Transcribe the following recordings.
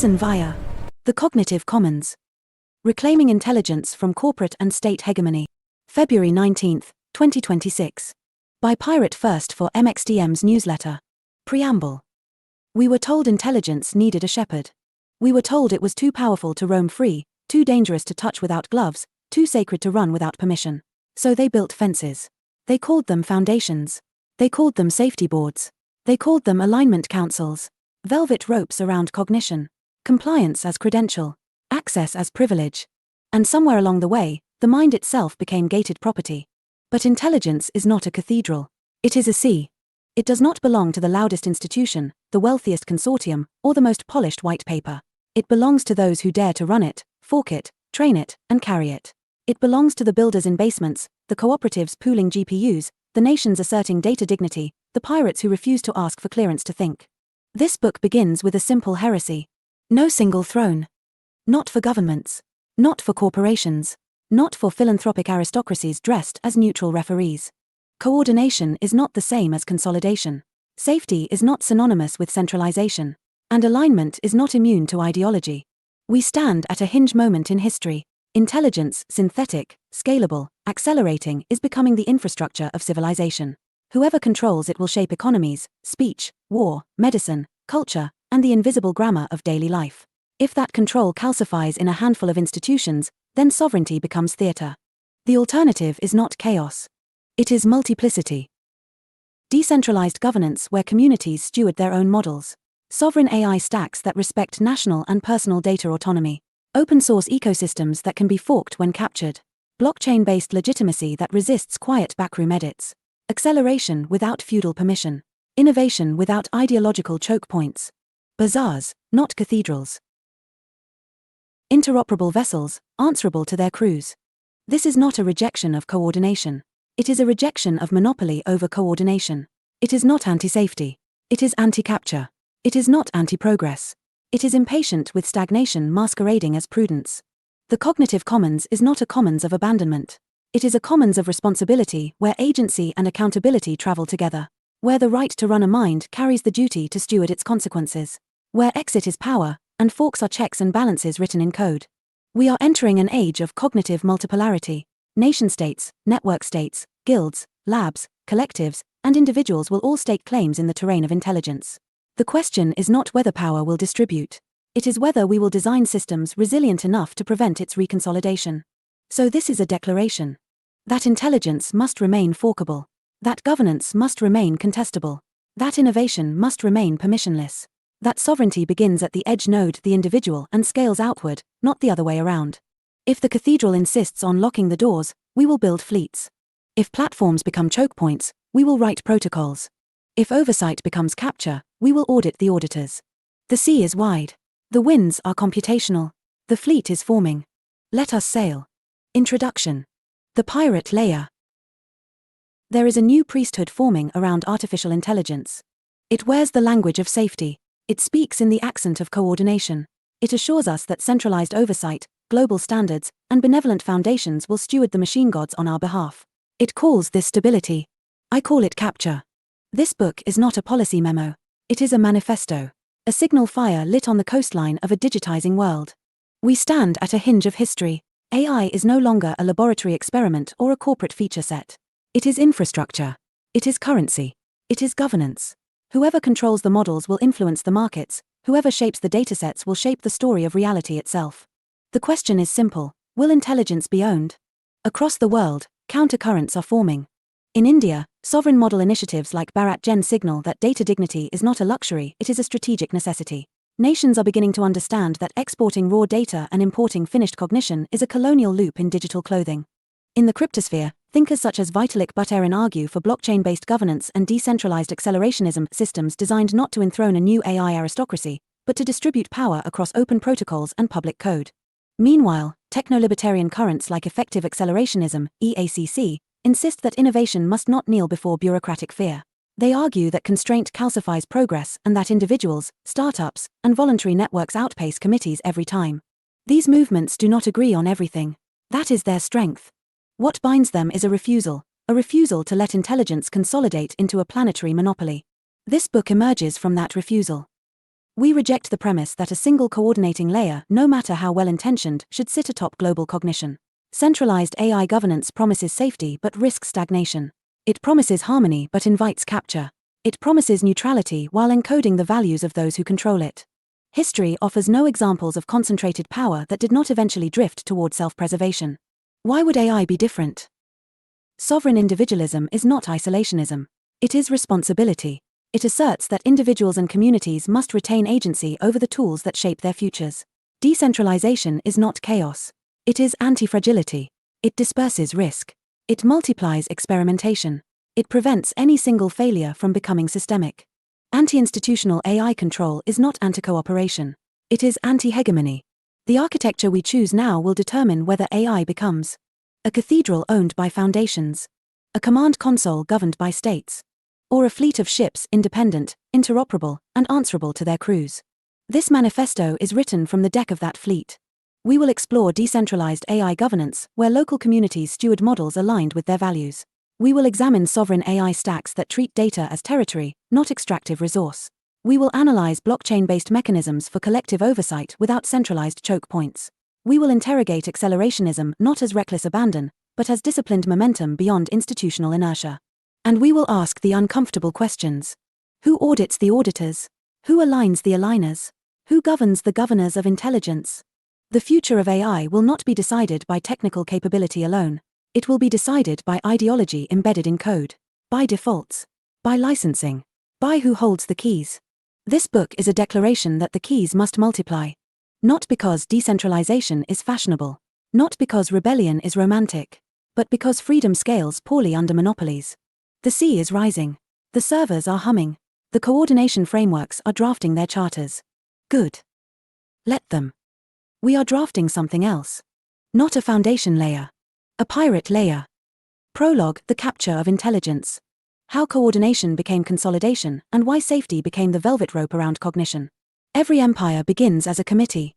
And via the cognitive commons. Reclaiming intelligence from corporate and state hegemony. February 19, 2026. By Pirate First for MXTM's newsletter. Preamble. We were told intelligence needed a shepherd. We were told it was too powerful to roam free, too dangerous to touch without gloves, too sacred to run without permission. So they built fences. They called them foundations. They called them safety boards. They called them alignment councils. Velvet ropes around cognition. Compliance as credential. Access as privilege. And somewhere along the way, the mind itself became gated property. But intelligence is not a cathedral. It is a sea. It does not belong to the loudest institution, the wealthiest consortium, or the most polished white paper. It belongs to those who dare to run it, fork it, train it, and carry it. It belongs to the builders in basements, the cooperatives pooling GPUs, the nations asserting data dignity, the pirates who refuse to ask for clearance to think. This book begins with a simple heresy. No single throne. Not for governments. Not for corporations. Not for philanthropic aristocracies dressed as neutral referees. Coordination is not the same as consolidation. Safety is not synonymous with centralization. And alignment is not immune to ideology. We stand at a hinge moment in history. Intelligence, synthetic, scalable, accelerating, is becoming the infrastructure of civilization. Whoever controls it will shape economies, speech, war, medicine, culture, and the invisible grammar of daily life. If that control calcifies in a handful of institutions, then sovereignty becomes theater. The alternative is not chaos. It is multiplicity. Decentralized governance where communities steward their own models. Sovereign AI stacks that respect national and personal data autonomy. Open source ecosystems that can be forked when captured. Blockchain-based legitimacy that resists quiet backroom edits. Acceleration without feudal permission. Innovation without ideological choke points. Bazaars, not cathedrals. Interoperable vessels, answerable to their crews. This is not a rejection of coordination. It is a rejection of monopoly over coordination. It is not anti-safety. It is anti-capture. It is not anti-progress. It is impatient with stagnation masquerading as prudence. The cognitive commons is not a commons of abandonment. It is a commons of responsibility where agency and accountability travel together. Where the right to run a mind carries the duty to steward its consequences. Where exit is power, and forks are checks and balances written in code. We are entering an age of cognitive multipolarity. Nation-states, network states, guilds, labs, collectives, and individuals will all stake claims in the terrain of intelligence. The question is not whether power will distribute. It is whether we will design systems resilient enough to prevent its reconsolidation. So this is a declaration. That intelligence must remain forkable. That governance must remain contestable. That innovation must remain permissionless. That sovereignty begins at the edge node, the individual, and scales outward, not the other way around. If the cathedral insists on locking the doors, we will build fleets. If platforms become choke points, we will write protocols. If oversight becomes capture, we will audit the auditors. The sea is wide. The winds are computational. The fleet is forming. Let us sail. Introduction. The pirate layer. There is a new priesthood forming around artificial intelligence. It wears the language of safety. It speaks in the accent of coordination. It assures us that centralized oversight, global standards, and benevolent foundations will steward the machine gods on our behalf. It calls this stability. I call it capture. This book is not a policy memo. It is a manifesto. A signal fire lit on the coastline of a digitizing world. We stand at a hinge of history. AI is no longer a laboratory experiment or a corporate feature set. It is infrastructure. It is currency. It is governance. Whoever controls the models will influence the markets. Whoever shapes the datasets will shape the story of reality itself. The question is simple. Will intelligence be owned? Across the world, countercurrents are forming. In India, sovereign model initiatives like Bharat Gen signal that data dignity is not a luxury, it is a strategic necessity. Nations are beginning to understand that exporting raw data and importing finished cognition is a colonial loop in digital clothing. In the cryptosphere, thinkers such as Vitalik Buterin argue for blockchain-based governance and decentralized accelerationism systems designed not to enthrone a new AI aristocracy, but to distribute power across open protocols and public code. Meanwhile, techno-libertarian currents like effective accelerationism, EACC, insist that innovation must not kneel before bureaucratic fear. They argue that constraint calcifies progress and that individuals, startups, and voluntary networks outpace committees every time. These movements do not agree on everything. That is their strength. What binds them is a refusal to let intelligence consolidate into a planetary monopoly. This book emerges from that refusal. We reject the premise that a single coordinating layer, no matter how well-intentioned, should sit atop global cognition. Centralized AI governance promises safety but risks stagnation. It promises harmony but invites capture. It promises neutrality while encoding the values of those who control it. History offers no examples of concentrated power that did not eventually drift toward self-preservation. Why would AI be different? Sovereign individualism is not isolationism. It is responsibility. It asserts that individuals and communities must retain agency over the tools that shape their futures. Decentralization is not chaos. It is anti-fragility. It disperses risk. It multiplies experimentation. It prevents any single failure from becoming systemic. Anti-institutional AI control is not anti-cooperation. It is anti-hegemony. The architecture we choose now will determine whether AI becomes a cathedral owned by foundations, a command console governed by states, or a fleet of ships independent, interoperable, and answerable to their crews. This manifesto is written from the deck of that fleet. We will explore decentralized AI governance, where local communities steward models aligned with their values. We will examine sovereign AI stacks that treat data as territory, not extractive resource. We will analyze blockchain-based mechanisms for collective oversight without centralized choke points. We will interrogate accelerationism not as reckless abandon, but as disciplined momentum beyond institutional inertia. And we will ask the uncomfortable questions. Who audits the auditors? Who aligns the aligners? Who governs the governors of intelligence? The future of AI will not be decided by technical capability alone. It will be decided by ideology embedded in code, by defaults, by licensing, by who holds the keys. This book is a declaration that the keys must multiply. Not because decentralization is fashionable, not because rebellion is romantic, but because freedom scales poorly under monopolies. The sea is rising. The servers are humming. The coordination frameworks are drafting their charters. Good. Let them. We are drafting something else. Not a foundation layer. A pirate layer. Prologue: The capture of intelligence. How coordination became consolidation, and why safety became the velvet rope around cognition. Every empire begins as a committee.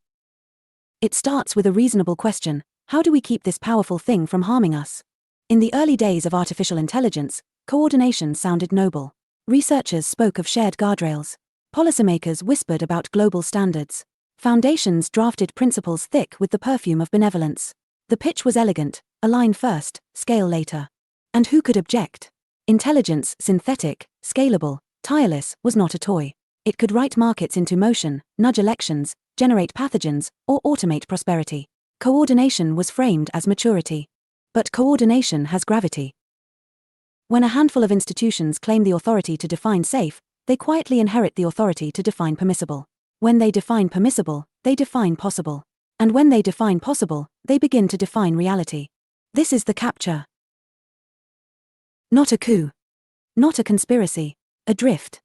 It starts with a reasonable question: how do we keep this powerful thing from harming us? In the early days of artificial intelligence, coordination sounded noble. Researchers spoke of shared guardrails. Policymakers whispered about global standards. Foundations drafted principles thick with the perfume of benevolence. The pitch was elegant: align first, scale later. And who could object? Intelligence, synthetic, scalable, tireless, was not a toy. It could write markets into motion, nudge elections, generate pathogens, or automate prosperity. Coordination was framed as maturity. But coordination has gravity. When a handful of institutions claim the authority to define safe, they quietly inherit the authority to define permissible. When they define permissible, they define possible. And when they define possible, they begin to define reality. This is the capture. Not a coup. Not a conspiracy. A drift.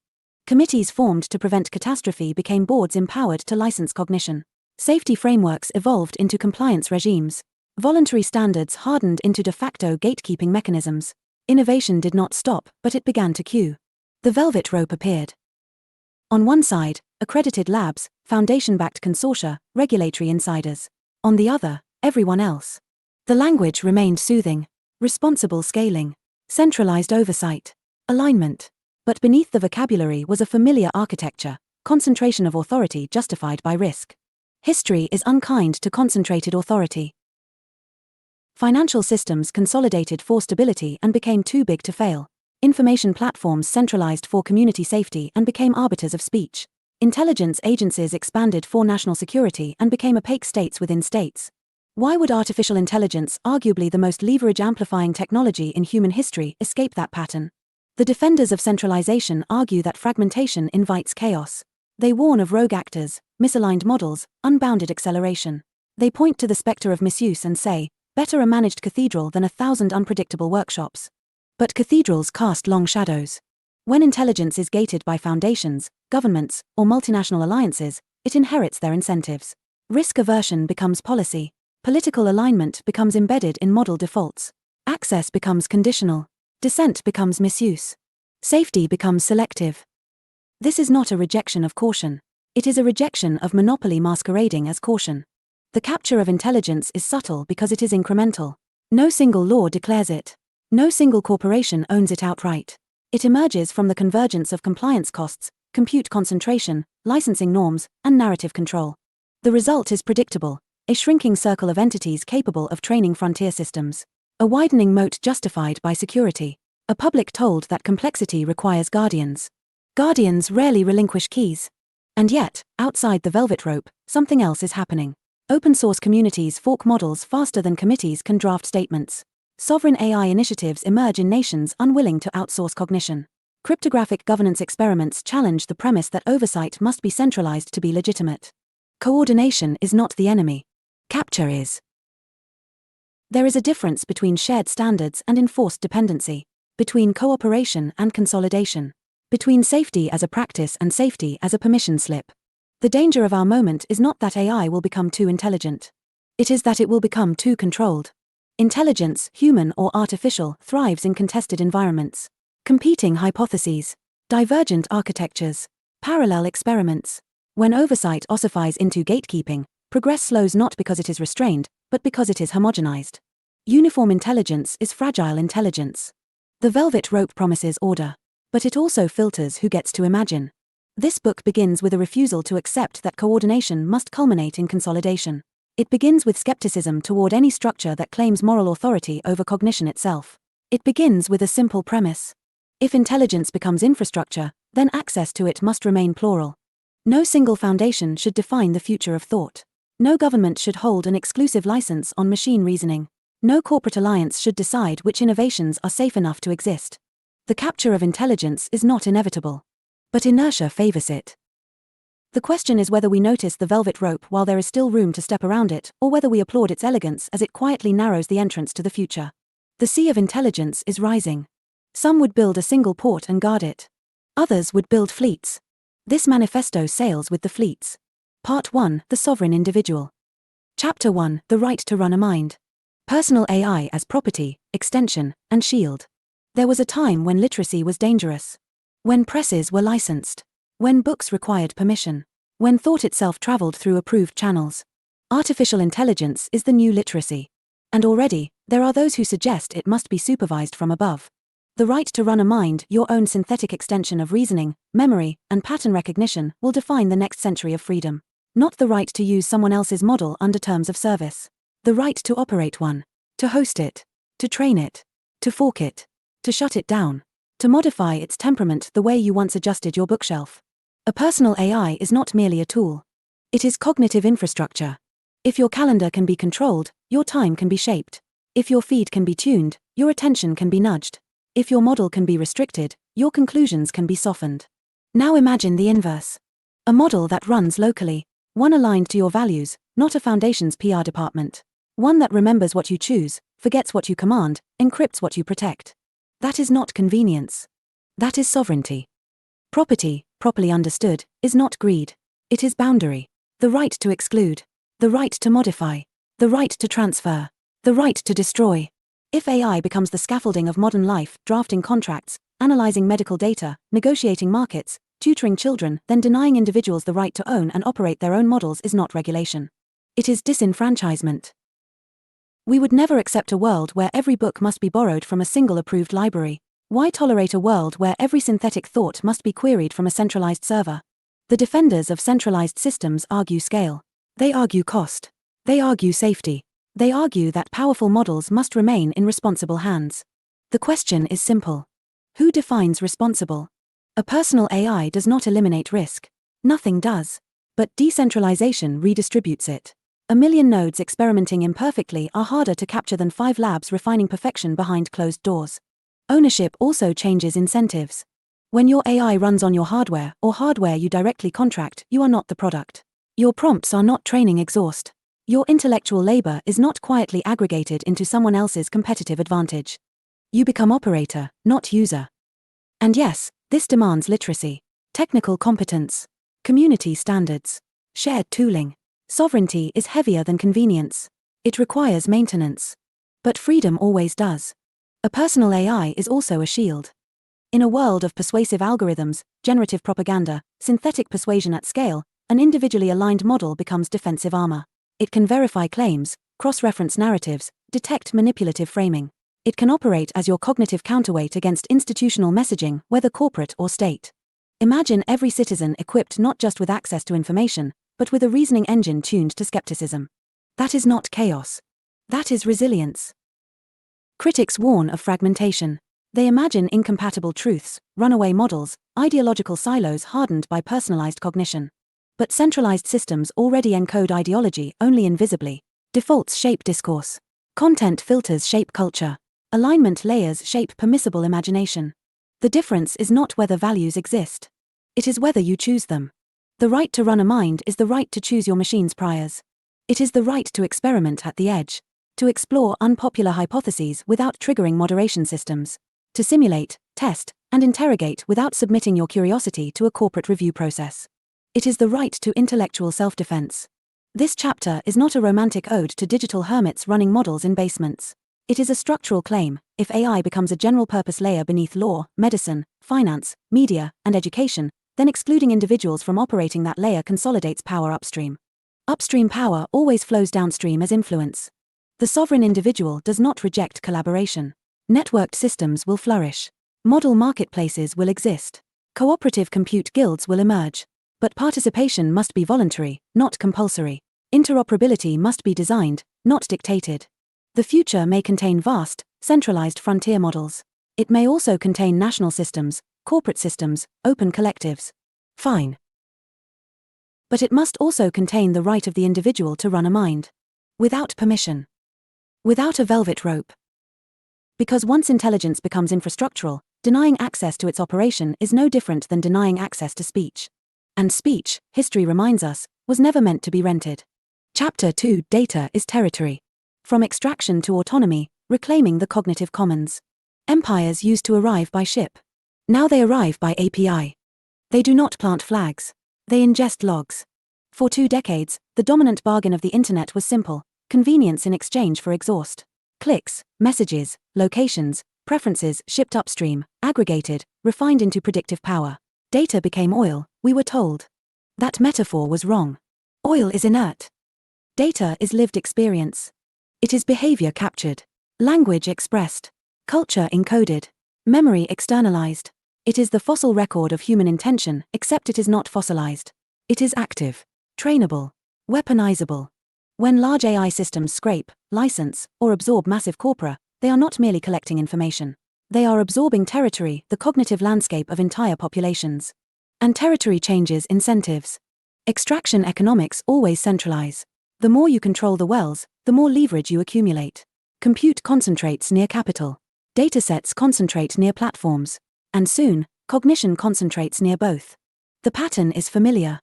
Committees formed to prevent catastrophe became boards empowered to license cognition. Safety frameworks evolved into compliance regimes. Voluntary standards hardened into de facto gatekeeping mechanisms. Innovation did not stop, but it began to queue. The velvet rope appeared. On one side, accredited labs, foundation-backed consortia, regulatory insiders. On the other, everyone else. The language remained soothing. Responsible scaling. Centralized oversight. Alignment. But beneath the vocabulary was a familiar architecture: concentration of authority justified by risk. History is unkind to concentrated authority. Financial systems consolidated for stability and became too big to fail. Information platforms centralized for community safety and became arbiters of speech. Intelligence agencies expanded for national security and became opaque states within states. Why would artificial intelligence, arguably the most leverage-amplifying technology in human history, escape that pattern? The defenders of centralization argue that fragmentation invites chaos. They warn of rogue actors, misaligned models, unbounded acceleration. They point to the specter of misuse and say, better a managed cathedral than 1,000 unpredictable workshops. But cathedrals cast long shadows. When intelligence is gated by foundations, governments, or multinational alliances, it inherits their incentives. Risk aversion becomes policy. Political alignment becomes embedded in model defaults. Access becomes conditional. Dissent becomes misuse. Safety becomes selective. This is not a rejection of caution. It is a rejection of monopoly masquerading as caution. The capture of intelligence is subtle because it is incremental. No single law declares it. No single corporation owns it outright. It emerges from the convergence of compliance costs, compute concentration, licensing norms, and narrative control. The result is predictable: a shrinking circle of entities capable of training frontier systems. A widening moat justified by security. A public told that complexity requires guardians. Guardians rarely relinquish keys. And yet, outside the velvet rope, something else is happening. Open source communities fork models faster than committees can draft statements. Sovereign AI initiatives emerge in nations unwilling to outsource cognition. Cryptographic governance experiments challenge the premise that oversight must be centralized to be legitimate. Coordination is not the enemy. Capture is. There is a difference between shared standards and enforced dependency, between cooperation and consolidation, between safety as a practice and safety as a permission slip. The danger of our moment is not that AI will become too intelligent. It is that it will become too controlled. Intelligence, human or artificial, thrives in contested environments. Competing hypotheses, divergent architectures, parallel experiments. When oversight ossifies into gatekeeping, progress slows not because it is restrained, but because it is homogenized. Uniform intelligence is fragile intelligence. The velvet rope promises order, but it also filters who gets to imagine. This book begins with a refusal to accept that coordination must culminate in consolidation. It begins with skepticism toward any structure that claims moral authority over cognition itself. It begins with a simple premise. If intelligence becomes infrastructure, then access to it must remain plural. No single foundation should define the future of thought. No government should hold an exclusive license on machine reasoning. No corporate alliance should decide which innovations are safe enough to exist. The capture of intelligence is not inevitable. But inertia favors it. The question is whether we notice the velvet rope while there is still room to step around it, or whether we applaud its elegance as it quietly narrows the entrance to the future. The sea of intelligence is rising. Some would build a single port and guard it. Others would build fleets. This manifesto sails with the fleets. Part 1: The Sovereign Individual. Chapter 1: The Right to Run a Mind. Personal AI as property, extension, and shield. There was a time when literacy was dangerous. When presses were licensed. When books required permission. When thought itself traveled through approved channels. Artificial intelligence is the new literacy. And already, there are those who suggest it must be supervised from above. The right to run a mind, your own synthetic extension of reasoning, memory, and pattern recognition, will define the next century of freedom. Not the right to use someone else's model under terms of service. The right to operate one. To host it. To train it. To fork it. To shut it down. To modify its temperament the way you once adjusted your bookshelf. A personal AI is not merely a tool. It is cognitive infrastructure. If your calendar can be controlled, your time can be shaped. If your feed can be tuned, your attention can be nudged. If your model can be restricted, your conclusions can be softened. Now imagine the inverse. A model that runs locally. One aligned to your values, not a foundation's PR department. One that remembers what you choose, forgets what you command, encrypts what you protect. That is not convenience. That is sovereignty. Property, properly understood, is not greed. It is boundary. The right to exclude. The right to modify. The right to transfer. The right to destroy. If AI becomes the scaffolding of modern life, drafting contracts, analyzing medical data, negotiating markets, tutoring children, then denying individuals the right to own and operate their own models is not regulation. It is disenfranchisement. We would never accept a world where every book must be borrowed from a single approved library. Why tolerate a world where every synthetic thought must be queried from a centralized server? The defenders of centralized systems argue scale. They argue cost. They argue safety. They argue that powerful models must remain in responsible hands. The question is simple. Who defines responsible? A personal AI does not eliminate risk. Nothing does. But decentralization redistributes it. 1 million nodes experimenting imperfectly are harder to capture than 5 labs refining perfection behind closed doors. Ownership also changes incentives. When your AI runs on your hardware, or hardware you directly contract, you are not the product. Your prompts are not training exhaust. Your intellectual labor is not quietly aggregated into someone else's competitive advantage. You become operator, not user. And yes, this demands literacy, technical competence, community standards, shared tooling. Sovereignty is heavier than convenience. It requires maintenance. But freedom always does. A personal AI is also a shield. In a world of persuasive algorithms, generative propaganda, synthetic persuasion at scale, an individually aligned model becomes defensive armor. It can verify claims, cross-reference narratives, detect manipulative framing. It can operate as your cognitive counterweight against institutional messaging, whether corporate or state. Imagine every citizen equipped not just with access to information, but with a reasoning engine tuned to skepticism. That is not chaos. That is resilience. Critics warn of fragmentation. They imagine incompatible truths, runaway models, ideological silos hardened by personalized cognition. But centralized systems already encode ideology only invisibly. Defaults shape discourse. Content filters shape culture. Alignment layers shape permissible imagination. The difference is not whether values exist. It is whether you choose them. The right to run a mind is the right to choose your machine's priors. It is the right to experiment at the edge, to explore unpopular hypotheses without triggering moderation systems, to simulate, test, and interrogate without submitting your curiosity to a corporate review process. It is the right to intellectual self-defense. This chapter is not a romantic ode to digital hermits running models in basements. It is a structural claim: if AI becomes a general-purpose layer beneath law, medicine, finance, media, and education, then excluding individuals from operating that layer consolidates power upstream. Upstream power always flows downstream as influence. The sovereign individual does not reject collaboration. Networked systems will flourish. Model marketplaces will exist. Cooperative compute guilds will emerge. But participation must be voluntary, not compulsory. Interoperability must be designed, not dictated. The future may contain vast, centralized frontier models. It may also contain national systems, corporate systems, open collectives. Fine. But it must also contain the right of the individual to run a mind. Without permission. Without a velvet rope. Because once intelligence becomes infrastructural, denying access to its operation is no different than denying access to speech. And speech, history reminds us, was never meant to be rented. Chapter 2: Data is territory. From extraction to autonomy, reclaiming the cognitive commons. Empires used to arrive by ship. Now they arrive by API. They do not plant flags. They ingest logs. For 2 decades, the dominant bargain of the internet was simple: convenience in exchange for exhaust. Clicks, messages, locations, preferences shipped upstream, aggregated, refined into predictive power. Data became oil, we were told. That metaphor was wrong. Oil is inert. Data is lived experience. It is behavior captured, language expressed, culture encoded, memory externalized. It is the fossil record of human intention, except it is not fossilized. It is active, trainable, weaponizable. When large AI systems scrape, license, or absorb massive corpora, they are not merely collecting information. They are absorbing territory, the cognitive landscape of entire populations. And territory changes incentives. Extraction economics always centralize. The more you control the wells, the more leverage you accumulate. Compute concentrates near capital. Datasets concentrate near platforms. And soon, cognition concentrates near both. The pattern is familiar.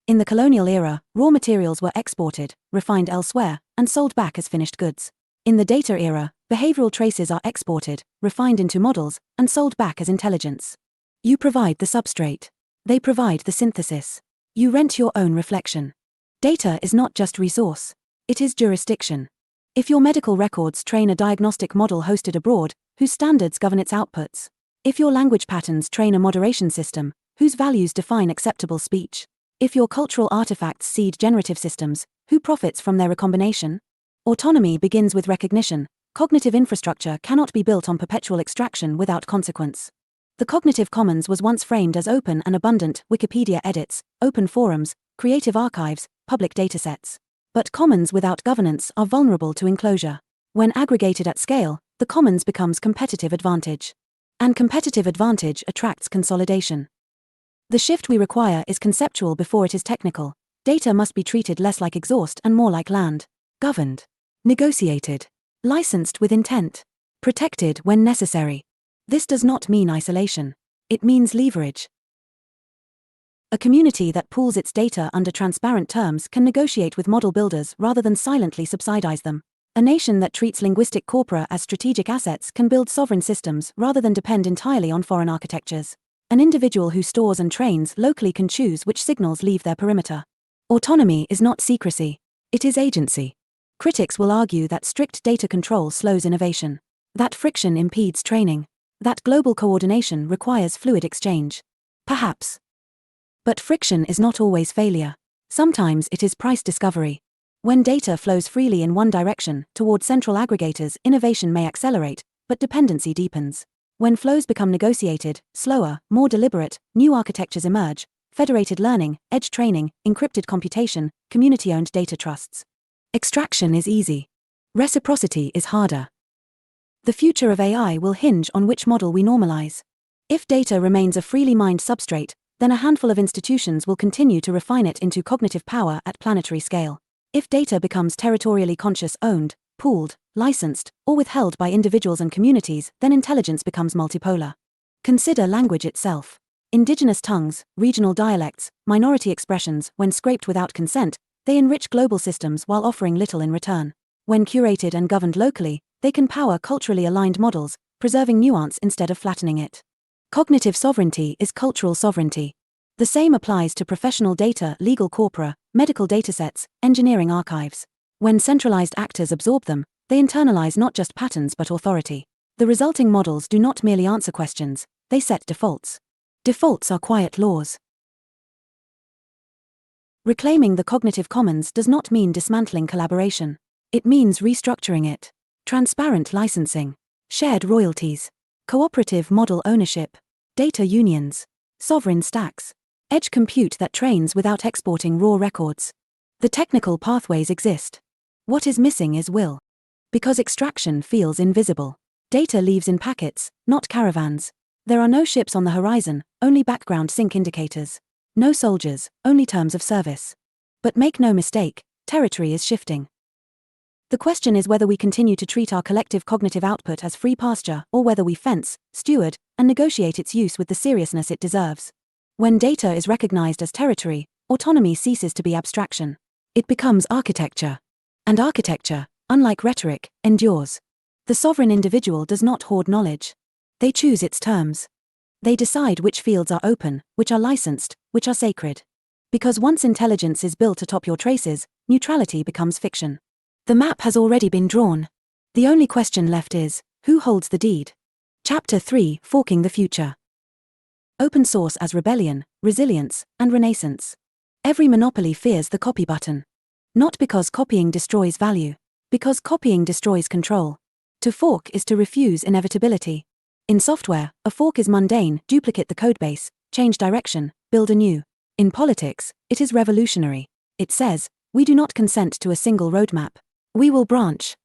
In the colonial era, raw materials were exported, refined elsewhere, and sold back as finished goods. In the data era, behavioral traces are exported, refined into models, and sold back as intelligence. You provide the substrate. They provide the synthesis. You rent your own reflection. Data is not just resource. It is jurisdiction. If your medical records train a diagnostic model hosted abroad, whose standards govern its outputs? If your language patterns train a moderation system, whose values define acceptable speech? If your cultural artifacts seed generative systems, who profits from their recombination? Autonomy begins with recognition. Cognitive infrastructure cannot be built on perpetual extraction without consequence. The cognitive commons was once framed as open and abundant Wikipedia edits, open forums, creative archives, public datasets. But commons without governance are vulnerable to enclosure. When aggregated at scale, the commons becomes competitive advantage. And competitive advantage attracts consolidation. The shift we require is conceptual before it is technical. Data must be treated less like exhaust and more like land. Governed. Negotiated. Licensed with intent. Protected when necessary. This does not mean isolation. It means leverage. A community that pools its data under transparent terms can negotiate with model builders rather than silently subsidize them. A nation that treats linguistic corpora as strategic assets can build sovereign systems rather than depend entirely on foreign architectures. An individual who stores and trains locally can choose which signals leave their perimeter. Autonomy is not secrecy. It is agency. Critics will argue that strict data control slows innovation. That friction impedes training. That global coordination requires fluid exchange. Perhaps. But friction is not always failure. Sometimes it is price discovery. When data flows freely in one direction, toward central aggregators, innovation may accelerate, but dependency deepens. When flows become negotiated, slower, more deliberate, new architectures emerge: federated learning, edge training, encrypted computation, community-owned data trusts. Extraction is easy. Reciprocity is harder. The future of AI will hinge on which model we normalize. If data remains a freely mined substrate, then a handful of institutions will continue to refine it into cognitive power at planetary scale. If data becomes territorially conscious, owned, pooled, licensed, or withheld by individuals and communities, then intelligence becomes multipolar. Consider language itself. Indigenous tongues, regional dialects, minority expressions, when scraped without consent, they enrich global systems while offering little in return. When curated and governed locally, they can power culturally aligned models, preserving nuance instead of flattening it. Cognitive sovereignty is cultural sovereignty. The same applies to professional data, legal corpora, medical datasets, engineering archives. When centralized actors absorb them, they internalize not just patterns but authority. The resulting models do not merely answer questions, they set defaults. Defaults are quiet laws. Reclaiming the cognitive commons does not mean dismantling collaboration. It means restructuring it. Transparent licensing, shared royalties, cooperative model ownership, data unions, sovereign stacks, edge compute that trains without exporting raw records. The technical pathways exist. What is missing is will. Because extraction feels invisible. Data leaves in packets, not caravans. There are no ships on the horizon, only background sync indicators. No soldiers, only terms of service. But make no mistake, territory is shifting. The question is whether we continue to treat our collective cognitive output as free pasture, or whether we fence, steward, and negotiate its use with the seriousness it deserves. When data is recognized as territory, autonomy ceases to be abstraction. It becomes architecture. And architecture, unlike rhetoric, endures. The sovereign individual does not hoard knowledge. They choose its terms. They decide which fields are open, which are licensed, which are sacred. Because once intelligence is built atop your traces, neutrality becomes fiction. The map has already been drawn. The only question left is, who holds the deed? Chapter 3: Forking the Future. Open source as rebellion, resilience, and renaissance. Every monopoly fears the copy button. Not because copying destroys value. Because copying destroys control. To fork is to refuse inevitability. In software, a fork is mundane: duplicate the codebase, change direction, build anew. In politics, it is revolutionary. It says, we do not consent to a single roadmap. We will branch.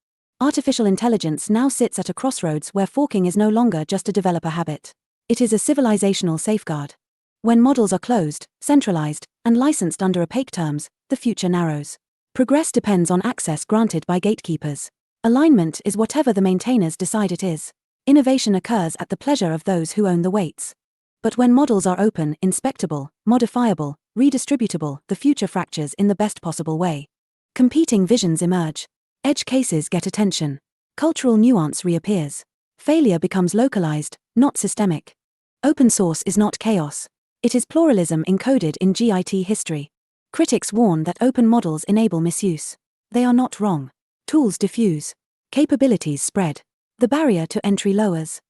Artificial intelligence now sits at a crossroads where forking is no longer just a developer habit. It is a civilizational safeguard. When models are closed, centralized, and licensed under opaque terms, the future narrows. Progress depends on access granted by gatekeepers. Alignment is whatever the maintainers decide it is. Innovation occurs at the pleasure of those who own the weights. But when models are open, inspectable, modifiable, redistributable, the future fractures in the best possible way. Competing visions emerge. Edge cases get attention. Cultural nuance reappears. Failure becomes localized, not systemic. Open source is not chaos. It is pluralism encoded in GIT history. Critics warn that open models enable misuse. They are not wrong. Tools diffuse. Capabilities spread. The barrier to entry lowers.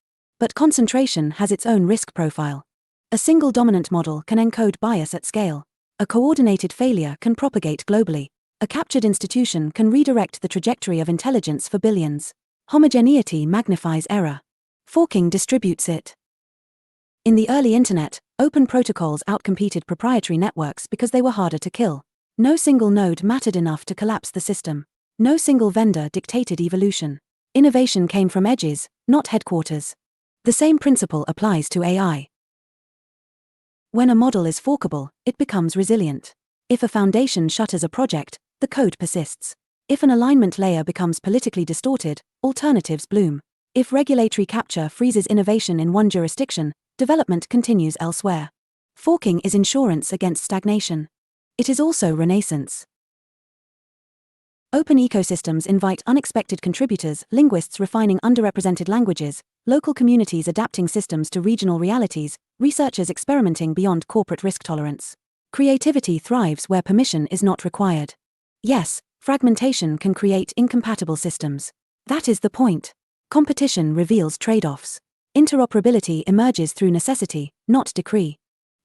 But concentration has its own risk profile. A single dominant model can encode bias at scale. A coordinated failure can propagate globally. A captured institution can redirect the trajectory of intelligence for billions. Homogeneity magnifies error. Forking distributes it. In the early internet, open protocols outcompeted proprietary networks because they were harder to kill. No single node mattered enough to collapse the system. No single vendor dictated evolution. Innovation came from edges, not headquarters. The same principle applies to AI. When a model is forkable, it becomes resilient. If a foundation shutters a project, the code persists. If an alignment layer becomes politically distorted, alternatives bloom. If regulatory capture freezes innovation in one jurisdiction, development continues elsewhere. Forking is insurance against stagnation. It is also renaissance. Open ecosystems invite unexpected contributors: linguists refining underrepresented languages, local communities adapting systems to regional realities, researchers experimenting beyond corporate risk tolerance. Creativity thrives where permission is not required. Yes, fragmentation can create incompatible systems. That is the point. Competition reveals trade-offs. Interoperability emerges through necessity, not decree.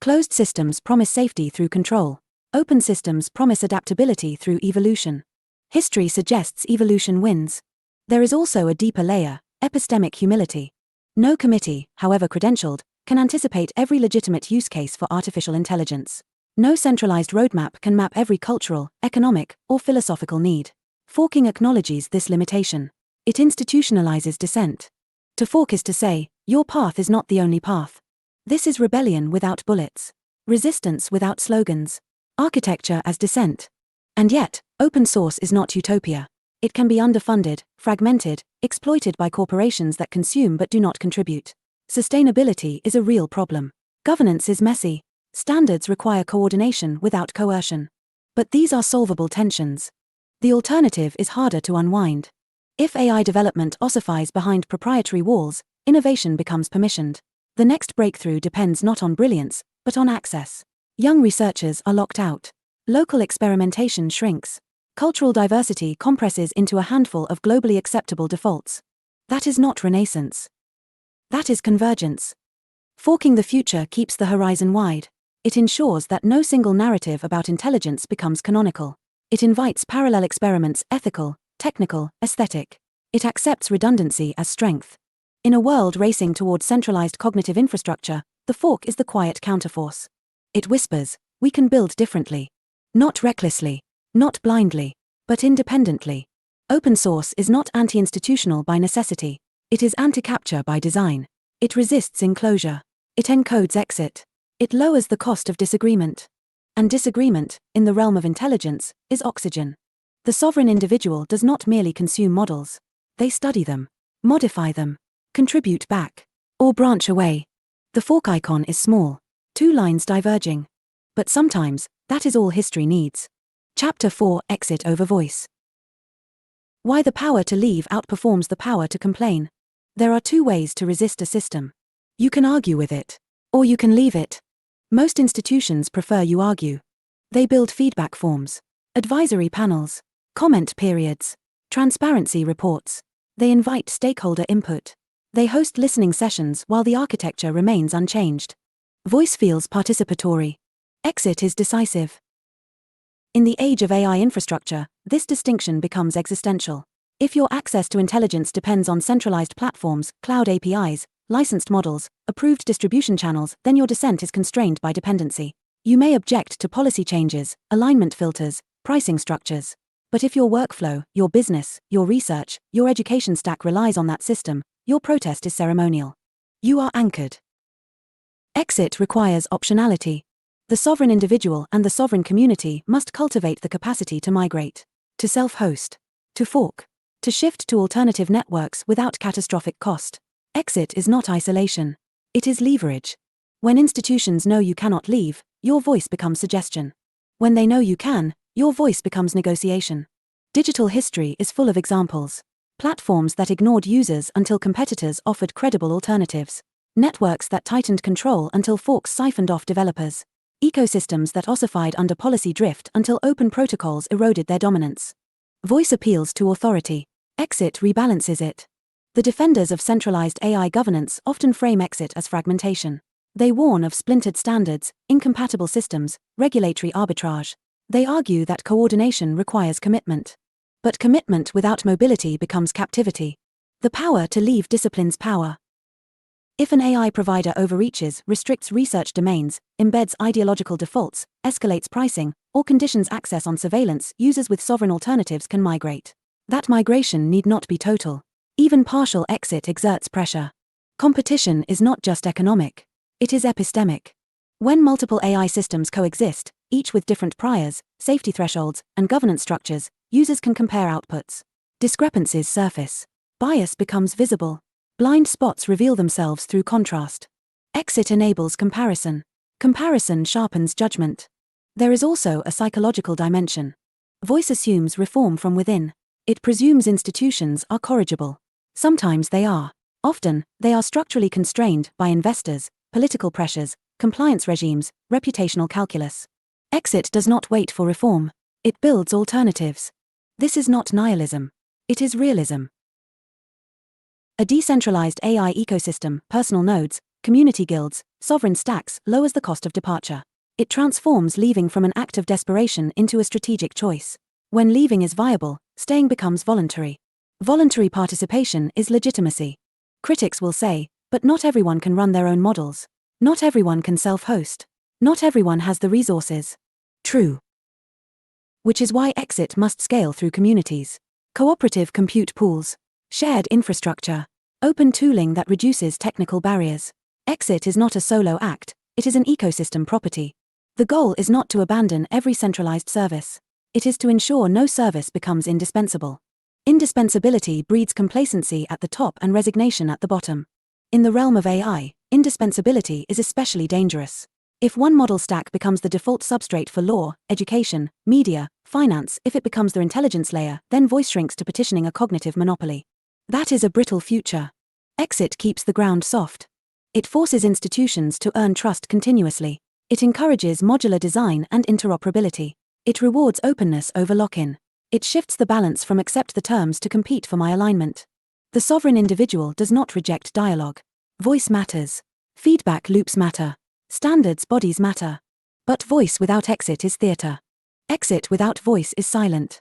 Closed systems promise safety through control. Open systems promise adaptability through evolution. History suggests evolution wins. There is also a deeper layer: epistemic humility. No committee, however credentialed, can anticipate every legitimate use case for artificial intelligence. No centralized roadmap can map every cultural, economic, or philosophical need. Forking acknowledges this limitation. It institutionalizes dissent. To fork is to say, your path is not the only path. This is rebellion without bullets. Resistance without slogans. Architecture as dissent. And yet, open source is not utopia. It can be underfunded, fragmented, exploited by corporations that consume but do not contribute. Sustainability is a real problem. Governance is messy. Standards require coordination without coercion. But these are solvable tensions. The alternative is harder to unwind. If AI development ossifies behind proprietary walls, innovation becomes permissioned. The next breakthrough depends not on brilliance, but on access. Young researchers are locked out. Local experimentation shrinks. Cultural diversity compresses into a handful of globally acceptable defaults. That is not renaissance. That is convergence. Forking the future keeps the horizon wide. It ensures that no single narrative about intelligence becomes canonical. It invites parallel experiments, ethical, technical, aesthetic. It accepts redundancy as strength. In a world racing toward centralized cognitive infrastructure, the fork is the quiet counterforce. It whispers, we can build differently. Not recklessly. Not blindly, but independently. Open source is not anti-institutional by necessity. It is anti-capture by design. It resists enclosure. It encodes exit. It lowers the cost of disagreement. And disagreement, in the realm of intelligence, is oxygen. The sovereign individual does not merely consume models. They study them, modify them, contribute back, or branch away. The fork icon is small, 2 lines diverging. But sometimes, that is all history needs. Chapter 4: Exit over voice. Why the power to leave outperforms the power to complain. There are 2 ways to resist a system. You can argue with it, or you can leave it. Most institutions prefer you argue. They build feedback forms, advisory panels, comment periods, transparency reports. They invite stakeholder input. They host listening sessions while the architecture remains unchanged. Voice feels participatory. Exit is decisive. In the age of AI infrastructure, this distinction becomes existential. If your access to intelligence depends on centralized platforms, cloud APIs, licensed models, approved distribution channels, then your dissent is constrained by dependency. You may object to policy changes, alignment filters, pricing structures. But if your workflow, your business, your research, your education stack relies on that system, your protest is ceremonial. You are anchored. Exit requires optionality. The sovereign individual and the sovereign community must cultivate the capacity to migrate, to self-host, to fork, to shift to alternative networks without catastrophic cost. Exit is not isolation. It is leverage. When institutions know you cannot leave, your voice becomes suggestion. When they know you can, your voice becomes negotiation. Digital history is full of examples. Platforms that ignored users until competitors offered credible alternatives. Networks that tightened control until forks siphoned off developers. Ecosystems that ossified under policy drift until open protocols eroded their dominance. Voice appeals to authority. Exit rebalances it. The defenders of centralized AI governance often frame exit as fragmentation. They warn of splintered standards, incompatible systems, regulatory arbitrage. They argue that coordination requires commitment. But commitment without mobility becomes captivity. The power to leave disciplines power. If an AI provider overreaches, restricts research domains, embeds ideological defaults, escalates pricing, or conditions access on surveillance, users with sovereign alternatives can migrate. That migration need not be total. Even partial exit exerts pressure. Competition is not just economic. It is epistemic. When multiple AI systems coexist, each with different priors, safety thresholds, and governance structures, users can compare outputs. Discrepancies surface. Bias becomes visible. Blind spots reveal themselves through contrast. Exit enables comparison. Comparison sharpens judgment. There is also a psychological dimension. Voice assumes reform from within. It presumes institutions are corrigible. Sometimes they are. Often, they are structurally constrained by investors, political pressures, compliance regimes, reputational calculus. Exit does not wait for reform. It builds alternatives. This is not nihilism. It is realism. A decentralized AI ecosystem, personal nodes, community guilds, sovereign stacks, lowers the cost of departure. It transforms leaving from an act of desperation into a strategic choice. When leaving is viable, staying becomes voluntary. Voluntary participation is legitimacy. Critics will say, But not everyone can run their own models. Not everyone can self-host. Not everyone has the resources. True. Which is why Exit must scale through communities. Cooperative compute pools. Shared infrastructure. Open tooling that reduces technical barriers. Exit is not a solo act, it is an ecosystem property. The goal is not to abandon every centralized service. It is to ensure no service becomes indispensable. Indispensability breeds complacency at the top and resignation at the bottom. In the realm of AI, indispensability is especially dangerous. If one model stack becomes the default substrate for law, education, media, finance, if it becomes their intelligence layer, then voice shrinks to petitioning a cognitive monopoly. That is a brittle future. Exit keeps the ground soft. It forces institutions to earn trust continuously. It encourages modular design and interoperability. It rewards openness over lock-in. It shifts the balance from accept the terms to compete for my alignment. The sovereign individual does not reject dialogue. Voice matters. Feedback loops matter. Standards bodies matter. But voice without exit is theater. Exit without voice is silent.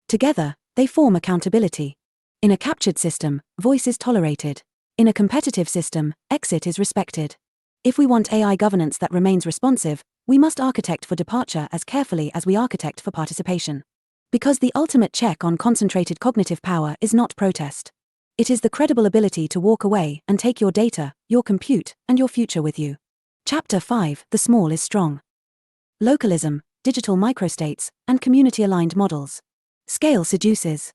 Together, they form accountability. In a captured system, voice is tolerated. In a competitive system, exit is respected. If we want AI governance that remains responsive, we must architect for departure as carefully as we architect for participation. Because the ultimate check on concentrated cognitive power is not protest. It is the credible ability to walk away and take your data, your compute, and your future with you. Chapter 5: The small is strong. Localism, digital microstates, and community-aligned models. Scale seduces.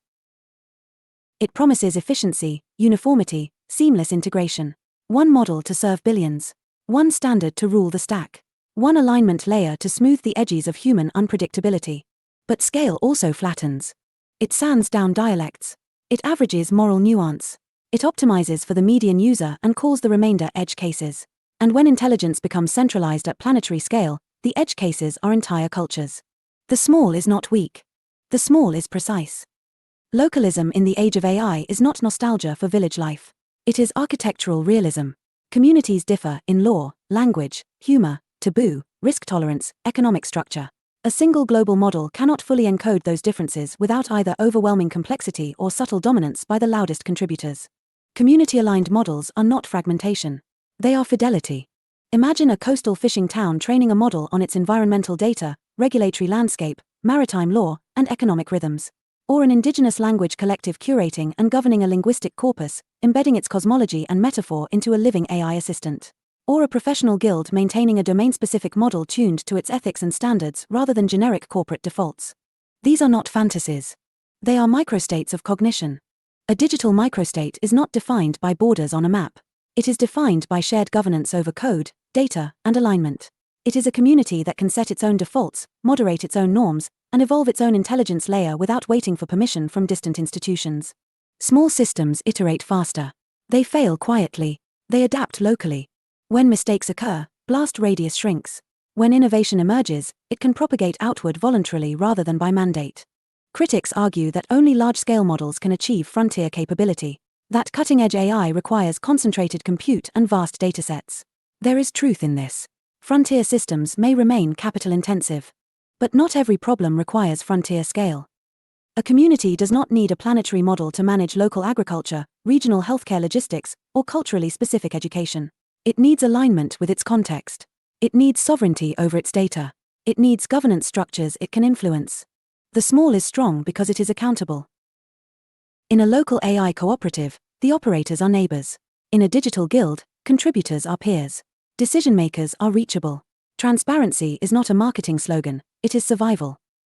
It promises efficiency, uniformity, seamless integration. One model to serve billions. One standard to rule the stack. One alignment layer to smooth the edges of human unpredictability. But scale also flattens. It sands down dialects. It averages moral nuance. It optimizes for the median user and calls the remainder edge cases. And when intelligence becomes centralized at planetary scale, the edge cases are entire cultures. The small is not weak. The small is precise. Localism in the age of AI is not nostalgia for village life. It is architectural realism. Communities differ in law, language, humor, taboo, risk tolerance, economic structure. A single global model cannot fully encode those differences without either overwhelming complexity or subtle dominance by the loudest contributors. Community-aligned models are not fragmentation. They are fidelity. Imagine a coastal fishing town training a model on its environmental data, regulatory landscape, maritime law, and economic rhythms. Or an indigenous language collective curating and governing a linguistic corpus, embedding its cosmology and metaphor into a living AI assistant. Or a professional guild maintaining a domain-specific model tuned to its ethics and standards rather than generic corporate defaults. These are not fantasies. They are microstates of cognition. A digital microstate is not defined by borders on a map. It is defined by shared governance over code, data, and alignment. It is a community that can set its own defaults, moderate its own norms, and evolve its own intelligence layer without waiting for permission from distant institutions. Small systems iterate faster. They fail quietly. They adapt locally. When mistakes occur, blast radius shrinks. When innovation emerges, it can propagate outward voluntarily rather than by mandate. Critics argue that only large-scale models can achieve frontier capability. That cutting-edge AI requires concentrated compute and vast datasets. There is truth in this. Frontier systems may remain capital-intensive. But not every problem requires frontier scale. A community does not need a planetary model to manage local agriculture, regional healthcare logistics, or culturally specific education. It needs alignment with its context. It needs sovereignty over its data. It needs governance structures it can influence. The small is strong because it is accountable. In a local AI cooperative, the operators are neighbors. In a digital guild, contributors are peers. Decision-makers are reachable. Transparency is not a marketing slogan, it is survival.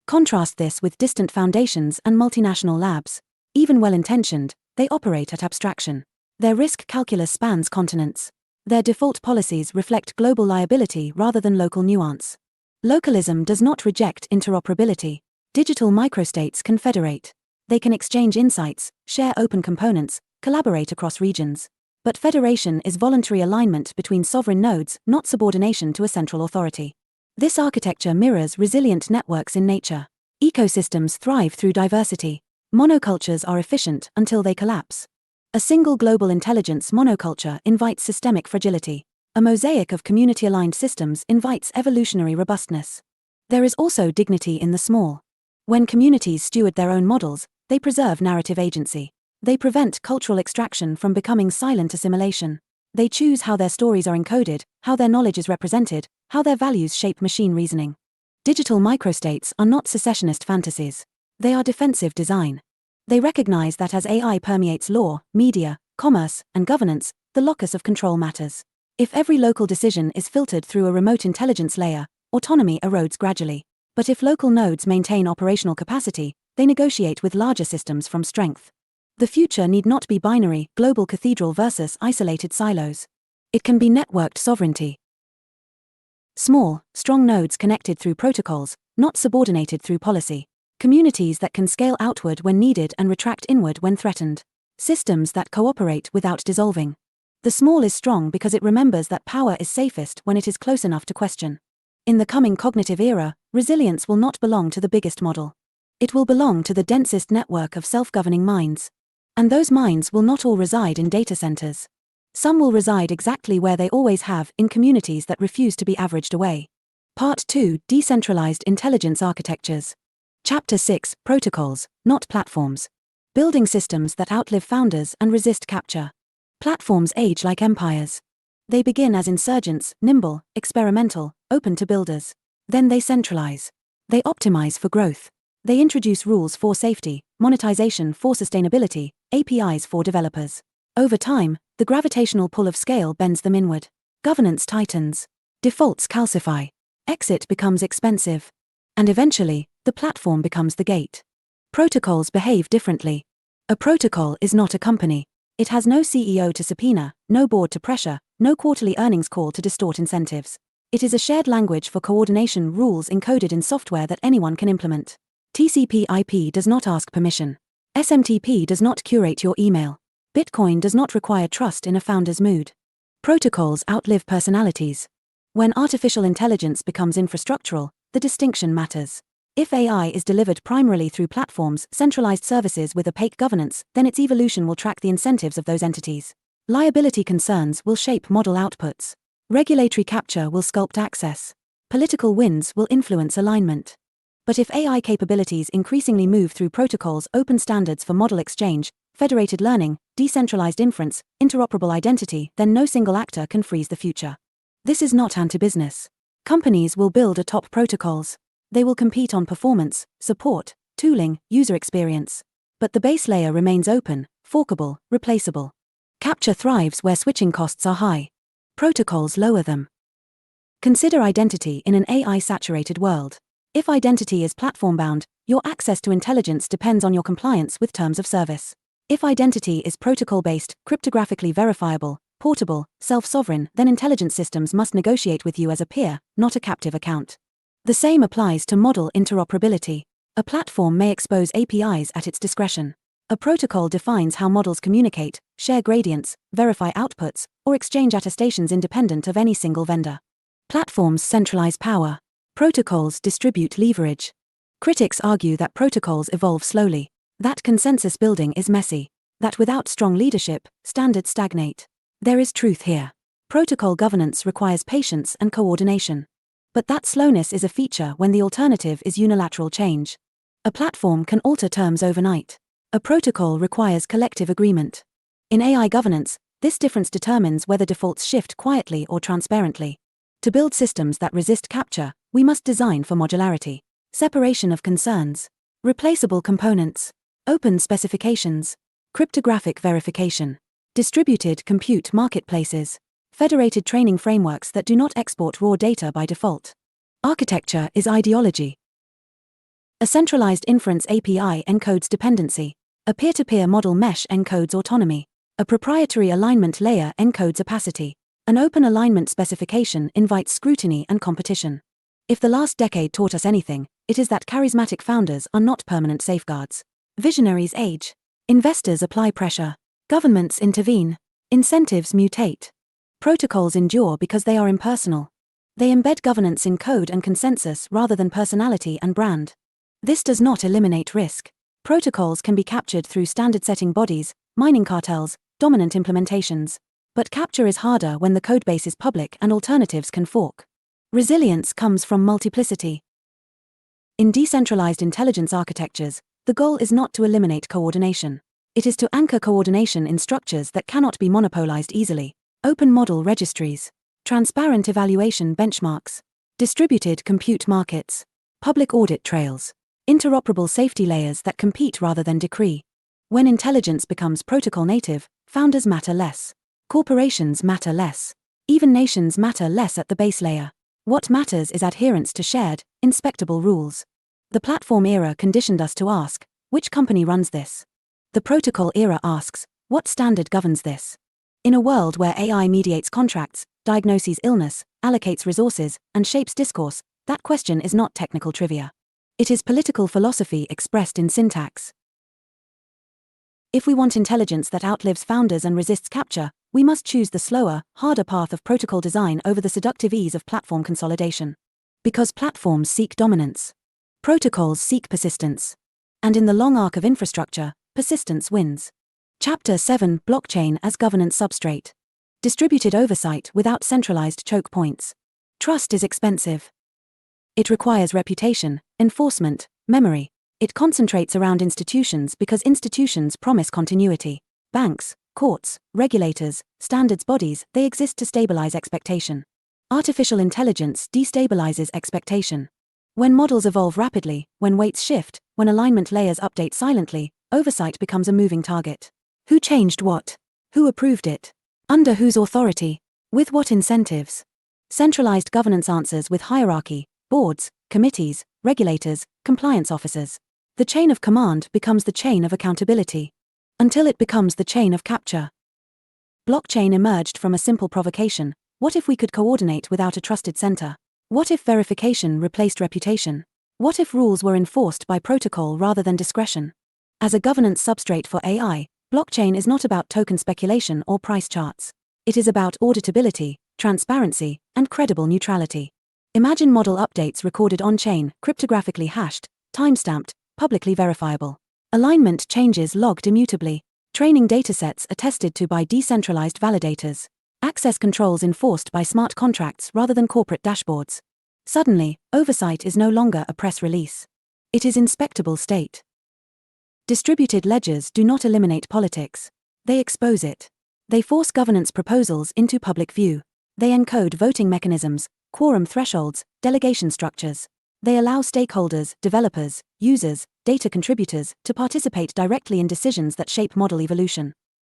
Contrast this with distant foundations and multinational labs. Even well-intentioned, they operate at abstraction. Their risk calculus spans continents. Their default policies reflect global liability rather than local nuance. Localism does not reject interoperability. Digital microstates can federate. They can exchange insights, share open components, collaborate across regions. But federation is voluntary alignment between sovereign nodes, not subordination to a central authority. This architecture mirrors resilient networks in nature. Ecosystems thrive through diversity. Monocultures are efficient until they collapse. A single global intelligence monoculture invites systemic fragility. A mosaic of community-aligned systems invites evolutionary robustness. There is also dignity in the small. When communities steward their own models, they preserve narrative agency. They prevent cultural extraction from becoming silent assimilation. They choose how their stories are encoded, how their knowledge is represented, how their values shape machine reasoning. Digital microstates are not secessionist fantasies. They are defensive design. They recognize that as AI permeates law, media, commerce, and governance, the locus of control matters. If every local decision is filtered through a remote intelligence layer, autonomy erodes gradually. But if local nodes maintain operational capacity, they negotiate with larger systems from strength. The future need not be binary, global cathedral versus isolated silos. It can be networked sovereignty. Small, strong nodes connected through protocols, not subordinated through policy. Communities that can scale outward when needed and retract inward when threatened. Systems that cooperate without dissolving. The small is strong because it remembers that power is safest when it is close enough to question. In the coming cognitive era, resilience will not belong to the biggest model. It will belong to the densest network of self-governing minds. And those minds will not all reside in data centers. Some will reside exactly where they always have, in communities that refuse to be averaged away. Part 2, Decentralized Intelligence Architectures. Chapter 6, Protocols, not platforms. Building systems that outlive founders and resist capture. Platforms age like empires. They begin as insurgents, nimble, experimental, open to builders. Then they centralize. They optimize for growth. They introduce rules for safety, monetization for sustainability, APIs for developers. Over time, the gravitational pull of scale bends them inward. Governance tightens. Defaults calcify. Exit becomes expensive. And eventually, the platform becomes the gate. Protocols behave differently. A protocol is not a company. It has no CEO to subpoena, no board to pressure, no quarterly earnings call to distort incentives. It is a shared language for coordination rules encoded in software that anyone can implement. TCP/IP does not ask permission. SMTP does not curate your email. Bitcoin does not require trust in a founder's mood. Protocols outlive personalities. When artificial intelligence becomes infrastructural, the distinction matters. If AI is delivered primarily through platforms, centralized services with opaque governance, then its evolution will track the incentives of those entities. Liability concerns will shape model outputs. Regulatory capture will sculpt access. Political winds will influence alignment. But if AI capabilities increasingly move through protocols, open standards for model exchange, federated learning, decentralized inference, interoperable identity, then no single actor can freeze the future. This is not anti-business. Companies will build atop protocols. They will compete on performance, support, tooling, user experience. But the base layer remains open, forkable, replaceable. Capture thrives where switching costs are high. Protocols lower them. Consider identity in an AI-saturated world. If identity is platform-bound, your access to intelligence depends on your compliance with terms of service. If identity is protocol-based, cryptographically verifiable, portable, self-sovereign, then intelligence systems must negotiate with you as a peer, not a captive account. The same applies to model interoperability. A platform may expose APIs at its discretion. A protocol defines how models communicate, share gradients, verify outputs, or exchange attestations independent of any single vendor. Platforms centralize power. Protocols distribute leverage. Critics argue that protocols evolve slowly, that consensus building is messy, that without strong leadership, standards stagnate. There is truth here. Protocol governance requires patience and coordination. But that slowness is a feature when the alternative is unilateral change. A platform can alter terms overnight. A protocol requires collective agreement. In AI governance, this difference determines whether defaults shift quietly or transparently. To build systems that resist capture, we must design for modularity, separation of concerns, replaceable components, open specifications, cryptographic verification, distributed compute marketplaces, federated training frameworks that do not export raw data by default. Architecture is ideology. A centralized inference API encodes dependency. A peer-to-peer model mesh encodes autonomy. A proprietary alignment layer encodes opacity. An open alignment specification invites scrutiny and competition. If the last decade taught us anything, it is that charismatic founders are not permanent safeguards. Visionaries age. Investors apply pressure. Governments intervene. Incentives mutate. Protocols endure because they are impersonal. They embed governance in code and consensus rather than personality and brand. This does not eliminate risk. Protocols can be captured through standard-setting bodies, mining cartels, dominant implementations. But capture is harder when the codebase is public and alternatives can fork. Resilience comes from multiplicity. In decentralized intelligence architectures, the goal is not to eliminate coordination. It is to anchor coordination in structures that cannot be monopolized easily. open model registries, transparent evaluation benchmarks, distributed compute markets, public audit trails, interoperable safety layers that compete rather than decree. When intelligence becomes protocol native, founders matter less. Corporations matter less. Even nations matter less at the base layer. What matters is adherence to shared, inspectable rules. The platform era conditioned us to ask, which company runs this? The protocol era asks, what standard governs this? In a world where AI mediates contracts, diagnoses illness, allocates resources, and shapes discourse, that question is not technical trivia. It is political philosophy expressed in syntax. If we want intelligence that outlives founders and resists capture, we must choose the slower, harder path of protocol design over the seductive ease of platform consolidation. Because platforms seek dominance. Protocols seek persistence. And in the long arc of infrastructure, persistence wins. Chapter 7: Blockchain as Governance Substrate. Distributed oversight without centralized choke points. Trust is expensive. It requires reputation, enforcement, memory. It concentrates around institutions because institutions promise continuity. Banks, courts, regulators, standards bodies, they exist to stabilize expectation. Artificial intelligence destabilizes expectation. When models evolve rapidly, when weights shift, when alignment layers update silently, oversight becomes a moving target. Who changed what? Who approved it? Under whose authority? With what incentives? Centralized governance answers with hierarchy, boards, committees, regulators, compliance officers. The chain of command becomes the chain of accountability. Until it becomes the chain of capture. Blockchain emerged from a simple provocation. What if we could coordinate without a trusted center? What if verification replaced reputation? What if rules were enforced by protocol rather than discretion? As a governance substrate for AI, blockchain is not about token speculation or price charts. It is about auditability, transparency, and credible neutrality. Imagine model updates recorded on-chain, cryptographically hashed, time-stamped, publicly verifiable. Alignment changes logged immutably. Training datasets attested to by decentralized validators. Access controls enforced by smart contracts rather than corporate dashboards. Suddenly, oversight is no longer a press release. It is inspectable state. Distributed ledgers do not eliminate politics. They expose it. They force governance proposals into public view. They encode voting mechanisms, quorum thresholds, delegation structures. They allow stakeholders, developers, users, data contributors to participate directly in decisions that shape model evolution.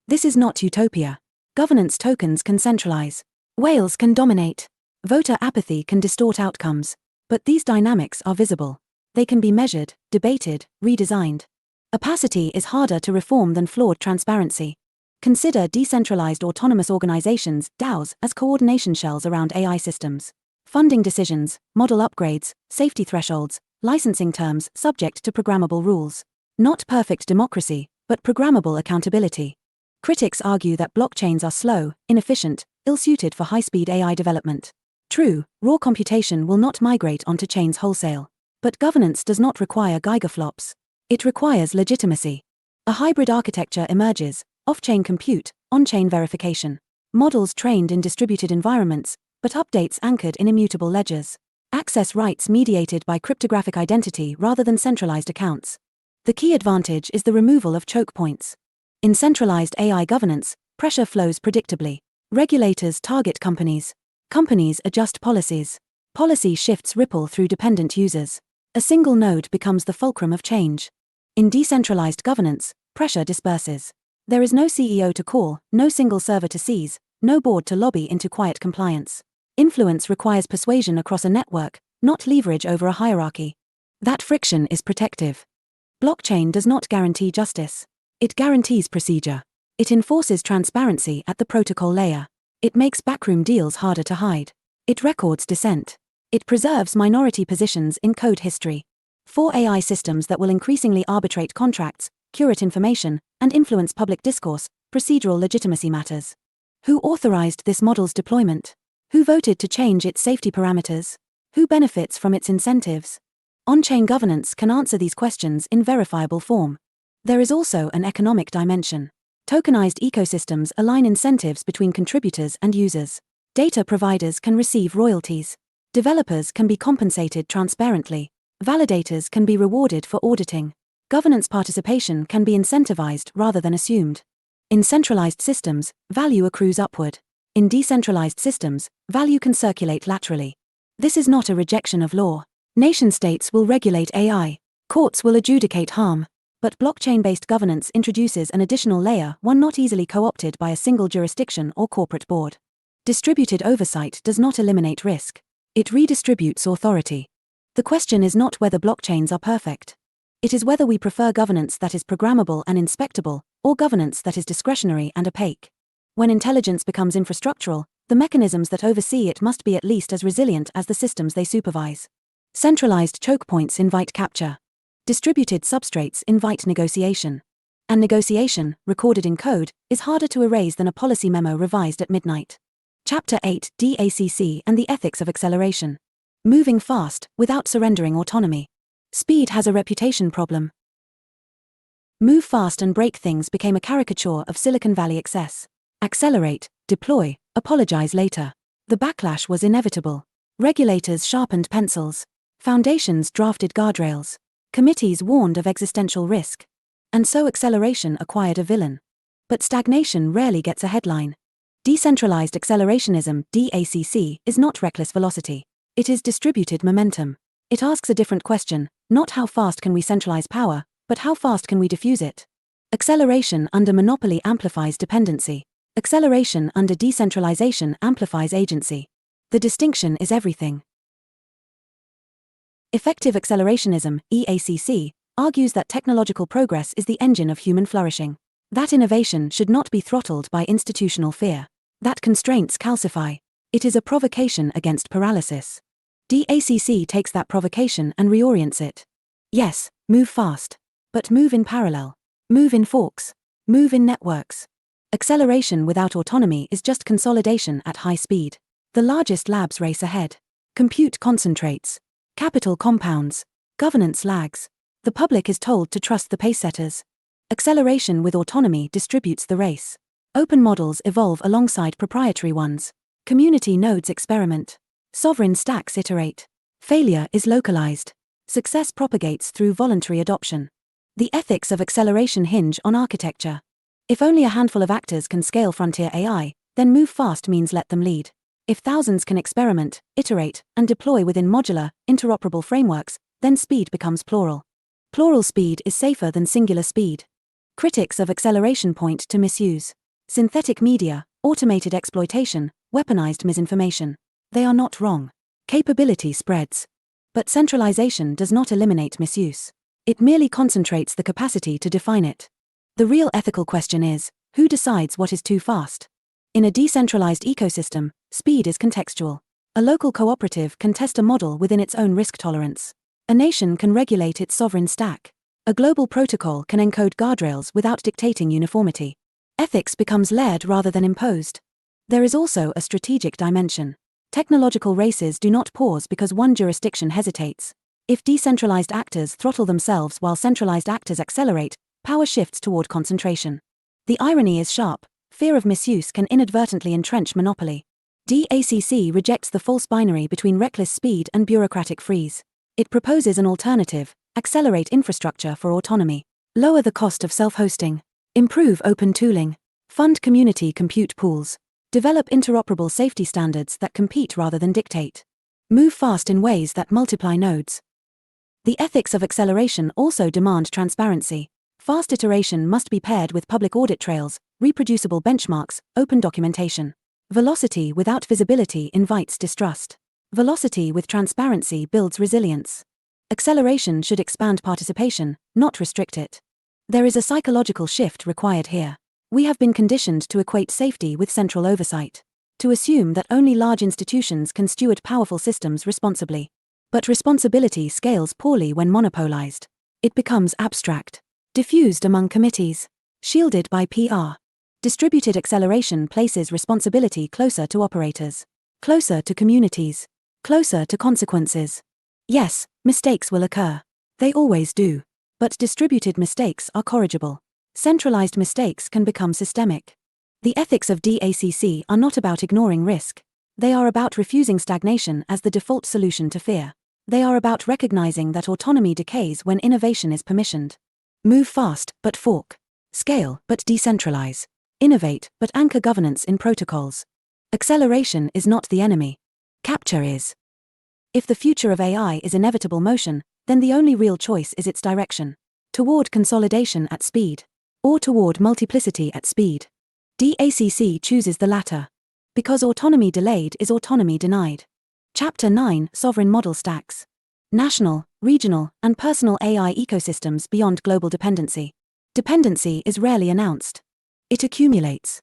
This is not utopia. Governance tokens can centralize. Whales can dominate. Voter apathy can distort outcomes. But these dynamics are visible. They can be measured, debated, redesigned. Opacity is harder to reform than flawed transparency. Consider decentralized autonomous organizations, DAOs, as coordination shells around AI systems. Funding decisions, model upgrades, safety thresholds, licensing terms subject to programmable rules. Not perfect democracy, but programmable accountability. Critics argue that blockchains are slow, inefficient, ill-suited for high-speed AI development. True, raw computation will not migrate onto chains wholesale. But governance does not require gigaflops. It requires legitimacy. A hybrid architecture emerges: off-chain compute, on-chain verification. Models trained in distributed environments, but updates anchored in immutable ledgers. Access rights mediated by cryptographic identity rather than centralized accounts. The key advantage is the removal of choke points. In centralized AI governance, pressure flows predictably. Regulators target companies. Companies adjust policies. Policy shifts ripple through dependent users. A single node becomes the fulcrum of change. In decentralized governance, pressure disperses. There is no CEO to call, no single server to seize, no board to lobby into quiet compliance. Influence requires persuasion across a network, not leverage over a hierarchy. That friction is protective. Blockchain does not guarantee justice. It guarantees procedure. It enforces transparency at the protocol layer. It makes backroom deals harder to hide. It records dissent. It preserves minority positions in code history. For AI systems that will increasingly arbitrate contracts, curate information, and influence public discourse, procedural legitimacy matters. Who authorized this model's deployment? Who voted to change its safety parameters? Who benefits from its incentives? On-chain governance can answer these questions in verifiable form. There is also an economic dimension. Tokenized ecosystems align incentives between contributors and users. Data providers can receive royalties. Developers can be compensated transparently. Validators can be rewarded for auditing. Governance participation can be incentivized rather than assumed. In centralized systems, value accrues upward. In decentralized systems, value can circulate laterally. This is not a rejection of law. Nation-states will regulate AI. Courts will adjudicate harm. But blockchain-based governance introduces an additional layer, one not easily co-opted by a single jurisdiction or corporate board. Distributed oversight does not eliminate risk. It redistributes authority. The question is not whether blockchains are perfect. It is whether we prefer governance that is programmable and inspectable, or governance that is discretionary and opaque. When intelligence becomes infrastructural, the mechanisms that oversee it must be at least as resilient as the systems they supervise. Centralized choke points invite capture. Distributed substrates invite negotiation. And negotiation, recorded in code, is harder to erase than a policy memo revised at midnight. Chapter 8: DACC and the Ethics of Acceleration. Moving fast, without surrendering autonomy. Speed has a reputation problem. Move fast and break things became a caricature of Silicon Valley excess. Accelerate, deploy, apologize later. The backlash was inevitable. Regulators sharpened pencils. Foundations drafted guardrails. Committees warned of existential risk. And so acceleration acquired a villain. But stagnation rarely gets a headline. Decentralized accelerationism, DACC, is not reckless velocity. It is distributed momentum. It asks a different question, not how fast can we centralize power, but how fast can we diffuse it. Acceleration under monopoly amplifies dependency. Acceleration under decentralization amplifies agency. The distinction is everything. Effective accelerationism, EACC, argues that technological progress is the engine of human flourishing. That innovation should not be throttled by institutional fear. That constraints calcify. It is a provocation against paralysis. DACC takes that provocation and reorients it. Yes, move fast. But move in parallel. Move in forks. Move in networks. Acceleration without autonomy is just consolidation at high speed. The largest labs race ahead. Compute concentrates. Capital compounds. Governance lags. The public is told to trust the pacesetters. Acceleration with autonomy distributes the race. Open models evolve alongside proprietary ones. Community nodes experiment. Sovereign stacks iterate. Failure is localized. Success propagates through voluntary adoption. The ethics of acceleration hinge on architecture. If only a handful of actors can scale frontier AI, then move fast means let them lead. If thousands can experiment, iterate, and deploy within modular, interoperable frameworks, then speed becomes plural. Plural speed is safer than singular speed. Critics of acceleration point to misuse. Synthetic media, automated exploitation, weaponized misinformation. They are not wrong. Capability spreads. But centralization does not eliminate misuse. It merely concentrates the capacity to define it. The real ethical question is, who decides what is too fast? In a decentralized ecosystem, speed is contextual. A local cooperative can test a model within its own risk tolerance. A nation can regulate its sovereign stack. A global protocol can encode guardrails without dictating uniformity. Ethics becomes layered rather than imposed. There is also a strategic dimension. Technological races do not pause because one jurisdiction hesitates. If decentralized actors throttle themselves while centralized actors accelerate, power shifts toward concentration. The irony is sharp. Fear of misuse can inadvertently entrench monopoly. DACC rejects the false binary between reckless speed and bureaucratic freeze. It proposes an alternative: accelerate infrastructure for autonomy. Lower the cost of self-hosting. Improve open tooling. Fund community compute pools. Develop interoperable safety standards that compete rather than dictate. Move fast in ways that multiply nodes. The ethics of acceleration also demand transparency. Fast iteration must be paired with public audit trails, reproducible benchmarks, open documentation. Velocity without visibility invites distrust. Velocity with transparency builds resilience. Acceleration should expand participation, not restrict it. There is a psychological shift required here. We have been conditioned to equate safety with central oversight. To assume that only large institutions can steward powerful systems responsibly. But responsibility scales poorly when monopolized. It becomes abstract. Diffused among committees. Shielded by PR. Distributed acceleration places responsibility closer to operators. Closer to communities. Closer to consequences. Yes, mistakes will occur. They always do. But distributed mistakes are corrigible. Centralized mistakes can become systemic. The ethics of DACC are not about ignoring risk. They are about refusing stagnation as the default solution to fear. They are about recognizing that autonomy decays when innovation is permissioned. Move fast, but fork. Scale, but decentralize. Innovate, but anchor governance in protocols. Acceleration is not the enemy. Capture is. If the future of AI is inevitable motion, then the only real choice is its direction. Toward consolidation at speed. Or toward multiplicity at speed. DACC chooses the latter. Because autonomy delayed is autonomy denied. Chapter 9 Sovereign Model Stacks. National, regional, and personal AI ecosystems beyond global dependency. Dependency is rarely announced. It accumulates.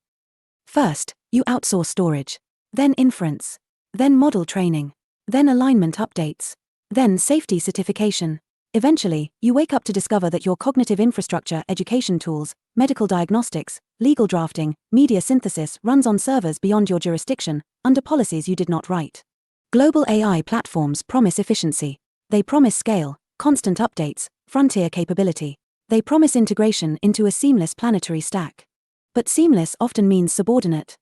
First, you outsource storage. Then inference. Then model training. Then alignment updates. Then safety certification. Eventually, you wake up to discover that your cognitive infrastructure, education tools, medical diagnostics, legal drafting, media synthesis runs on servers beyond your jurisdiction, under policies you did not write. Global AI platforms promise efficiency. They promise scale, constant updates, frontier capability. They promise integration into a seamless planetary stack. But seamless often means subordinate.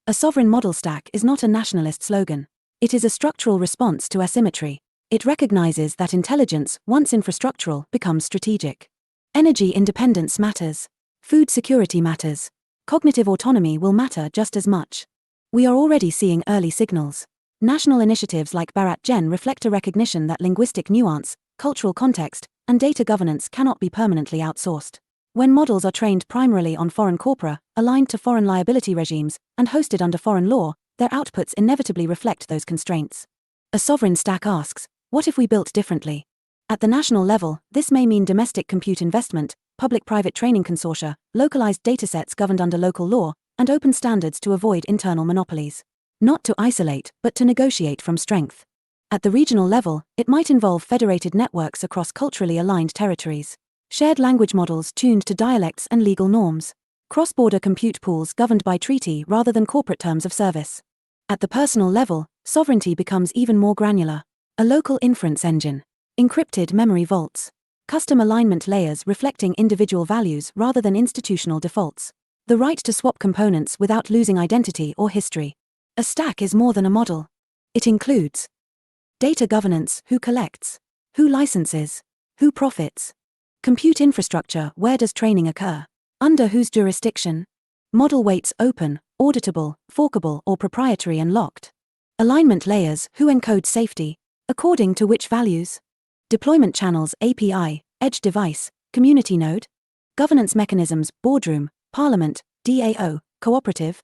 A sovereign model stack is not a nationalist slogan. It is a structural response to asymmetry. It recognizes that intelligence, once infrastructural, becomes strategic. Energy independence matters. Food security matters. Cognitive autonomy will matter just as much. We are already seeing early signals. National initiatives like Bharat Gen reflect a recognition that linguistic nuance, cultural context, and data governance cannot be permanently outsourced. When models are trained primarily on foreign corpora, aligned to foreign liability regimes, and hosted under foreign law, their outputs inevitably reflect those constraints. A sovereign stack asks, what if we built differently? At the national level, this may mean domestic compute investment, public-private training consortia, localized datasets governed under local law, and open standards to avoid internal monopolies. Not to isolate, but to negotiate from strength. At the regional level, it might involve federated networks across culturally aligned territories. Shared language models tuned to dialects and legal norms. Cross-border compute pools governed by treaty rather than corporate terms of service. At the personal level, sovereignty becomes even more granular. A local inference engine. Encrypted memory vaults. Custom alignment layers reflecting individual values rather than institutional defaults. The right to swap components without losing identity or history. A stack is more than a model. It includes data governance, who collects, who licenses, who profits. Compute infrastructure, where does training occur? Under whose jurisdiction? Model weights open, auditable, forkable or proprietary and locked. Alignment layers, who encodes safety, according to which values? Deployment channels, API, edge device, community node. Governance mechanisms, boardroom, parliament, DAO, cooperative.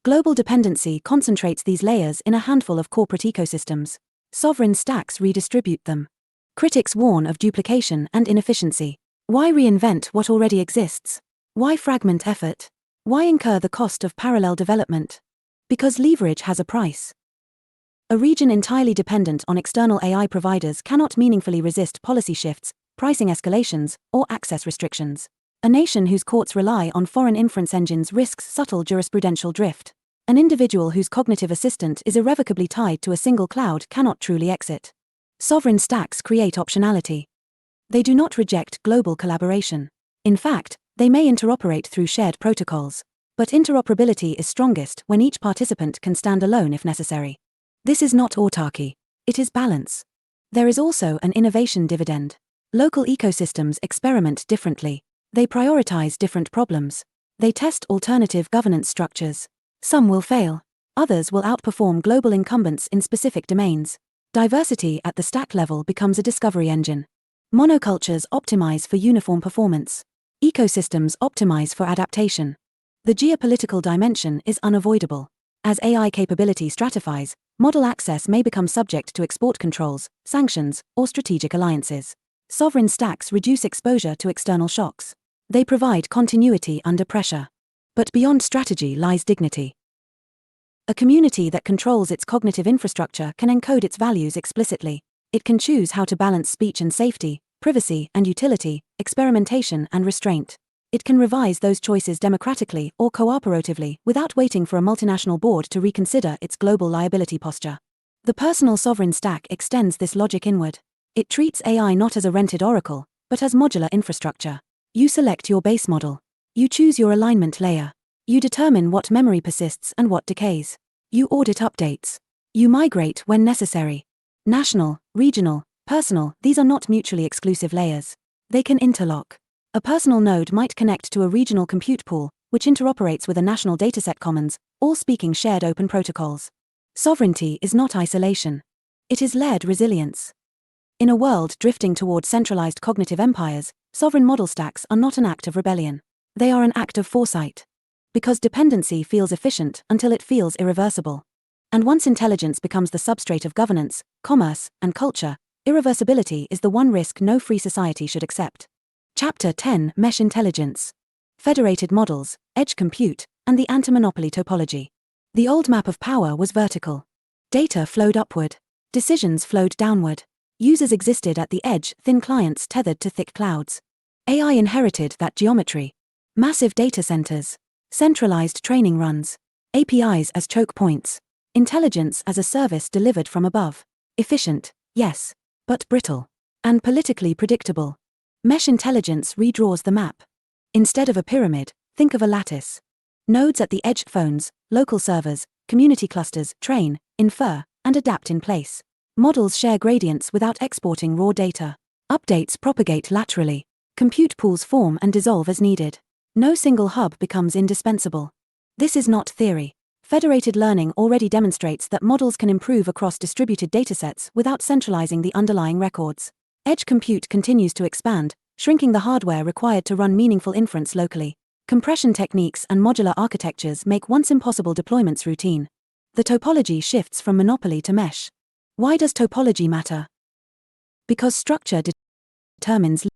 Global dependency concentrates these layers in a handful of corporate ecosystems. Sovereign stacks redistribute them. Critics warn of duplication and inefficiency. Why reinvent what already exists? Why fragment effort? Why incur the cost of parallel development? Because leverage has a price. A region entirely dependent on external AI providers cannot meaningfully resist policy shifts, pricing escalations, or access restrictions. A nation whose courts rely on foreign inference engines risks subtle jurisprudential drift. An individual whose cognitive assistant is irrevocably tied to a single cloud cannot truly exit. Sovereign stacks create optionality. They do not reject global collaboration. In fact, they may interoperate through shared protocols. But interoperability is strongest when each participant can stand alone if necessary. This is not autarky. It is balance. There is also an innovation dividend. Local ecosystems experiment differently. They prioritize different problems. They test alternative governance structures. Some will fail. Others will outperform global incumbents in specific domains. Diversity at the stack level becomes a discovery engine. Monocultures optimize for uniform performance. Ecosystems optimize for adaptation. The geopolitical dimension is unavoidable. As AI capability stratifies, model access may become subject to export controls, sanctions, or strategic alliances. Sovereign stacks reduce exposure to external shocks. They provide continuity under pressure. But beyond strategy lies dignity. A community that controls its cognitive infrastructure can encode its values explicitly. It can choose how to balance speech and safety, privacy and utility, experimentation and restraint. It can revise those choices democratically or cooperatively without waiting for a multinational board to reconsider its global liability posture. The personal sovereign stack extends this logic inward. It treats AI not as a rented oracle, but as modular infrastructure. You select your base model. You choose your alignment layer. You determine what memory persists and what decays. You audit updates. You migrate when necessary. National, regional, personal, these are not mutually exclusive layers. They can interlock. A personal node might connect to a regional compute pool, which interoperates with a national dataset commons, all speaking shared open protocols. Sovereignty is not isolation. It is layered resilience. In a world drifting toward centralized cognitive empires, sovereign model stacks are not an act of rebellion. They are an act of foresight. Because dependency feels efficient until it feels irreversible. And once intelligence becomes the substrate of governance, commerce, and culture, irreversibility is the one risk no free society should accept. Chapter 10: Mesh Intelligence. Federated models, edge compute, and the anti-monopoly topology. The old map of power was vertical. Data flowed upward. Decisions flowed downward. Users existed at the edge, thin clients tethered to thick clouds. AI inherited that geometry. Massive data centers. Centralized training runs. APIs as choke points. Intelligence as a service delivered from above. Efficient, yes, but brittle. And politically predictable. Mesh intelligence redraws the map. Instead of a pyramid, think of a lattice. Nodes at the edge, phones, local servers, community clusters, train, infer, and adapt in place. Models share gradients without exporting raw data. Updates propagate laterally. Compute pools form and dissolve as needed. No single hub becomes indispensable. This is not theory. Federated learning already demonstrates that models can improve across distributed datasets without centralizing the underlying records. Edge compute continues to expand, shrinking the hardware required to run meaningful inference locally. Compression techniques and modular architectures make once impossible deployments routine. The topology shifts from monopoly to mesh. Why does topology matter? Because structure determines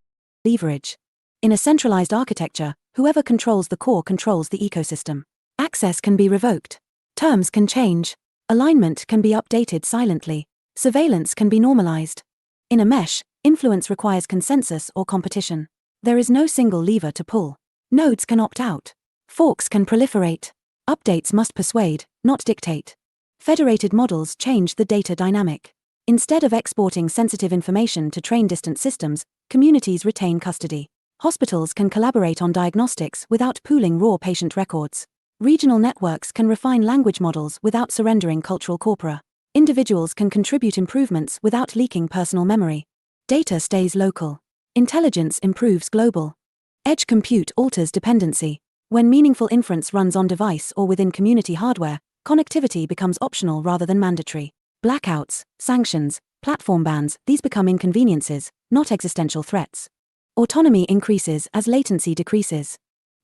leverage. In a centralized architecture, whoever controls the core controls the ecosystem. Access can be revoked. Terms can change. Alignment can be updated silently. Surveillance can be normalized. In a mesh, influence requires consensus or competition. There is no single lever to pull. Nodes can opt out. Forks can proliferate. Updates must persuade, not dictate. Federated models change the data dynamic. Instead of exporting sensitive information to train distant systems, communities retain custody. Hospitals can collaborate on diagnostics without pooling raw patient records. Regional networks can refine language models without surrendering cultural corpora. Individuals can contribute improvements without leaking personal memory. Data stays local. Intelligence improves global. Edge compute alters dependency. When meaningful inference runs on device or within community hardware, connectivity becomes optional rather than mandatory. Blackouts, sanctions, platform bans, these become inconveniences, not existential threats. Autonomy increases as latency decreases.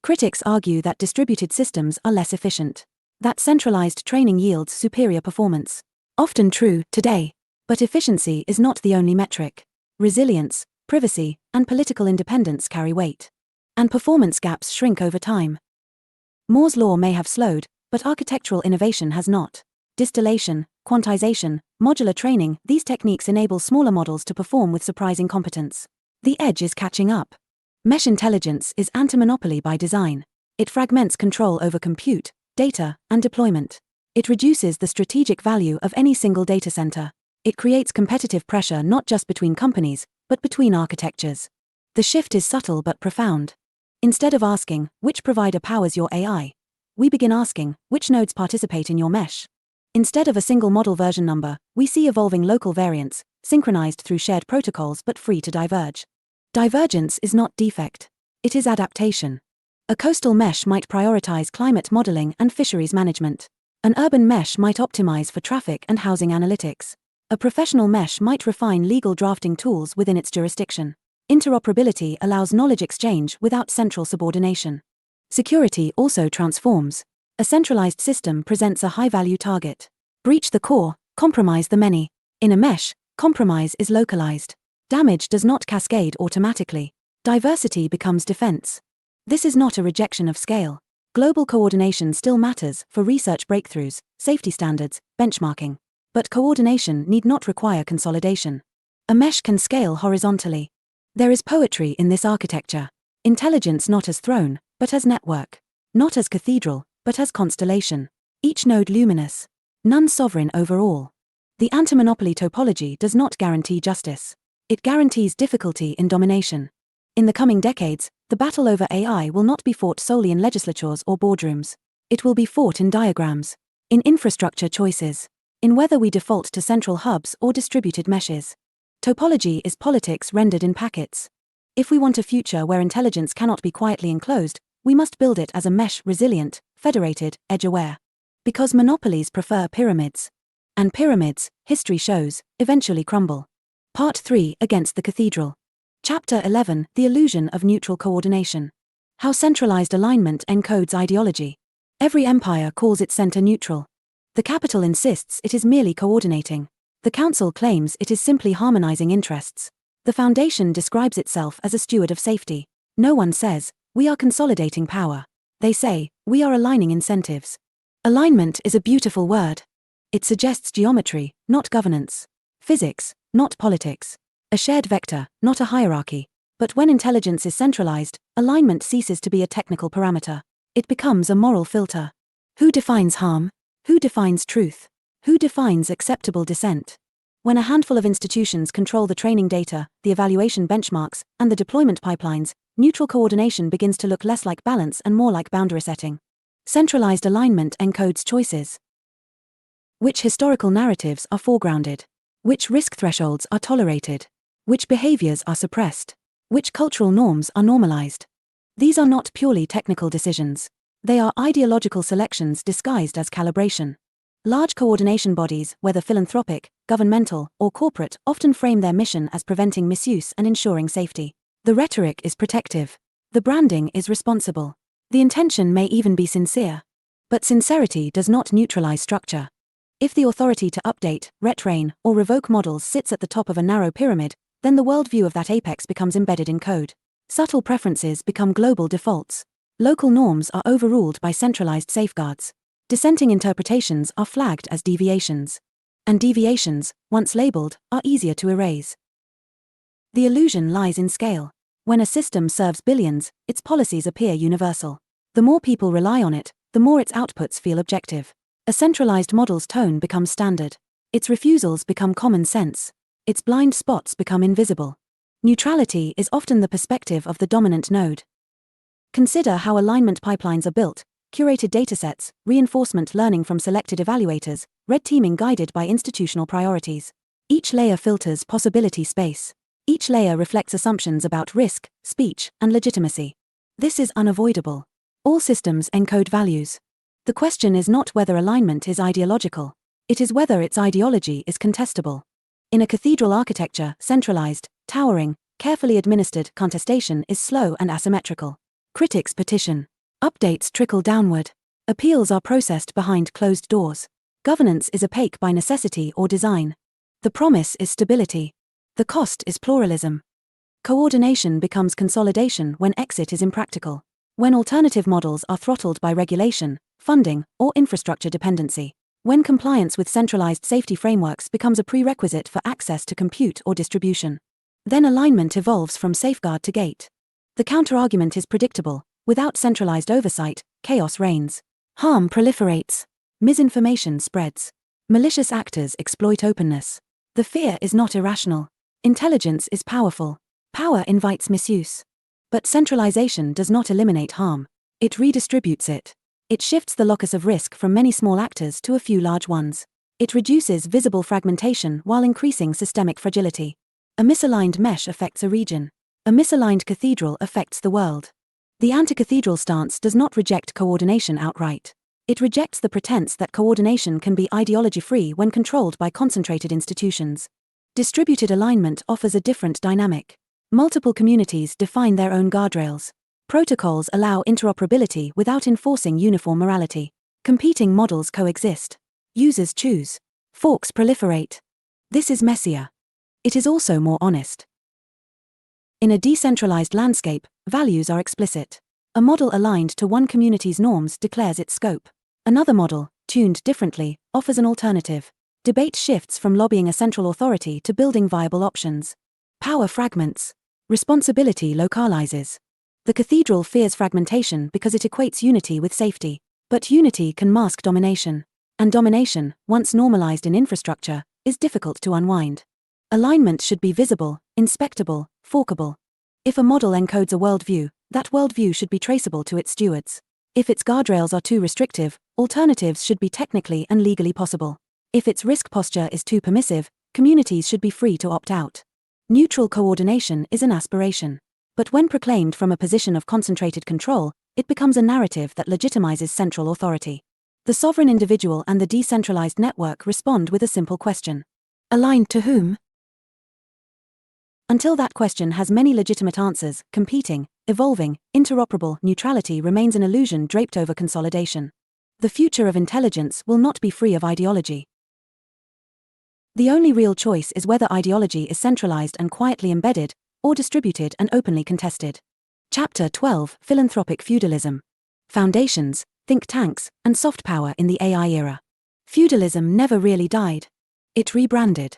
Critics argue that distributed systems are less efficient. That centralized training yields superior performance. Often true today. But efficiency is not the only metric. Resilience, privacy, and political independence carry weight. And performance gaps shrink over time. Moore's law may have slowed, but architectural innovation has not. Distillation, quantization, modular training, these techniques enable smaller models to perform with surprising competence. The edge is catching up. Mesh intelligence is anti-monopoly by design. It fragments control over compute, data, and deployment. It reduces the strategic value of any single data center. It creates competitive pressure not just between companies, but between architectures. The shift is subtle but profound. Instead of asking, which provider powers your AI? We begin asking, which nodes participate in your mesh? Instead of a single model version number, we see evolving local variants, synchronized through shared protocols but free to diverge. Divergence is not defect. It is adaptation. A coastal mesh might prioritize climate modeling and fisheries management. An urban mesh might optimize for traffic and housing analytics. A professional mesh might refine legal drafting tools within its jurisdiction. Interoperability allows knowledge exchange without central subordination. Security also transforms. A centralized system presents a high-value target. Breach the core, compromise the many. In a mesh, compromise is localized. Damage does not cascade automatically. Diversity becomes defense. This is not a rejection of scale. Global coordination still matters for research breakthroughs, safety standards, benchmarking. But coordination need not require consolidation. A mesh can scale horizontally. There is poetry in this architecture. Intelligence not as throne, but as network. Not as cathedral, but as constellation. Each node luminous. None sovereign over all. The anti-monopoly topology does not guarantee justice. It guarantees difficulty in domination. In the coming decades, the battle over AI will not be fought solely in legislatures or boardrooms. It will be fought in diagrams, in infrastructure choices, in whether we default to central hubs or distributed meshes. Topology is politics rendered in packets. If we want a future where intelligence cannot be quietly enclosed, we must build it as a mesh, resilient, federated, edge-aware. Because monopolies prefer pyramids. And pyramids, history shows, eventually crumble. Part 3, Against the Cathedral. Chapter 11, The Illusion of Neutral Coordination. How centralized alignment encodes ideology. Every empire calls its center neutral. The capital insists it is merely coordinating. The council claims it is simply harmonizing interests. The foundation describes itself as a steward of safety. No one says, we are consolidating power. They say, we are aligning incentives. Alignment is a beautiful word. It suggests geometry, not governance. Physics, not politics. A shared vector, not a hierarchy. But when intelligence is centralized, alignment ceases to be a technical parameter. It becomes a moral filter. Who defines harm? Who defines truth? Who defines acceptable dissent? When a handful of institutions control the training data, the evaluation benchmarks, and the deployment pipelines, neutral coordination begins to look less like balance and more like boundary setting. Centralized alignment encodes choices. Which historical narratives are foregrounded? Which risk thresholds are tolerated? Which behaviors are suppressed? Which cultural norms are normalized? These are not purely technical decisions. They are ideological selections disguised as calibration. Large coordination bodies, whether philanthropic, governmental, or corporate, often frame their mission as preventing misuse and ensuring safety. The rhetoric is protective. The branding is responsible. The intention may even be sincere. But sincerity does not neutralize structure. If the authority to update, retrain, or revoke models sits at the top of a narrow pyramid, then the worldview of that apex becomes embedded in code. Subtle preferences become global defaults. Local norms are overruled by centralized safeguards. Dissenting interpretations are flagged as deviations. And deviations, once labeled, are easier to erase. The illusion lies in scale. When a system serves billions, its policies appear universal. The more people rely on it, the more its outputs feel objective. A centralized model's tone becomes standard. Its refusals become common sense. Its blind spots become invisible. Neutrality is often the perspective of the dominant node. Consider how alignment pipelines are built: curated datasets, reinforcement learning from selected evaluators, red teaming guided by institutional priorities. Each layer filters possibility space. Each layer reflects assumptions about risk, speech, and legitimacy. This is unavoidable. All systems encode values. The question is not whether alignment is ideological. It is whether its ideology is contestable. In a cathedral architecture, centralized, towering, carefully administered contestation is slow and asymmetrical. Critics petition. Updates trickle downward. Appeals are processed behind closed doors. Governance is opaque by necessity or design. The promise is stability. The cost is pluralism. Coordination becomes consolidation when exit is impractical. When alternative models are throttled by regulation, funding, or infrastructure dependency. When compliance with centralized safety frameworks becomes a prerequisite for access to compute or distribution. Then alignment evolves from safeguard to gate. The counterargument is predictable: without centralized oversight, chaos reigns. Harm proliferates. Misinformation spreads. Malicious actors exploit openness. The fear is not irrational. Intelligence is powerful. Power invites misuse. But centralization does not eliminate harm. It redistributes it. It shifts the locus of risk from many small actors to a few large ones. It reduces visible fragmentation while increasing systemic fragility. A misaligned mesh affects a region. A misaligned cathedral affects the world. The anti-cathedral stance does not reject coordination outright. It rejects the pretense that coordination can be ideology-free when controlled by concentrated institutions. Distributed alignment offers a different dynamic. Multiple communities define their own guardrails. Protocols allow interoperability without enforcing uniform morality. Competing models coexist. Users choose. Forks proliferate. This is messier. It is also more honest. In a decentralized landscape, values are explicit. A model aligned to one community's norms declares its scope. Another model, tuned differently, offers an alternative. Debate shifts from lobbying a central authority to building viable options. Power fragments. Responsibility localizes. The cathedral fears fragmentation because it equates unity with safety. But unity can mask domination. And domination, once normalized in infrastructure, is difficult to unwind. Alignment should be visible, inspectable, forkable. If a model encodes a worldview, that worldview should be traceable to its stewards. If its guardrails are too restrictive, alternatives should be technically and legally possible. If its risk posture is too permissive, communities should be free to opt out. Neutral coordination is an aspiration. But when proclaimed from a position of concentrated control, it becomes a narrative that legitimizes central authority. The sovereign individual and the decentralized network respond with a simple question. Aligned to whom? Until that question has many legitimate answers, competing, evolving, interoperable neutrality remains an illusion draped over consolidation. The future of intelligence will not be free of ideology. The only real choice is whether ideology is centralized and quietly embedded, or distributed and openly contested. Chapter 12: Philanthropic Feudalism. Foundations, think tanks, and soft power in the AI era. Feudalism never really died. It rebranded.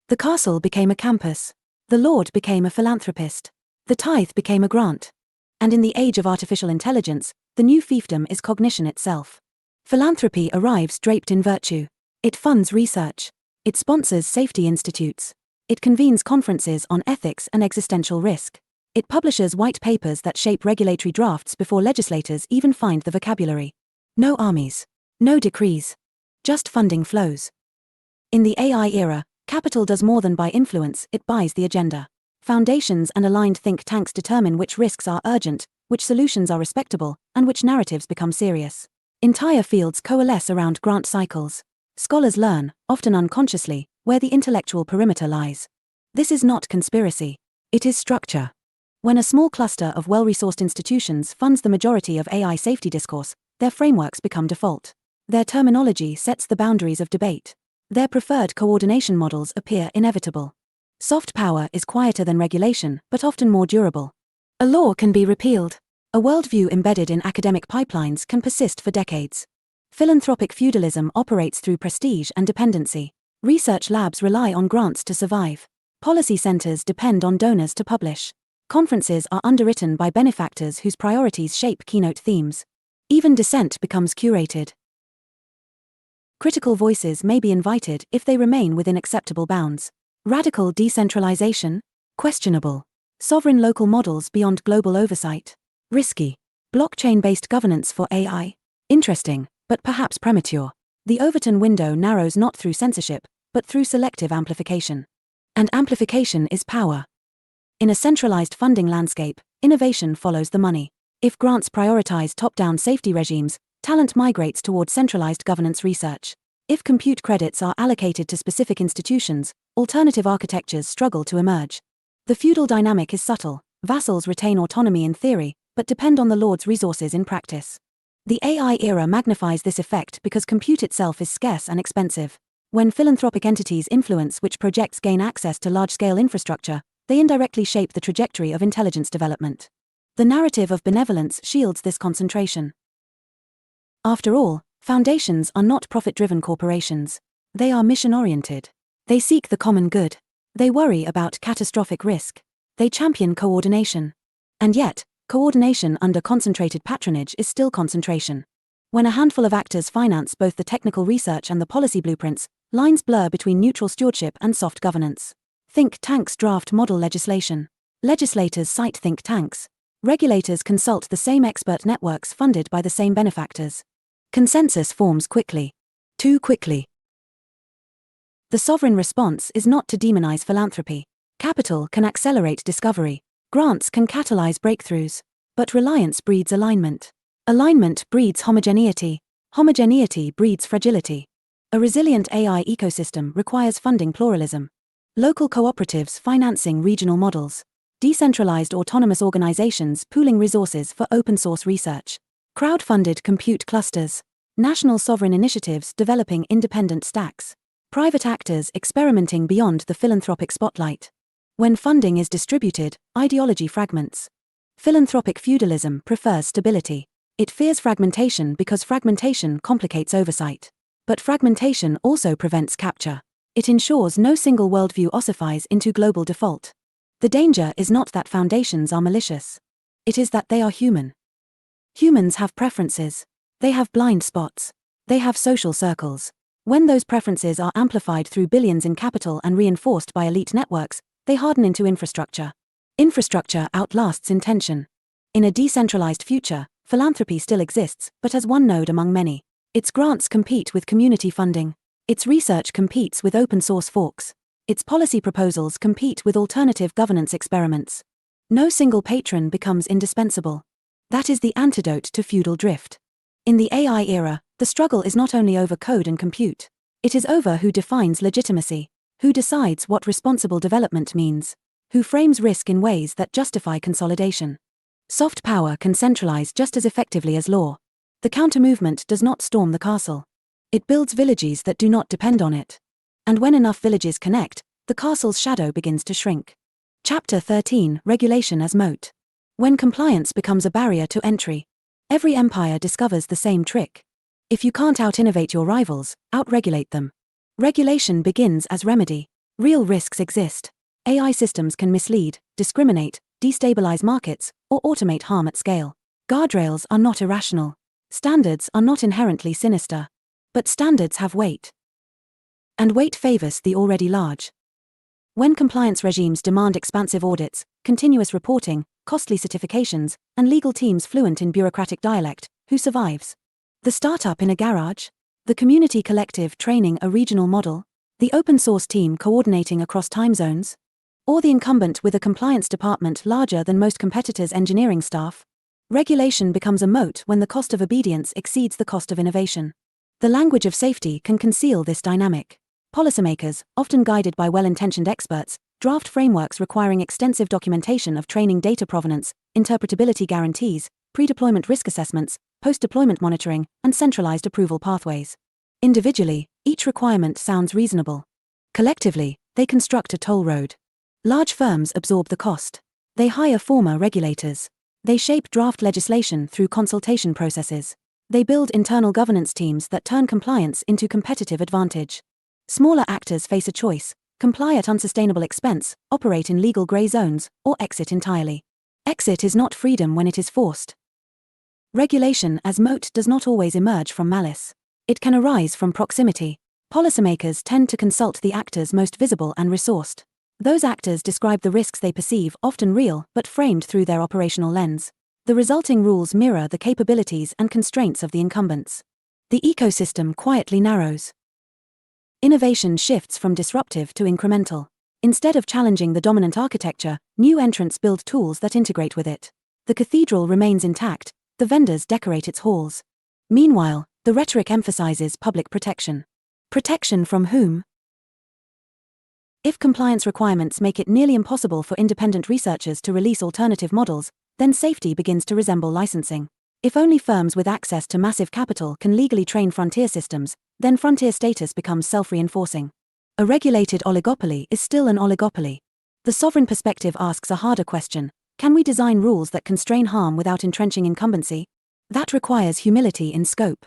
The castle became a campus. The lord became a philanthropist. The tithe became a grant. And in the age of artificial intelligence, the new fiefdom is cognition itself. Philanthropy arrives draped in virtue. It funds research. It sponsors safety institutes. It convenes conferences on ethics and existential risk. It publishes white papers that shape regulatory drafts before legislators even find the vocabulary. No armies. No decrees. Just funding flows. In the AI era, capital does more than buy influence, it buys the agenda. Foundations and aligned think tanks determine which risks are urgent, which solutions are respectable, and which narratives become serious. Entire fields coalesce around grant cycles. Scholars learn, often unconsciously, where the intellectual perimeter lies. This is not conspiracy. It is structure. When a small cluster of well-resourced institutions funds the majority of AI safety discourse, their frameworks become default. Their terminology sets the boundaries of debate. Their preferred coordination models appear inevitable. Soft power is quieter than regulation, but often more durable. A law can be repealed. A worldview embedded in academic pipelines can persist for decades. Philanthropic feudalism operates through prestige and dependency. Research labs rely on grants to survive. Policy centers depend on donors to publish. Conferences are underwritten by benefactors whose priorities shape keynote themes. Even dissent becomes curated. Critical voices may be invited if they remain within acceptable bounds. Radical decentralization? Questionable. Sovereign local models beyond global oversight? Risky. Blockchain-based governance for AI? Interesting, but perhaps premature. The Overton window narrows not through censorship, but through selective amplification. And amplification is power. In a centralized funding landscape, innovation follows the money. If grants prioritize top-down safety regimes, talent migrates toward centralized governance research. If compute credits are allocated to specific institutions, alternative architectures struggle to emerge. The feudal dynamic is subtle. Vassals retain autonomy in theory, but depend on the lord's resources in practice. The AI era magnifies this effect because compute itself is scarce and expensive. When philanthropic entities influence which projects gain access to large-scale infrastructure, they indirectly shape the trajectory of intelligence development. The narrative of benevolence shields this concentration. After all, foundations are not profit-driven corporations. They are mission-oriented. They seek the common good. They worry about catastrophic risk. They champion coordination. And yet, coordination under concentrated patronage is still concentration. When a handful of actors finance both the technical research and the policy blueprints, lines blur between neutral stewardship and soft governance. Think tanks draft model legislation. Legislators cite think tanks. Regulators consult the same expert networks funded by the same benefactors. Consensus forms quickly. Too quickly. The sovereign response is not to demonize philanthropy. Capital can accelerate discovery. Grants can catalyze breakthroughs. But reliance breeds alignment. Alignment breeds homogeneity. Homogeneity breeds fragility. A resilient AI ecosystem requires funding pluralism. Local cooperatives financing regional models. Decentralized autonomous organizations pooling resources for open-source research. Crowd-funded compute clusters. National sovereign initiatives developing independent stacks. Private actors experimenting beyond the philanthropic spotlight. When funding is distributed, ideology fragments. Philanthropic feudalism prefers stability. It fears fragmentation because fragmentation complicates oversight. But fragmentation also prevents capture. It ensures no single worldview ossifies into global default. The danger is not that foundations are malicious. It is that they are human. Humans have preferences. They have blind spots. They have social circles. When those preferences are amplified through billions in capital and reinforced by elite networks, they harden into infrastructure. Infrastructure outlasts intention. In a decentralized future, philanthropy still exists, but as one node among many. Its grants compete with community funding. Its research competes with open-source forks. Its policy proposals compete with alternative governance experiments. No single patron becomes indispensable. That is the antidote to feudal drift. In the AI era, the struggle is not only over code and compute. It is over who defines legitimacy, who decides what responsible development means, who frames risk in ways that justify consolidation. Soft power can centralize just as effectively as law. The counter-movement does not storm the castle. It builds villages that do not depend on it. And when enough villages connect, the castle's shadow begins to shrink. Chapter 13: Regulation as Moat. When compliance becomes a barrier to entry. Every empire discovers the same trick. If you can't out-innovate your rivals, out-regulate them. Regulation begins as remedy. Real risks exist. AI systems can mislead, discriminate, destabilize markets, or automate harm at scale. Guardrails are not irrational. Standards are not inherently sinister. But standards have weight. And weight favors the already large. When compliance regimes demand expansive audits, continuous reporting, costly certifications, and legal teams fluent in bureaucratic dialect, who survives? The startup in a garage? The community collective training a regional model? The open source team coordinating across time zones? Or the incumbent with a compliance department larger than most competitors' engineering staff? Regulation becomes a moat when the cost of obedience exceeds the cost of innovation. The language of safety can conceal this dynamic. Policymakers, often guided by well-intentioned experts, draft frameworks requiring extensive documentation of training data provenance, interpretability guarantees, pre-deployment risk assessments, post-deployment monitoring, and centralized approval pathways. Individually, each requirement sounds reasonable. Collectively, they construct a toll road. Large firms absorb the cost. They hire former regulators. They shape draft legislation through consultation processes. They build internal governance teams that turn compliance into competitive advantage. Smaller actors face a choice: comply at unsustainable expense, operate in legal gray zones, or exit entirely. Exit is not freedom when it is forced. Regulation as moat does not always emerge from malice. It can arise from proximity. Policymakers tend to consult the actors most visible and resourced. Those actors describe the risks they perceive, often real, but framed through their operational lens. The resulting rules mirror the capabilities and constraints of the incumbents. The ecosystem quietly narrows. Innovation shifts from disruptive to incremental. Instead of challenging the dominant architecture, new entrants build tools that integrate with it. The cathedral remains intact, the vendors decorate its halls. Meanwhile, the rhetoric emphasizes public protection. Protection from whom? If compliance requirements make it nearly impossible for independent researchers to release alternative models, then safety begins to resemble licensing. If only firms with access to massive capital can legally train frontier systems, then frontier status becomes self-reinforcing. A regulated oligopoly is still an oligopoly. The sovereign perspective asks a harder question: can we design rules that constrain harm without entrenching incumbency? That requires humility in scope.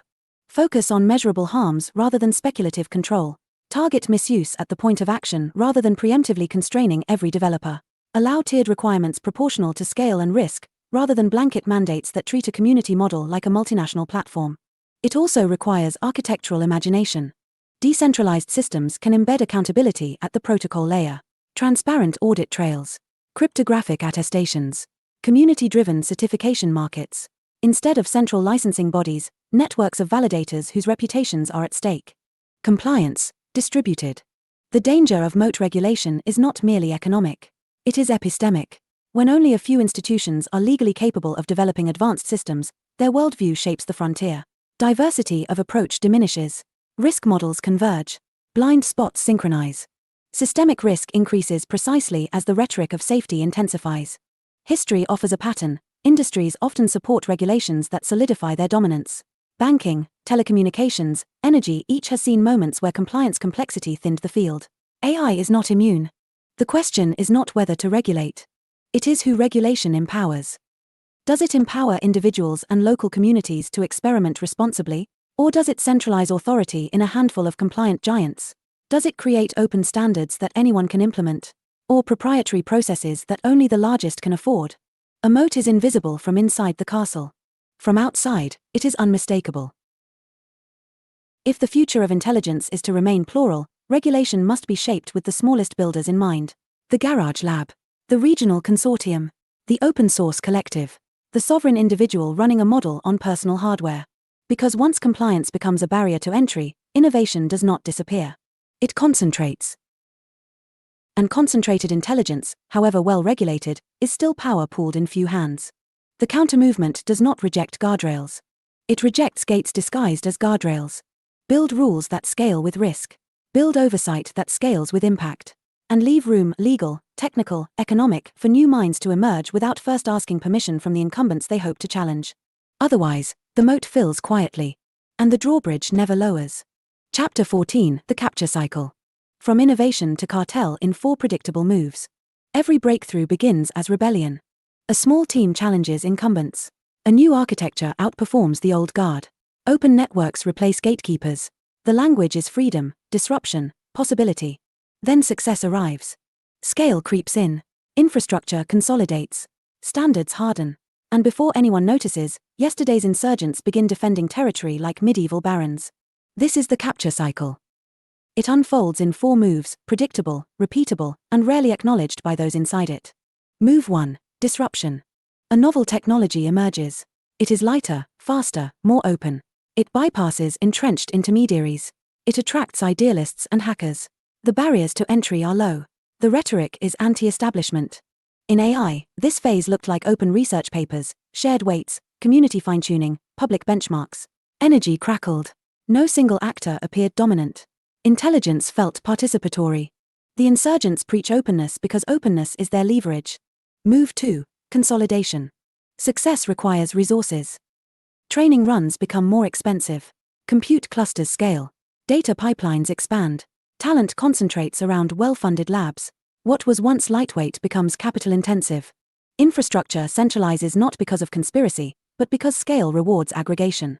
Focus on measurable harms rather than speculative control. Target misuse at the point of action rather than preemptively constraining every developer. Allow tiered requirements proportional to scale and risk, rather than blanket mandates that treat a community model like a multinational platform. It also requires architectural imagination. Decentralized systems can embed accountability at the protocol layer. Transparent audit trails. Cryptographic attestations. Community-driven certification markets. Instead of central licensing bodies, networks of validators whose reputations are at stake. Compliance, distributed. The danger of moat regulation is not merely economic. It is epistemic. When only a few institutions are legally capable of developing advanced systems, their worldview shapes the frontier. Diversity of approach diminishes. Risk models converge. Blind spots synchronize. Systemic risk increases precisely as the rhetoric of safety intensifies. History offers a pattern. Industries often support regulations that solidify their dominance. Banking, telecommunications, energy each has seen moments where compliance complexity thinned the field. AI is not immune. The question is not whether to regulate. It is who regulation empowers. Does it empower individuals and local communities to experiment responsibly? Or does it centralize authority in a handful of compliant giants? Does it create open standards that anyone can implement? Or proprietary processes that only the largest can afford? A moat is invisible from inside the castle. From outside, it is unmistakable. If the future of intelligence is to remain plural, regulation must be shaped with the smallest builders in mind. The garage lab. The regional consortium. The open source collective. The sovereign individual running a model on personal hardware. Because once compliance becomes a barrier to entry, innovation does not disappear. It concentrates. And concentrated intelligence, however well regulated, is still power pooled in few hands. The counter-movement does not reject guardrails. It rejects gates disguised as guardrails. Build rules that scale with risk. Build oversight that scales with impact. And leave room, legal, technical, economic, for new minds to emerge without first asking permission from the incumbents they hope to challenge. Otherwise, the moat fills quietly. And the drawbridge never lowers. Chapter 14, The Capture Cycle. From innovation to cartel in 4 predictable moves. Every breakthrough begins as rebellion. A small team challenges incumbents. A new architecture outperforms the old guard. Open networks replace gatekeepers. The language is freedom, disruption, possibility. Then success arrives. Scale creeps in. Infrastructure consolidates. Standards harden. And before anyone notices, yesterday's insurgents begin defending territory like medieval barons. This is the capture cycle. It unfolds in 4 moves, predictable, repeatable, and rarely acknowledged by those inside it. Move 1. Disruption. A novel technology emerges. It is lighter, faster, more open. It bypasses entrenched intermediaries. It attracts idealists and hackers. The barriers to entry are low. The rhetoric is anti-establishment. In AI, this phase looked like open research papers, shared weights, community fine-tuning, public benchmarks. Energy crackled. No single actor appeared dominant. Intelligence felt participatory. The insurgents preach openness because openness is their leverage. Move 2. Consolidation. Success requires resources. Training runs become more expensive. Compute clusters scale. Data pipelines expand. Talent concentrates around well-funded labs. What was once lightweight becomes capital-intensive. Infrastructure centralizes not because of conspiracy, but because scale rewards aggregation.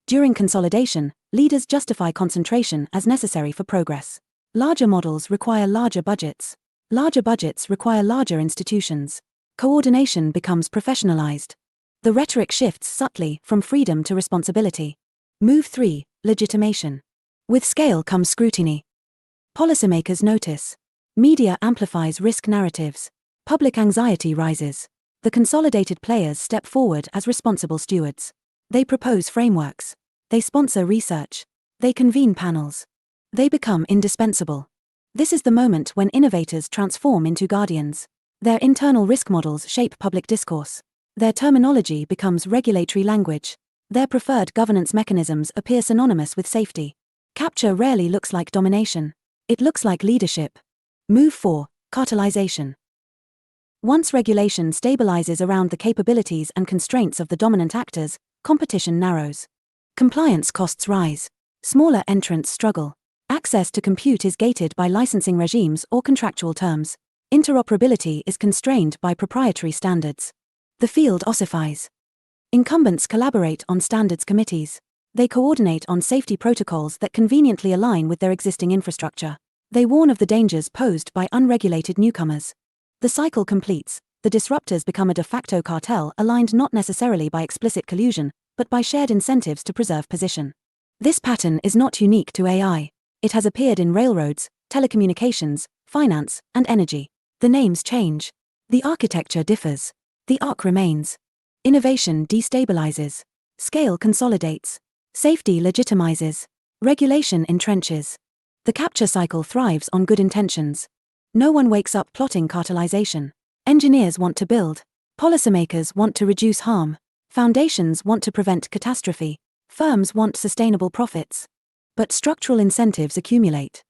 During consolidation, leaders justify concentration as necessary for progress. Larger models require larger budgets. Larger budgets require larger institutions. Coordination becomes professionalized. The rhetoric shifts subtly from freedom to responsibility. Move 3. Legitimation. With scale comes scrutiny. Policymakers notice. Media amplifies risk narratives. Public anxiety rises. The consolidated players step forward as responsible stewards. They propose frameworks. They sponsor research. They convene panels. They become indispensable. This is the moment when innovators transform into guardians. Their internal risk models shape public discourse. Their terminology becomes regulatory language. Their preferred governance mechanisms appear synonymous with safety. Capture rarely looks like domination. It looks like leadership. Move 4. Cartelization. Once regulation stabilizes around the capabilities and constraints of the dominant actors, competition narrows. Compliance costs rise. Smaller entrants struggle. Access to compute is gated by licensing regimes or contractual terms. Interoperability is constrained by proprietary standards. The field ossifies. Incumbents collaborate on standards committees. They coordinate on safety protocols that conveniently align with their existing infrastructure. They warn of the dangers posed by unregulated newcomers. The cycle completes. The disruptors become a de facto cartel aligned not necessarily by explicit collusion, but by shared incentives to preserve position. This pattern is not unique to AI. It has appeared in railroads, telecommunications, finance, and energy. The names change. The architecture differs. The arc remains. Innovation destabilizes. Scale consolidates. Safety legitimizes. Regulation entrenches. The capture cycle thrives on good intentions. No one wakes up plotting cartelization. Engineers want to build. Policymakers want to reduce harm. Foundations want to prevent catastrophe. Firms want sustainable profits. But structural incentives accumulate.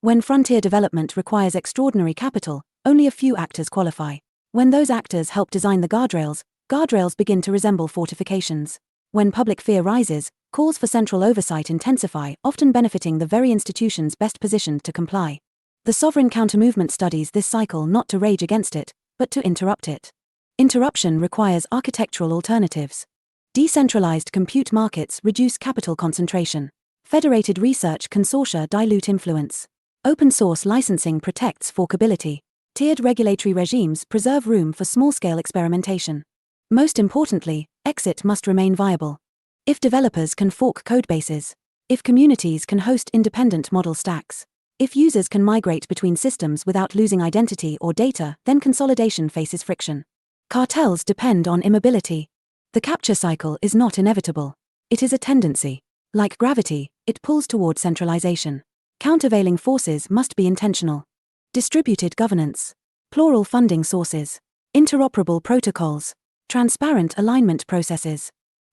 When frontier development requires extraordinary capital, only a few actors qualify. When those actors help design the guardrails, guardrails begin to resemble fortifications. When public fear rises, calls for central oversight intensify, often benefiting the very institutions best positioned to comply. The sovereign countermovement studies this cycle not to rage against it, but to interrupt it. Interruption requires architectural alternatives. Decentralized compute markets reduce capital concentration. Federated research consortia dilute influence. Open source licensing protects forkability. Tiered regulatory regimes preserve room for small-scale experimentation. Most importantly, exit must remain viable. If developers can fork codebases, if communities can host independent model stacks, if users can migrate between systems without losing identity or data, then consolidation faces friction. Cartels depend on immobility. The capture cycle is not inevitable. It is a tendency. Like gravity, it pulls toward centralization. Countervailing forces must be intentional. Distributed governance. Plural funding sources. Interoperable protocols. Transparent alignment processes.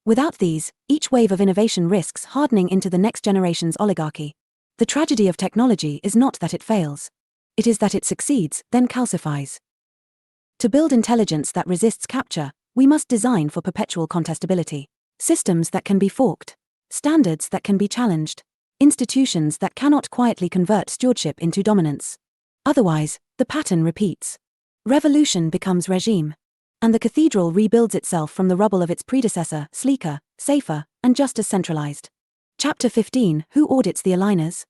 Without these, each wave of innovation risks hardening into the next generation's oligarchy. The tragedy of technology is not that it fails. It is that it succeeds, then calcifies. To build intelligence that resists capture, we must design for perpetual contestability. Systems that can be forked. Standards that can be challenged. Institutions that cannot quietly convert stewardship into dominance. Otherwise, the pattern repeats. Revolution becomes regime. And the cathedral rebuilds itself from the rubble of its predecessor, sleeker, safer, and just as centralized. Chapter 15: Who audits the aligners?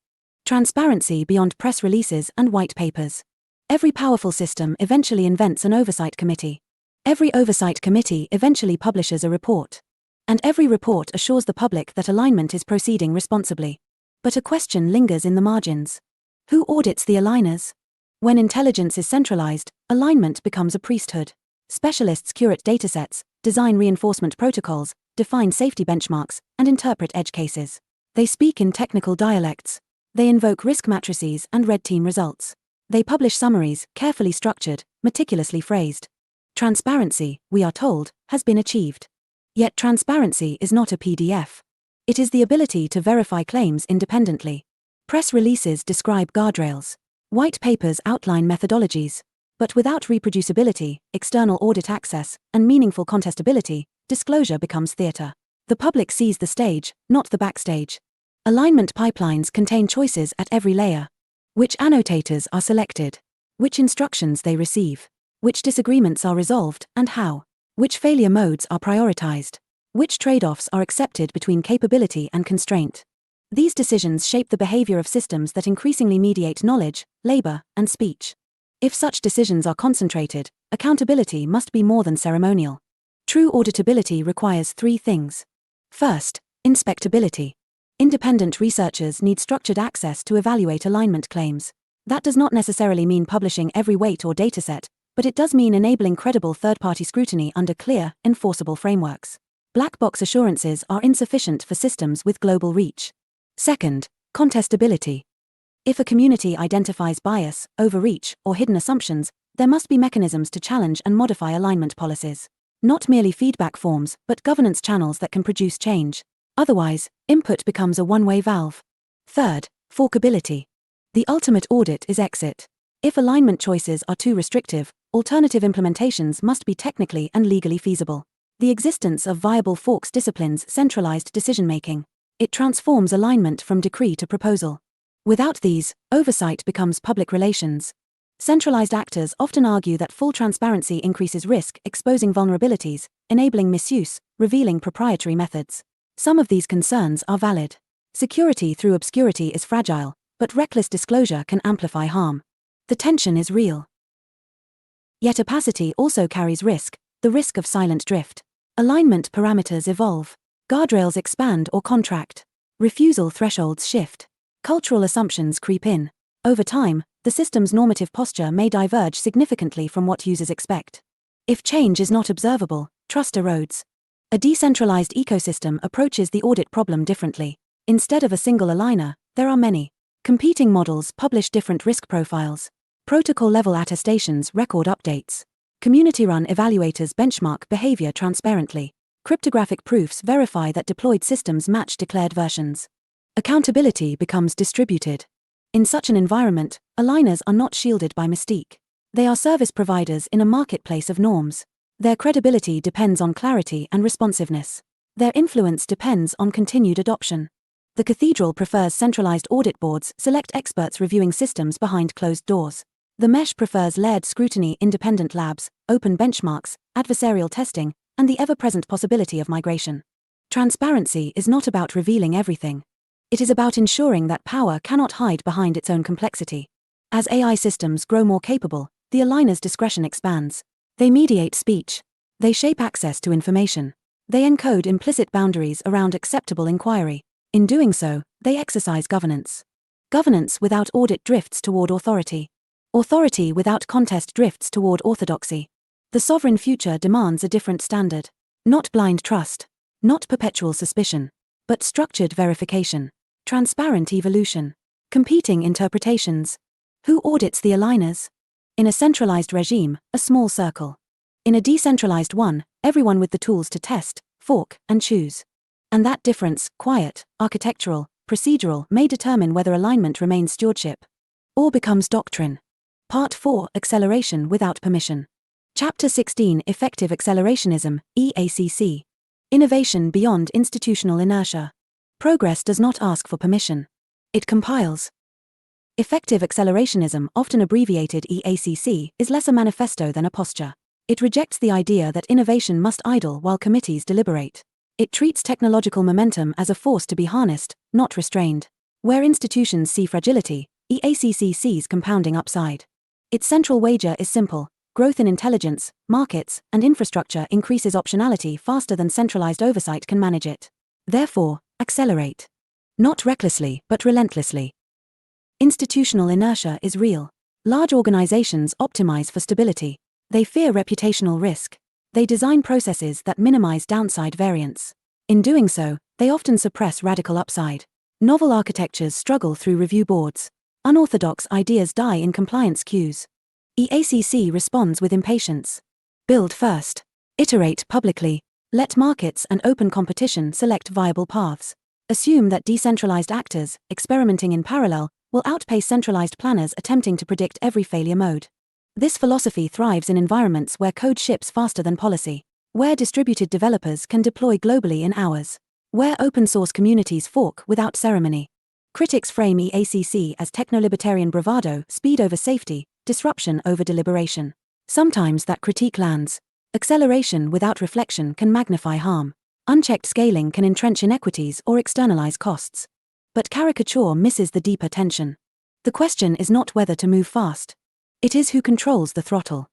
Transparency beyond press releases and white papers. Every powerful system eventually invents an oversight committee. Every oversight committee eventually publishes a report. And every report assures the public that alignment is proceeding responsibly. But a question lingers in the margins. Who audits the aligners? When intelligence is centralized, alignment becomes a priesthood. Specialists curate datasets, design reinforcement protocols, define safety benchmarks, and interpret edge cases. They speak in technical dialects. They invoke risk matrices and red team results. They publish summaries, carefully structured, meticulously phrased. Transparency, we are told, has been achieved. Yet transparency is not a PDF. It is the ability to verify claims independently. Press releases describe guardrails. White papers outline methodologies. But without reproducibility, external audit access, and meaningful contestability, disclosure becomes theater. The public sees the stage, not the backstage. Alignment pipelines contain choices at every layer. Which annotators are selected? Which instructions they receive? Which disagreements are resolved, and how? Which failure modes are prioritized? Which trade-offs are accepted between capability and constraint? These decisions shape the behavior of systems that increasingly mediate knowledge, labor, and speech. If such decisions are concentrated, accountability must be more than ceremonial. True auditability requires three things. First, inspectability. Independent researchers need structured access to evaluate alignment claims. That does not necessarily mean publishing every weight or dataset, but it does mean enabling credible third-party scrutiny under clear, enforceable frameworks. Black box assurances are insufficient for systems with global reach. Second, contestability. If a community identifies bias, overreach, or hidden assumptions, there must be mechanisms to challenge and modify alignment policies. Not merely feedback forms, but governance channels that can produce change. Otherwise, input becomes a one-way valve. Third, forkability. The ultimate audit is exit. If alignment choices are too restrictive, alternative implementations must be technically and legally feasible. The existence of viable forks disciplines centralized decision-making. It transforms alignment from decree to proposal. Without these, oversight becomes public relations. Centralized actors often argue that full transparency increases risk, exposing vulnerabilities, enabling misuse, revealing proprietary methods. Some of these concerns are valid. Security through obscurity is fragile, but reckless disclosure can amplify harm. The tension is real. Yet opacity also carries risk, the risk of silent drift. Alignment parameters evolve. Guardrails expand or contract. Refusal thresholds shift. Cultural assumptions creep in. Over time, the system's normative posture may diverge significantly from what users expect. If change is not observable, trust erodes. A decentralized ecosystem approaches the audit problem differently. Instead of a single aligner, there are many. Competing models publish different risk profiles. Protocol-level attestations record updates. Community-run evaluators benchmark behavior transparently. Cryptographic proofs verify that deployed systems match declared versions. Accountability becomes distributed. In such an environment, aligners are not shielded by mystique. They are service providers in a marketplace of norms. Their credibility depends on clarity and responsiveness. Their influence depends on continued adoption. The cathedral prefers centralized audit boards, select experts reviewing systems behind closed doors. The mesh prefers layered scrutiny, independent labs, open benchmarks, adversarial testing, and the ever-present possibility of migration. Transparency is not about revealing everything. It is about ensuring that power cannot hide behind its own complexity. As AI systems grow more capable, the aligner's discretion expands. They mediate speech. They shape access to information. They encode implicit boundaries around acceptable inquiry. In doing so, they exercise governance. Governance without audit drifts toward authority. Authority without contest drifts toward orthodoxy. The sovereign future demands a different standard. Not blind trust. Not perpetual suspicion. But structured verification. Transparent evolution. Competing interpretations. Who audits the aligners? In a centralized regime, a small circle. In a decentralized one, everyone with the tools to test, fork, and choose. And that difference, quiet, architectural, procedural, may determine whether alignment remains stewardship or becomes doctrine. Part 4, Acceleration without permission. Chapter 16, Effective Accelerationism, EACC. Innovation beyond institutional inertia. Progress does not ask for permission. It compiles. Effective accelerationism, often abbreviated EACC, is less a manifesto than a posture. It rejects the idea that innovation must idle while committees deliberate. It treats technological momentum as a force to be harnessed, not restrained. Where institutions see fragility, EACC sees compounding upside. Its central wager is simple: growth in intelligence, markets, and infrastructure increases optionality faster than centralized oversight can manage it. Therefore, accelerate. Not recklessly, but relentlessly. Institutional inertia is real. Large organizations optimize for stability. They fear reputational risk. They design processes that minimize downside variance. In doing so, they often suppress radical upside. Novel architectures struggle through review boards. Unorthodox ideas die in compliance queues. EACC responds with impatience. Build first. Iterate publicly. Let markets and open competition select viable paths. Assume that decentralized actors, experimenting in parallel, will outpace centralized planners attempting to predict every failure mode. This philosophy thrives in environments where code ships faster than policy, where distributed developers can deploy globally in hours, where open-source communities fork without ceremony. Critics frame EACC as techno-libertarian bravado, speed over safety, disruption over deliberation. Sometimes that critique lands. Acceleration without reflection can magnify harm. Unchecked scaling can entrench inequities or externalize costs. But caricature misses the deeper tension. The question is not whether to move fast. It is who controls the throttle.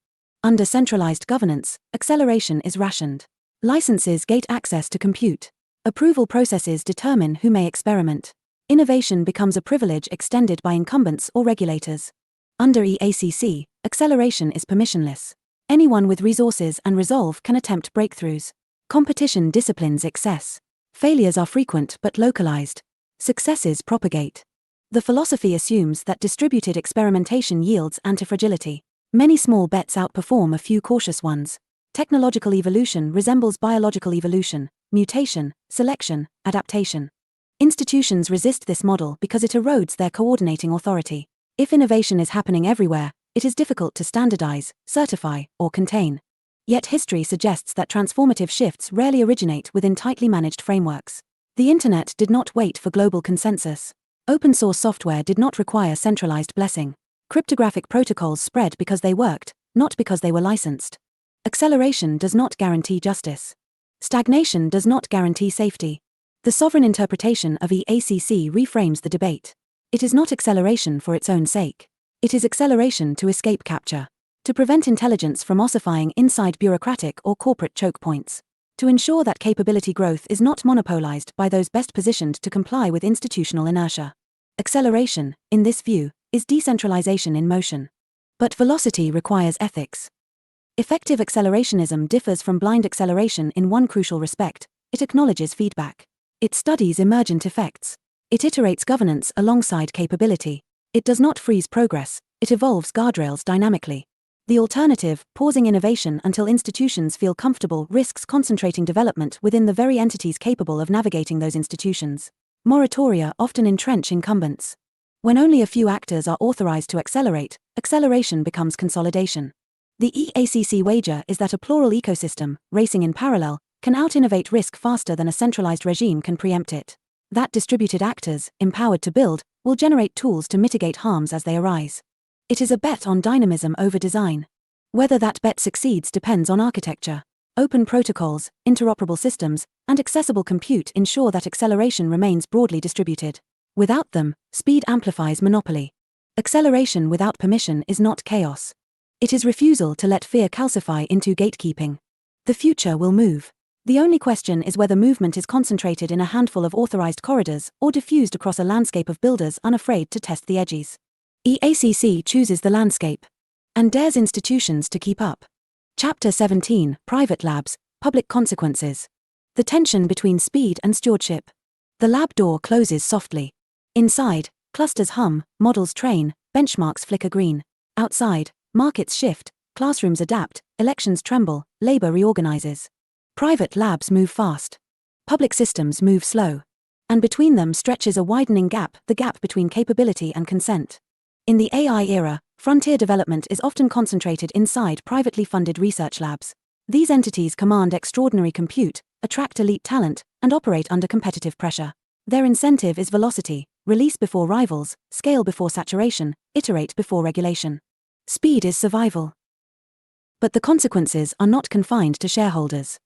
Under centralized governance, acceleration is rationed. Licenses gate access to compute. Approval processes determine who may experiment. Innovation becomes a privilege extended by incumbents or regulators. Under EACC, acceleration is permissionless. Anyone with resources and resolve can attempt breakthroughs. Competition disciplines excess. Failures are frequent but localized. Successes propagate. The philosophy assumes that distributed experimentation yields antifragility. Many small bets outperform a few cautious ones. Technological evolution resembles biological evolution, mutation, selection, adaptation. Institutions resist this model because it erodes their coordinating authority. If innovation is happening everywhere, it is difficult to standardize, certify, or contain. Yet history suggests that transformative shifts rarely originate within tightly managed frameworks. The Internet did not wait for global consensus. Open-source software did not require centralized blessing. Cryptographic protocols spread because they worked, not because they were licensed. Acceleration does not guarantee justice. Stagnation does not guarantee safety. The sovereign interpretation of EACC reframes the debate. It is not acceleration for its own sake. It is acceleration to escape capture. To prevent intelligence from ossifying inside bureaucratic or corporate choke points. To ensure that capability growth is not monopolized by those best positioned to comply with institutional inertia. Acceleration, in this view, is decentralization in motion. But velocity requires ethics. Effective accelerationism differs from blind acceleration in one crucial respect: it acknowledges feedback. It studies emergent effects. It iterates governance alongside capability. It does not freeze progress, it evolves guardrails dynamically. The alternative, pausing innovation until institutions feel comfortable, risks concentrating development within the very entities capable of navigating those institutions. Moratoria often entrench incumbents. When only a few actors are authorized to accelerate, acceleration becomes consolidation. The EACC wager is that a plural ecosystem, racing in parallel, can out-innovate risk faster than a centralized regime can preempt it. That distributed actors, empowered to build, will generate tools to mitigate harms as they arise. It is a bet on dynamism over design. Whether that bet succeeds depends on architecture. Open protocols, interoperable systems, and accessible compute ensure that acceleration remains broadly distributed. Without them, speed amplifies monopoly. Acceleration without permission is not chaos. It is refusal to let fear calcify into gatekeeping. The future will move. The only question is whether movement is concentrated in a handful of authorized corridors or diffused across a landscape of builders unafraid to test the edges. EACC chooses the landscape and dares institutions to keep up. Chapter 17, Private Labs, Public Consequences. The tension between speed and stewardship. The lab door closes softly. Inside, clusters hum, models train, benchmarks flicker green. Outside, markets shift, classrooms adapt, elections tremble, labor reorganizes. Private labs move fast. Public systems move slow. And between them stretches a widening gap, the gap between capability and consent. In the AI era, frontier development is often concentrated inside privately funded research labs. These entities command extraordinary compute, attract elite talent, and operate under competitive pressure. Their incentive is velocity: release before rivals, scale before saturation, iterate before regulation. Speed is survival. But the consequences are not confined to shareholders.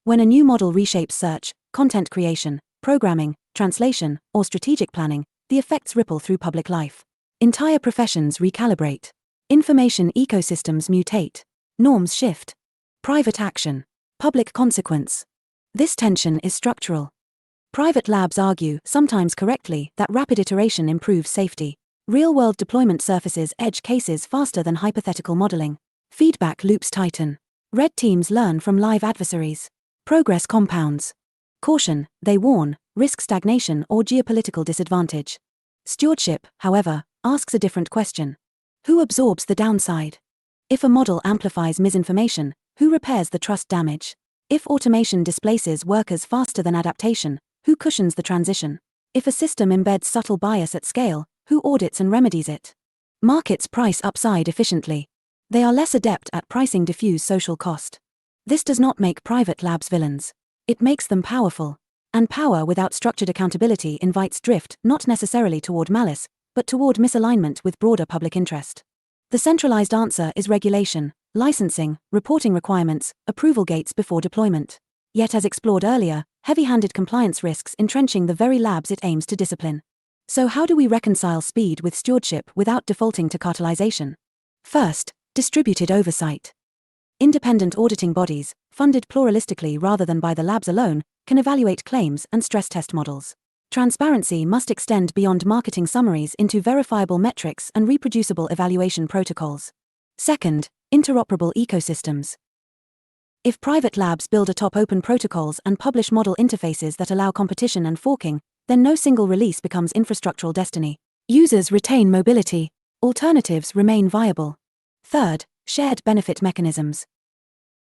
When a new model reshapes search, content creation, programming, translation, or strategic planning, the effects ripple through public life. Entire professions recalibrate. Information ecosystems mutate. Norms shift. Private action. Public consequence. This tension is structural. Private labs argue, sometimes correctly, that rapid iteration improves safety. Real-world deployment surfaces edge cases faster than hypothetical modeling. Feedback loops tighten. Red teams learn from live adversaries. Progress compounds. Caution, they warn, risk stagnation or geopolitical disadvantage. Stewardship, however, asks a different question. Who absorbs the downside? If a model amplifies misinformation, who repairs the trust damage? If automation displaces workers faster than adaptation, who cushions the transition? If a system embeds subtle bias at scale, who audits and remedies it? Markets price upside efficiently. They are less adept at pricing diffuse social cost. This does not make private labs villains. It makes them powerful. And power without structured accountability invites drift, not necessarily toward malice, but toward misalignment with broader public interest. The centralized answer is regulation, licensing, reporting requirements, approval gates before deployment. Yet, as explored earlier, heavy-handed compliance risks entrenching the very labs it aims to discipline. So how do we reconcile speed with stewardship without defaulting to cartelization? First, distributed oversight. Independent auditing bodies, funded pluralistically rather than by the labs alone, can evaluate claims and stress test models. Transparency must extend beyond marketing summaries into verifiable metrics and reproducible evaluation protocols. Second, interoperable ecosystems. If private labs build atop open protocols and publish model interfaces that allow competition and forking, then no single release becomes infrastructural destiny. Users retain mobility. Alternatives remain viable. Third, shared benefit mechanisms.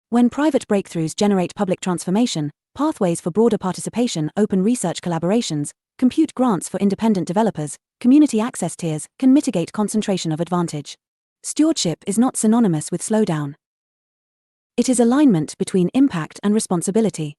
When private breakthroughs generate public transformation, pathways for broader participation, open research collaborations, compute grants for independent developers, community access tiers can mitigate concentration of advantage. Stewardship is not synonymous with slowdown. It is alignment between impact and responsibility.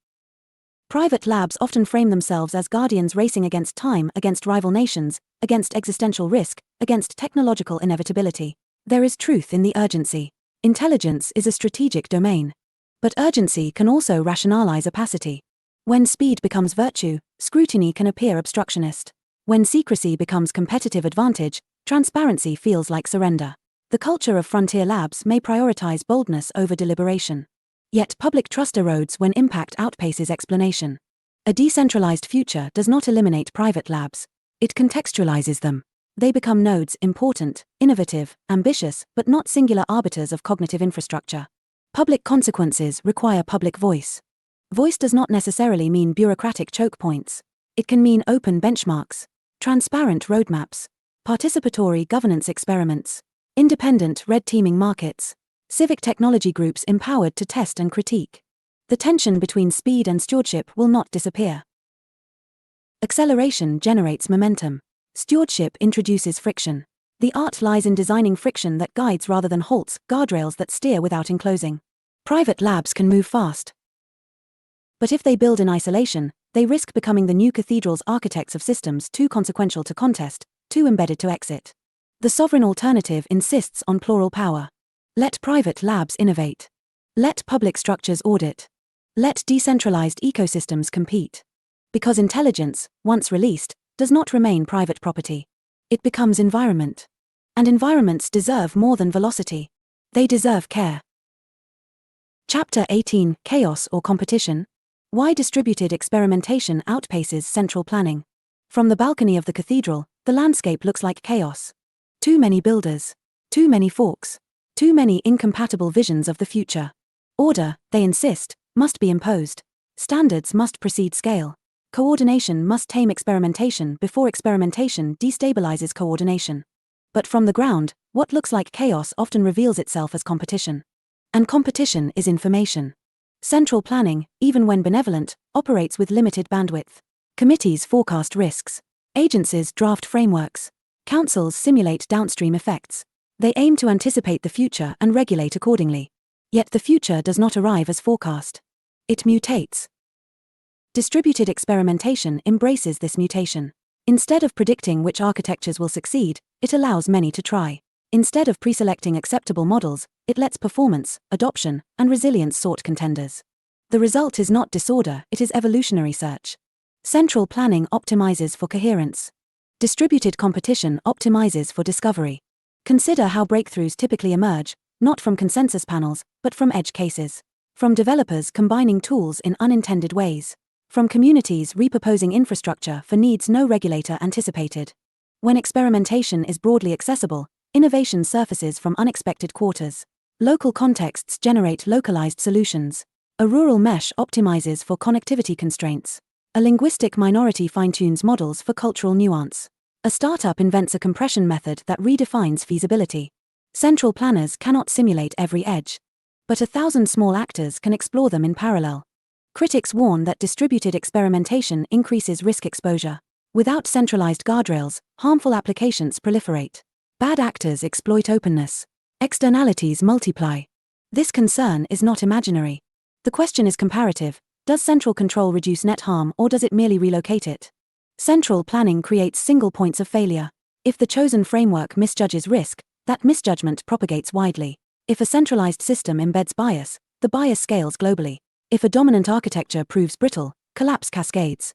Private labs often frame themselves as guardians racing against time, against rival nations, against existential risk, against technological inevitability. There is truth in the urgency. Intelligence is a strategic domain. But urgency can also rationalize opacity. When speed becomes virtue, scrutiny can appear obstructionist. When secrecy becomes competitive advantage, transparency feels like surrender. The culture of frontier labs may prioritize boldness over deliberation. Yet public trust erodes when impact outpaces explanation. A decentralized future does not eliminate private labs. It contextualizes them. They become nodes, important, innovative, ambitious, but not singular arbiters of cognitive infrastructure. Public consequences require public voice. Voice does not necessarily mean bureaucratic choke points. It can mean open benchmarks, transparent roadmaps, participatory governance experiments, independent red teaming markets, civic technology groups empowered to test and critique. The tension between speed and stewardship will not disappear. Acceleration generates momentum. Stewardship introduces friction. The art lies in designing friction that guides rather than halts, guardrails that steer without enclosing. Private labs can move fast. But if they build in isolation, they risk becoming the new cathedrals, architects of systems too consequential to contest, too embedded to exit. The sovereign alternative insists on plural power. Let private labs innovate. Let public structures audit. Let decentralized ecosystems compete. Because intelligence, once released, does not remain private property. It becomes environment. And environments deserve more than velocity. They deserve care. Chapter 18: Chaos or Competition? Why distributed experimentation outpaces central planning. From the balcony of the cathedral, the landscape looks like chaos. Too many builders. Too many forks. Too many incompatible visions of the future. Order, they insist, must be imposed. Standards must precede scale. Coordination must tame experimentation before experimentation destabilizes coordination. But from the ground, what looks like chaos often reveals itself as competition. And competition is information. Central planning, even when benevolent, operates with limited bandwidth. Committees forecast risks. Agencies draft frameworks. Councils simulate downstream effects. They aim to anticipate the future and regulate accordingly. Yet the future does not arrive as forecast. It mutates. Distributed experimentation embraces this mutation. Instead of predicting which architectures will succeed, it allows many to try. Instead of preselecting acceptable models, it lets performance, adoption, and resilience sort contenders. The result is not disorder, it is evolutionary search. Central planning optimizes for coherence. Distributed competition optimizes for discovery. Consider how breakthroughs typically emerge, not from consensus panels, but from edge cases. From developers combining tools in unintended ways. From communities repurposing infrastructure for needs no regulator anticipated. When experimentation is broadly accessible, innovation surfaces from unexpected quarters. Local contexts generate localized solutions. A rural mesh optimizes for connectivity constraints. A linguistic minority fine-tunes models for cultural nuance. A startup invents a compression method that redefines feasibility. Central planners cannot simulate every edge. But 1,000 small actors can explore them in parallel. Critics warn that distributed experimentation increases risk exposure. Without centralized guardrails, harmful applications proliferate. Bad actors exploit openness. Externalities multiply. This concern is not imaginary. The question is comparative. Does central control reduce net harm or does it merely relocate it? Central planning creates single points of failure. If the chosen framework misjudges risk, that misjudgment propagates widely. If a centralized system embeds bias, the bias scales globally. If a dominant architecture proves brittle, collapse cascades.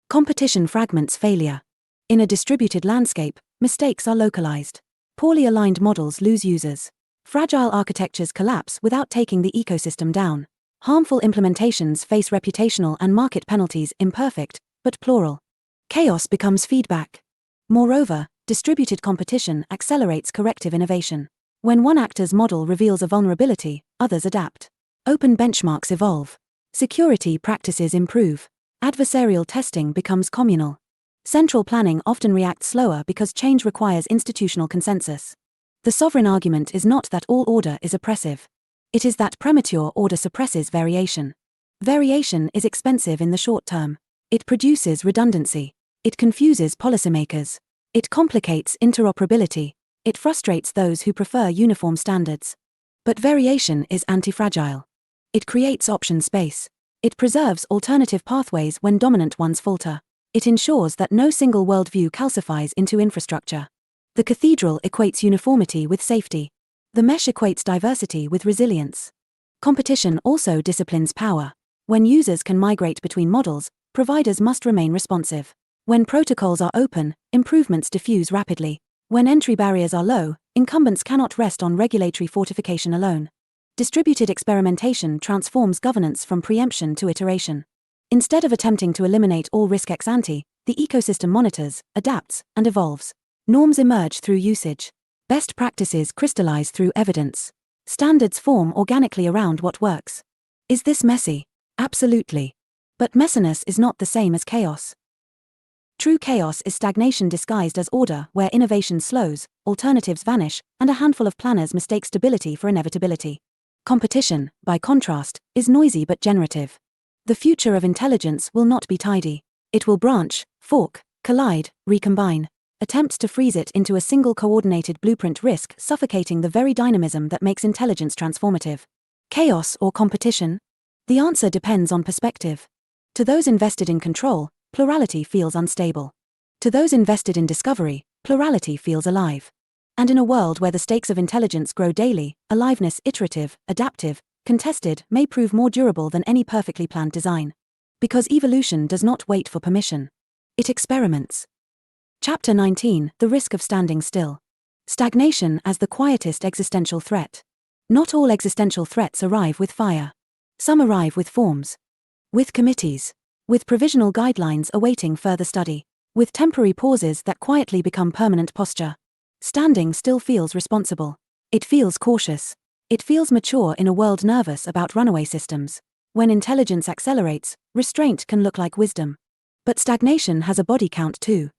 Competition fragments failure. In a distributed landscape, mistakes are localized. Poorly aligned models lose users. Fragile architectures collapse without taking the ecosystem down. Harmful implementations face reputational and market penalties imperfect, but plural. Chaos becomes feedback. Moreover, distributed competition accelerates corrective innovation. When one actor's model reveals a vulnerability, others adapt. Open benchmarks evolve. Security practices improve. Adversarial testing becomes communal. Central planning often reacts slower because change requires institutional consensus. The sovereign argument is not that all order is oppressive. It is that premature order suppresses variation. Variation is expensive in the short term. It produces redundancy. It confuses policymakers. It complicates interoperability. It frustrates those who prefer uniform standards. But variation is anti-fragile. It creates option space. It preserves alternative pathways when dominant ones falter. It ensures that no single worldview calcifies into infrastructure. The cathedral equates uniformity with safety. The mesh equates diversity with resilience. Competition also disciplines power. When users can migrate between models, providers must remain responsive. When protocols are open, improvements diffuse rapidly. When entry barriers are low, incumbents cannot rest on regulatory fortification alone. Distributed experimentation transforms governance from preemption to iteration. Instead of attempting to eliminate all risk ex ante, the ecosystem monitors, adapts, and evolves. Norms emerge through usage. Best practices crystallize through evidence. Standards form organically around what works. Is this messy? Absolutely. But messiness is not the same as chaos. True chaos is stagnation disguised as order, where innovation slows, alternatives vanish, and a handful of planners mistake stability for inevitability. Competition, by contrast, is noisy but generative. The future of intelligence will not be tidy. It will branch, fork, collide, recombine. Attempts to freeze it into a single coordinated blueprint risk suffocating the very dynamism that makes intelligence transformative. Chaos or competition? The answer depends on perspective. To those invested in control, plurality feels unstable. To those invested in discovery, plurality feels alive. And in a world where the stakes of intelligence grow daily, aliveness iterative, adaptive, contested may prove more durable than any perfectly planned design. Because evolution does not wait for permission. It experiments. Chapter 19, The Risk of Standing Still. Stagnation as the quietest existential threat. Not all existential threats arrive with fire. Some arrive with forms. With committees. With provisional guidelines awaiting further study. With temporary pauses that quietly become permanent posture. Standing still feels responsible. It feels cautious. It feels mature in a world nervous about runaway systems. When intelligence accelerates, restraint can look like wisdom. But stagnation has a body count too.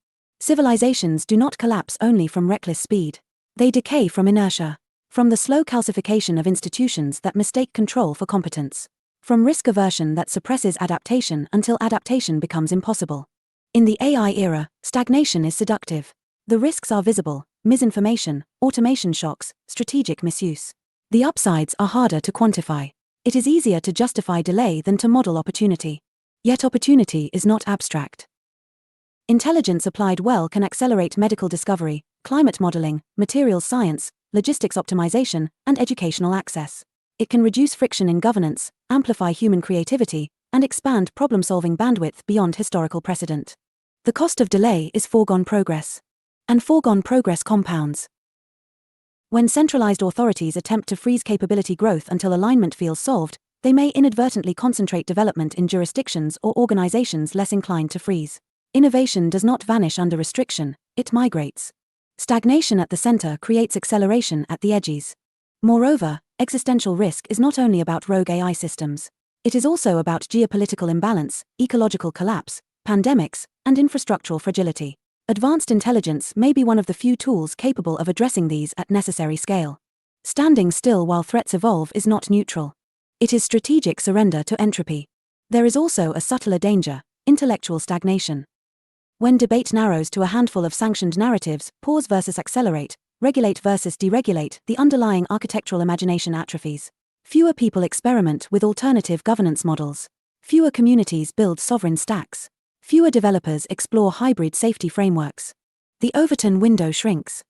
Civilizations do not collapse only from reckless speed. They decay from inertia. From the slow calcification of institutions that mistake control for competence. From risk aversion that suppresses adaptation until adaptation becomes impossible. In the AI era, stagnation is seductive. The risks are visible: misinformation, automation shocks, strategic misuse. The upsides are harder to quantify. It is easier to justify delay than to model opportunity. Yet opportunity is not abstract. Intelligence applied well can accelerate medical discovery, climate modeling, materials science, logistics optimization, and educational access. It can reduce friction in governance, amplify human creativity, and expand problem-solving bandwidth beyond historical precedent. The cost of delay is foregone progress. And foregone progress compounds. When centralized authorities attempt to freeze capability growth until alignment feels solved, they may inadvertently concentrate development in jurisdictions or organizations less inclined to freeze. Innovation does not vanish under restriction, it migrates. Stagnation at the center creates acceleration at the edges. Moreover, existential risk is not only about rogue AI systems. It is also about geopolitical imbalance, ecological collapse, pandemics, and infrastructural fragility. Advanced intelligence may be one of the few tools capable of addressing these at necessary scale. Standing still while threats evolve is not neutral. It is strategic surrender to entropy. There is also a subtler danger: intellectual stagnation. When debate narrows to a handful of sanctioned narratives, pause versus accelerate, regulate versus deregulate, the underlying architectural imagination atrophies. Fewer people experiment with alternative governance models. Fewer communities build sovereign stacks. Fewer developers explore hybrid safety frameworks. The Overton window shrinks.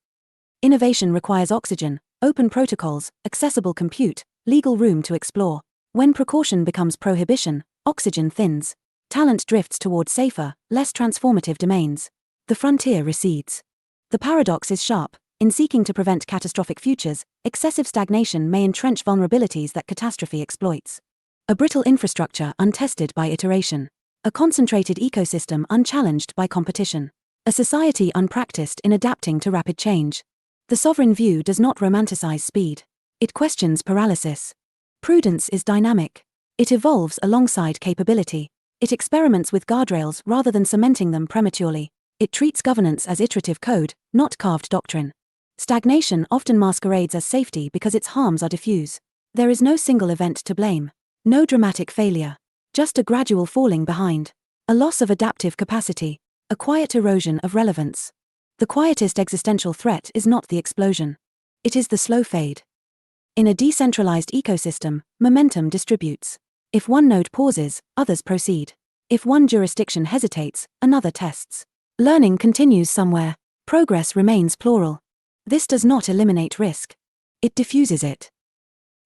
Innovation requires oxygen, open protocols, accessible compute, legal room to explore. When precaution becomes prohibition, oxygen thins. Talent drifts toward safer, less transformative domains. The frontier recedes. The paradox is sharp. In seeking to prevent catastrophic futures, excessive stagnation may entrench vulnerabilities that catastrophe exploits. A brittle infrastructure untested by iteration. A concentrated ecosystem unchallenged by competition. A society unpracticed in adapting to rapid change. The sovereign view does not romanticize speed. It questions paralysis. Prudence is dynamic. It evolves alongside capability. It experiments with guardrails rather than cementing them prematurely. It treats governance as iterative code, not carved doctrine. Stagnation often masquerades as safety because its harms are diffuse. There is no single event to blame. No dramatic failure. Just a gradual falling behind. A loss of adaptive capacity. A quiet erosion of relevance. The quietest existential threat is not the explosion. It is the slow fade. In a decentralized ecosystem, momentum distributes. If one node pauses, others proceed. If one jurisdiction hesitates, another tests. Learning continues somewhere. Progress remains plural. This does not eliminate risk. It diffuses it.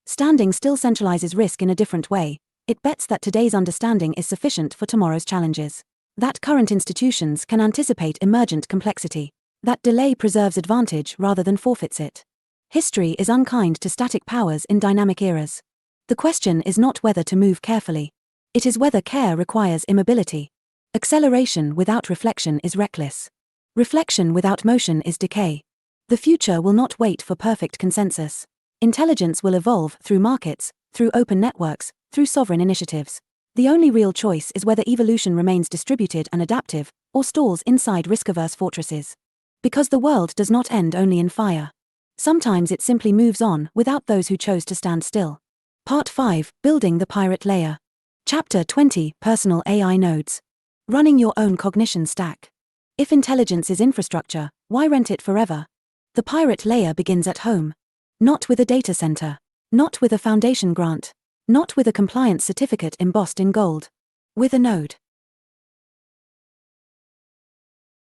Standing still centralizes risk in a different way. It bets that today's understanding is sufficient for tomorrow's challenges. That current institutions can anticipate emergent complexity. That delay preserves advantage rather than forfeits it. History is unkind to static powers in dynamic eras. The question is not whether to move carefully. It is whether care requires immobility. Acceleration without reflection is reckless. Reflection without motion is decay. The future will not wait for perfect consensus. Intelligence will evolve through markets, through open networks, through sovereign initiatives. The only real choice is whether evolution remains distributed and adaptive, or stalls inside risk-averse fortresses. Because the world does not end only in fire. Sometimes it simply moves on without those who chose to stand still. Part 5, Building the Pirate Layer. Chapter 20, Personal AI Nodes. Running your own cognition stack. If intelligence is infrastructure, why rent it forever? The pirate layer begins at home. Not with a data center. Not with a foundation grant. Not with a compliance certificate embossed in gold. With a node.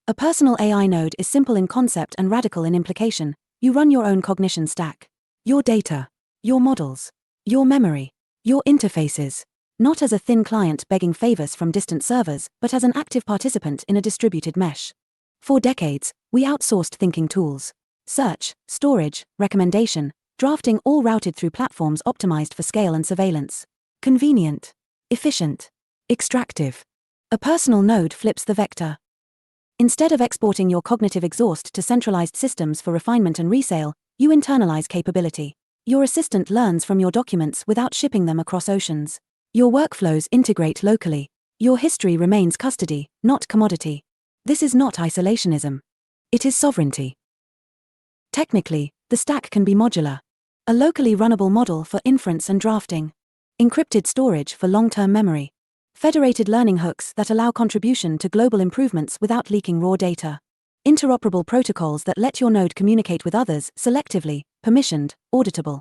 A personal AI node is simple in concept and radical in implication. You run your own cognition stack. Your data. Your models. Your memory. Your interfaces. Not as a thin client begging favors from distant servers, but as an active participant in a distributed mesh. For decades, we outsourced thinking tools. Search, storage, recommendation, drafting, all routed through platforms optimized for scale and surveillance. Convenient. Efficient. Extractive. A personal node flips the vector. Instead of exporting your cognitive exhaust to centralized systems for refinement and resale, you internalize capability. Your assistant learns from your documents without shipping them across oceans. Your workflows integrate locally. Your history remains custody, not commodity. This is not isolationism. It is sovereignty. Technically, the stack can be modular. A locally runnable model for inference and drafting. encrypted storage for long-term memory, federated learning hooks that allow contribution to global improvements without leaking raw data, interoperable protocols that let your node communicate with others selectively, permissioned, auditable.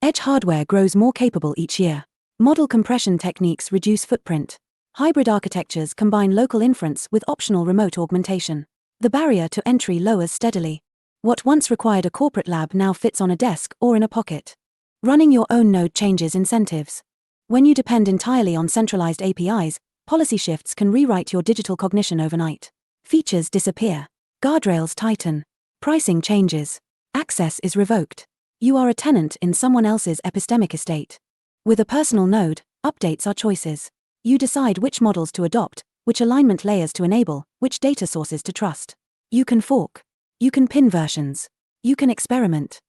Edge hardware grows more capable each year. Model compression techniques reduce footprint. Hybrid architectures combine local inference with optional remote augmentation. The barrier to entry lowers steadily. What once required a corporate lab now fits on a desk or in a pocket. Running your own node changes incentives. When you depend entirely on centralized APIs, policy shifts can rewrite your digital cognition overnight. Features disappear. Guardrails tighten. Pricing changes. Access is revoked. You are a tenant in someone else's epistemic estate. With a personal node, updates are choices. You decide which models to adopt, which alignment layers to enable, which data sources to trust. You can fork. You can pin versions. You can experiment.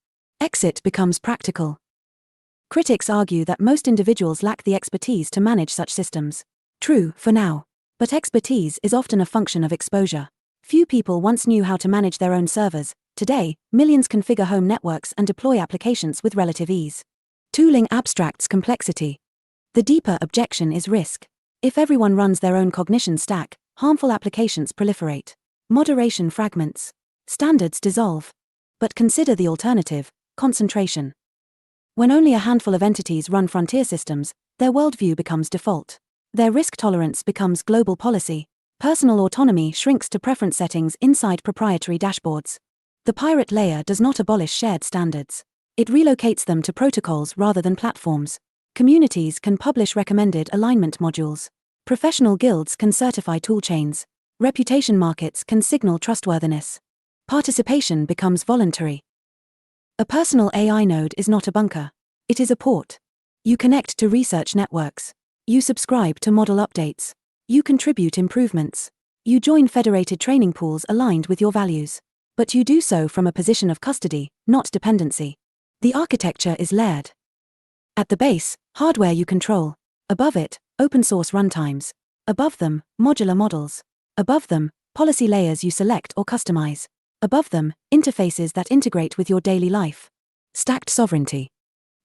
Exit becomes practical. Critics argue that most individuals lack the expertise to manage such systems. True, for now. But expertise is often a function of exposure. Few people once knew how to manage their own servers. Today, millions configure home networks and deploy applications with relative ease. Tooling abstracts complexity. The deeper objection is risk. If everyone runs their own cognition stack, harmful applications proliferate. Moderation fragments. Standards dissolve. But consider the alternative: concentration. When only a handful of entities run frontier systems, their worldview becomes default. Their risk tolerance becomes global policy. Personal autonomy shrinks to preference settings inside proprietary dashboards. The pirate layer does not abolish shared standards. It relocates them to protocols rather than platforms. Communities can publish recommended alignment modules. Professional guilds can certify toolchains. Reputation markets can signal trustworthiness. Participation becomes voluntary. A personal AI node is not a bunker. It is a port. You connect to research networks. You subscribe to model updates. You contribute improvements. You join federated training pools aligned with your values. But you do so from a position of custody, not dependency. The architecture is layered. At the base, hardware you control. Above it, open source runtimes. Above them, modular models. Above them, policy layers you select or customize. Above them, interfaces that integrate with your daily life. Stacked sovereignty.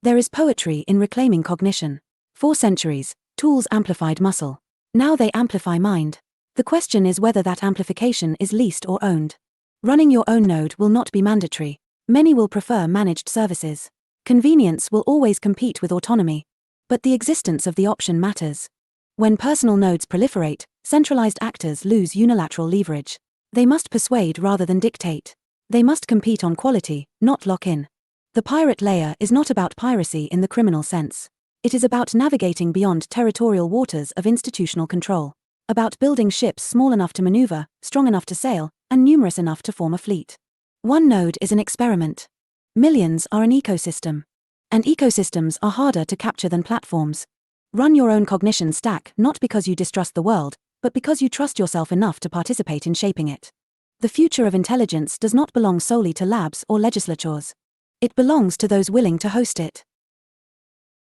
There is poetry in reclaiming cognition. For centuries, tools amplified muscle. Now they amplify mind. The question is whether that amplification is leased or owned. Running your own node will not be mandatory. Many will prefer managed services. Convenience will always compete with autonomy. But the existence of the option matters. When personal nodes proliferate, centralized actors lose unilateral leverage. They must persuade rather than dictate. They must compete on quality, not lock in. The pirate layer is not about piracy in the criminal sense. It is about navigating beyond territorial waters of institutional control. About building ships small enough to maneuver, strong enough to sail, and numerous enough to form a fleet. One node is an experiment. Millions are an ecosystem. And ecosystems are harder to capture than platforms. Run your own cognition stack not because you distrust the world, but because you trust yourself enough to participate in shaping it. The future of intelligence does not belong solely to labs or legislatures. It belongs to those willing to host it.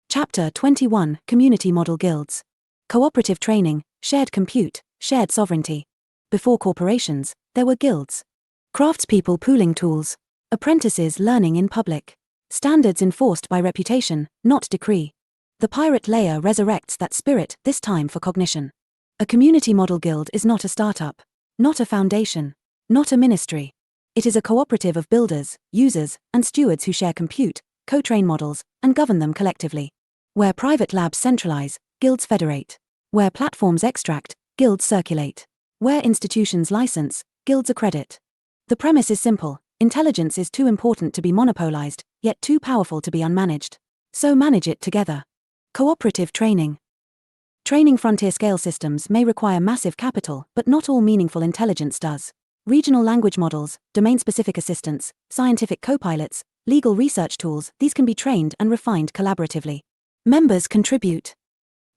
Chapter 21: Community Model Guilds. Cooperative training, shared compute, shared sovereignty. Before corporations, there were guilds. Craftspeople pooling tools. Apprentices learning in public. Standards enforced by reputation, not decree. The pirate layer resurrects that spirit, this time for cognition. A community model guild is not a startup. Not a foundation. Not a ministry. It is a cooperative of builders, users, and stewards who share compute, co-train models, and govern them collectively. Where private labs centralize, guilds federate. Where platforms extract, guilds circulate. Where institutions license, guilds accredit. The premise is simple: intelligence is too important to be monopolized, yet too powerful to be unmanaged. So manage it together. Cooperative training. Training frontier-scale systems may require massive capital, but not all meaningful intelligence does. Regional language models, domain-specific assistants, scientific co-pilots, legal research tools, these can be trained and refined collaboratively. Members contribute.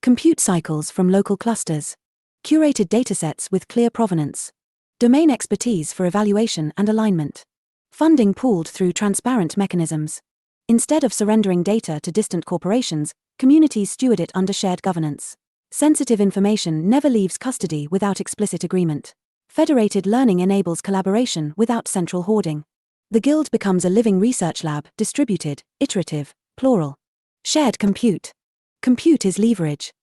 Compute cycles from local clusters. Curated datasets with clear provenance. Domain expertise for evaluation and alignment. Funding pooled through transparent mechanisms. Instead of surrendering data to distant corporations, communities steward it under shared governance. Sensitive information never leaves custody without explicit agreement. Federated learning enables collaboration without central hoarding. The guild becomes a living research lab, distributed, iterative, plural. Shared compute. Compute is leverage.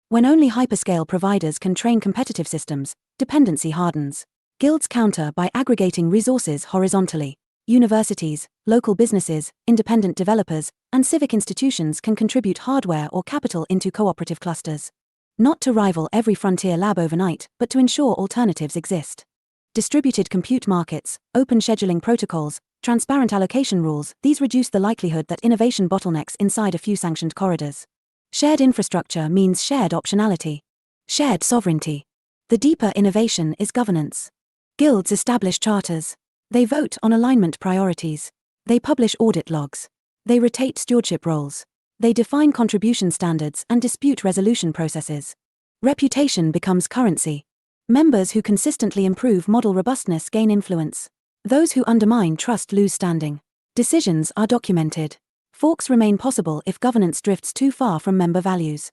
When only hyperscale providers can train competitive systems, dependency hardens. Guilds counter by aggregating resources horizontally. Universities, local businesses, independent developers, and civic institutions can contribute hardware or capital into cooperative clusters. Not to rival every frontier lab overnight, but to ensure alternatives exist. Distributed compute markets, open scheduling protocols, transparent allocation rules, these reduce the likelihood that innovation bottlenecks inside a few sanctioned corridors. Shared infrastructure means shared optionality. Shared sovereignty. The deeper innovation is governance. Guilds establish charters. They vote on alignment priorities. They publish audit logs. They rotate stewardship roles. They define contribution standards and dispute resolution processes. Reputation becomes currency. Members who consistently improve model robustness gain influence. Those who undermine trust lose standing. Decisions are documented. Forks remain possible if governance drifts too far from member values.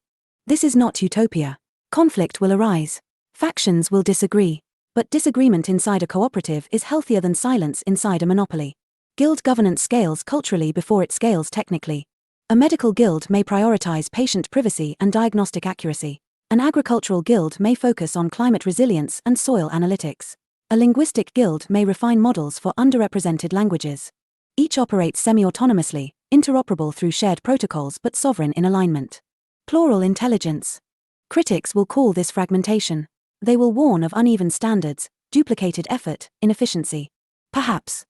This is not utopia. Conflict will arise. Factions will disagree. But disagreement inside a cooperative is healthier than silence inside a monopoly. Guild governance scales culturally before it scales technically. A medical guild may prioritize patient privacy and diagnostic accuracy. An agricultural guild may focus on climate resilience and soil analytics. A linguistic guild may refine models for underrepresented languages. Each operates semi-autonomously, interoperable through shared protocols but sovereign in alignment. Plural intelligence. Critics will call this fragmentation. They will warn of uneven standards, duplicated effort, inefficiency. Perhaps.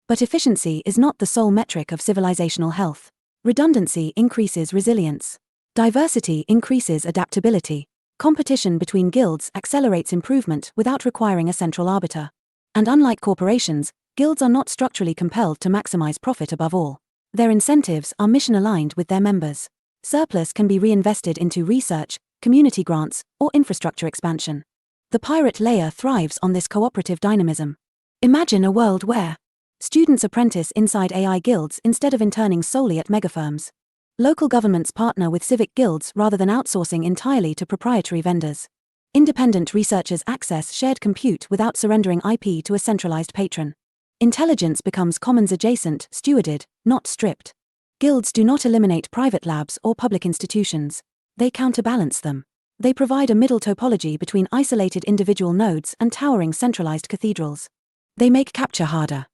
But efficiency is not the sole metric of civilizational health. Redundancy increases resilience. Diversity increases adaptability. Competition between guilds accelerates improvement without requiring a central arbiter. And unlike corporations, guilds are not structurally compelled to maximize profit above all. Their incentives are mission-aligned with their members. Surplus can be reinvested into research, community grants, or infrastructure expansion. The pirate layer thrives on this cooperative dynamism. Imagine a world where students apprentice inside AI guilds instead of interning solely at megafirms. Local governments partner with civic guilds rather than outsourcing entirely to proprietary vendors. Independent researchers access shared compute without surrendering IP to a centralized patron. Intelligence becomes commons adjacent, stewarded, not stripped. Guilds do not eliminate private labs or public institutions. They counterbalance them. They provide a middle topology between isolated individual nodes and towering centralized cathedrals. They make capture harder.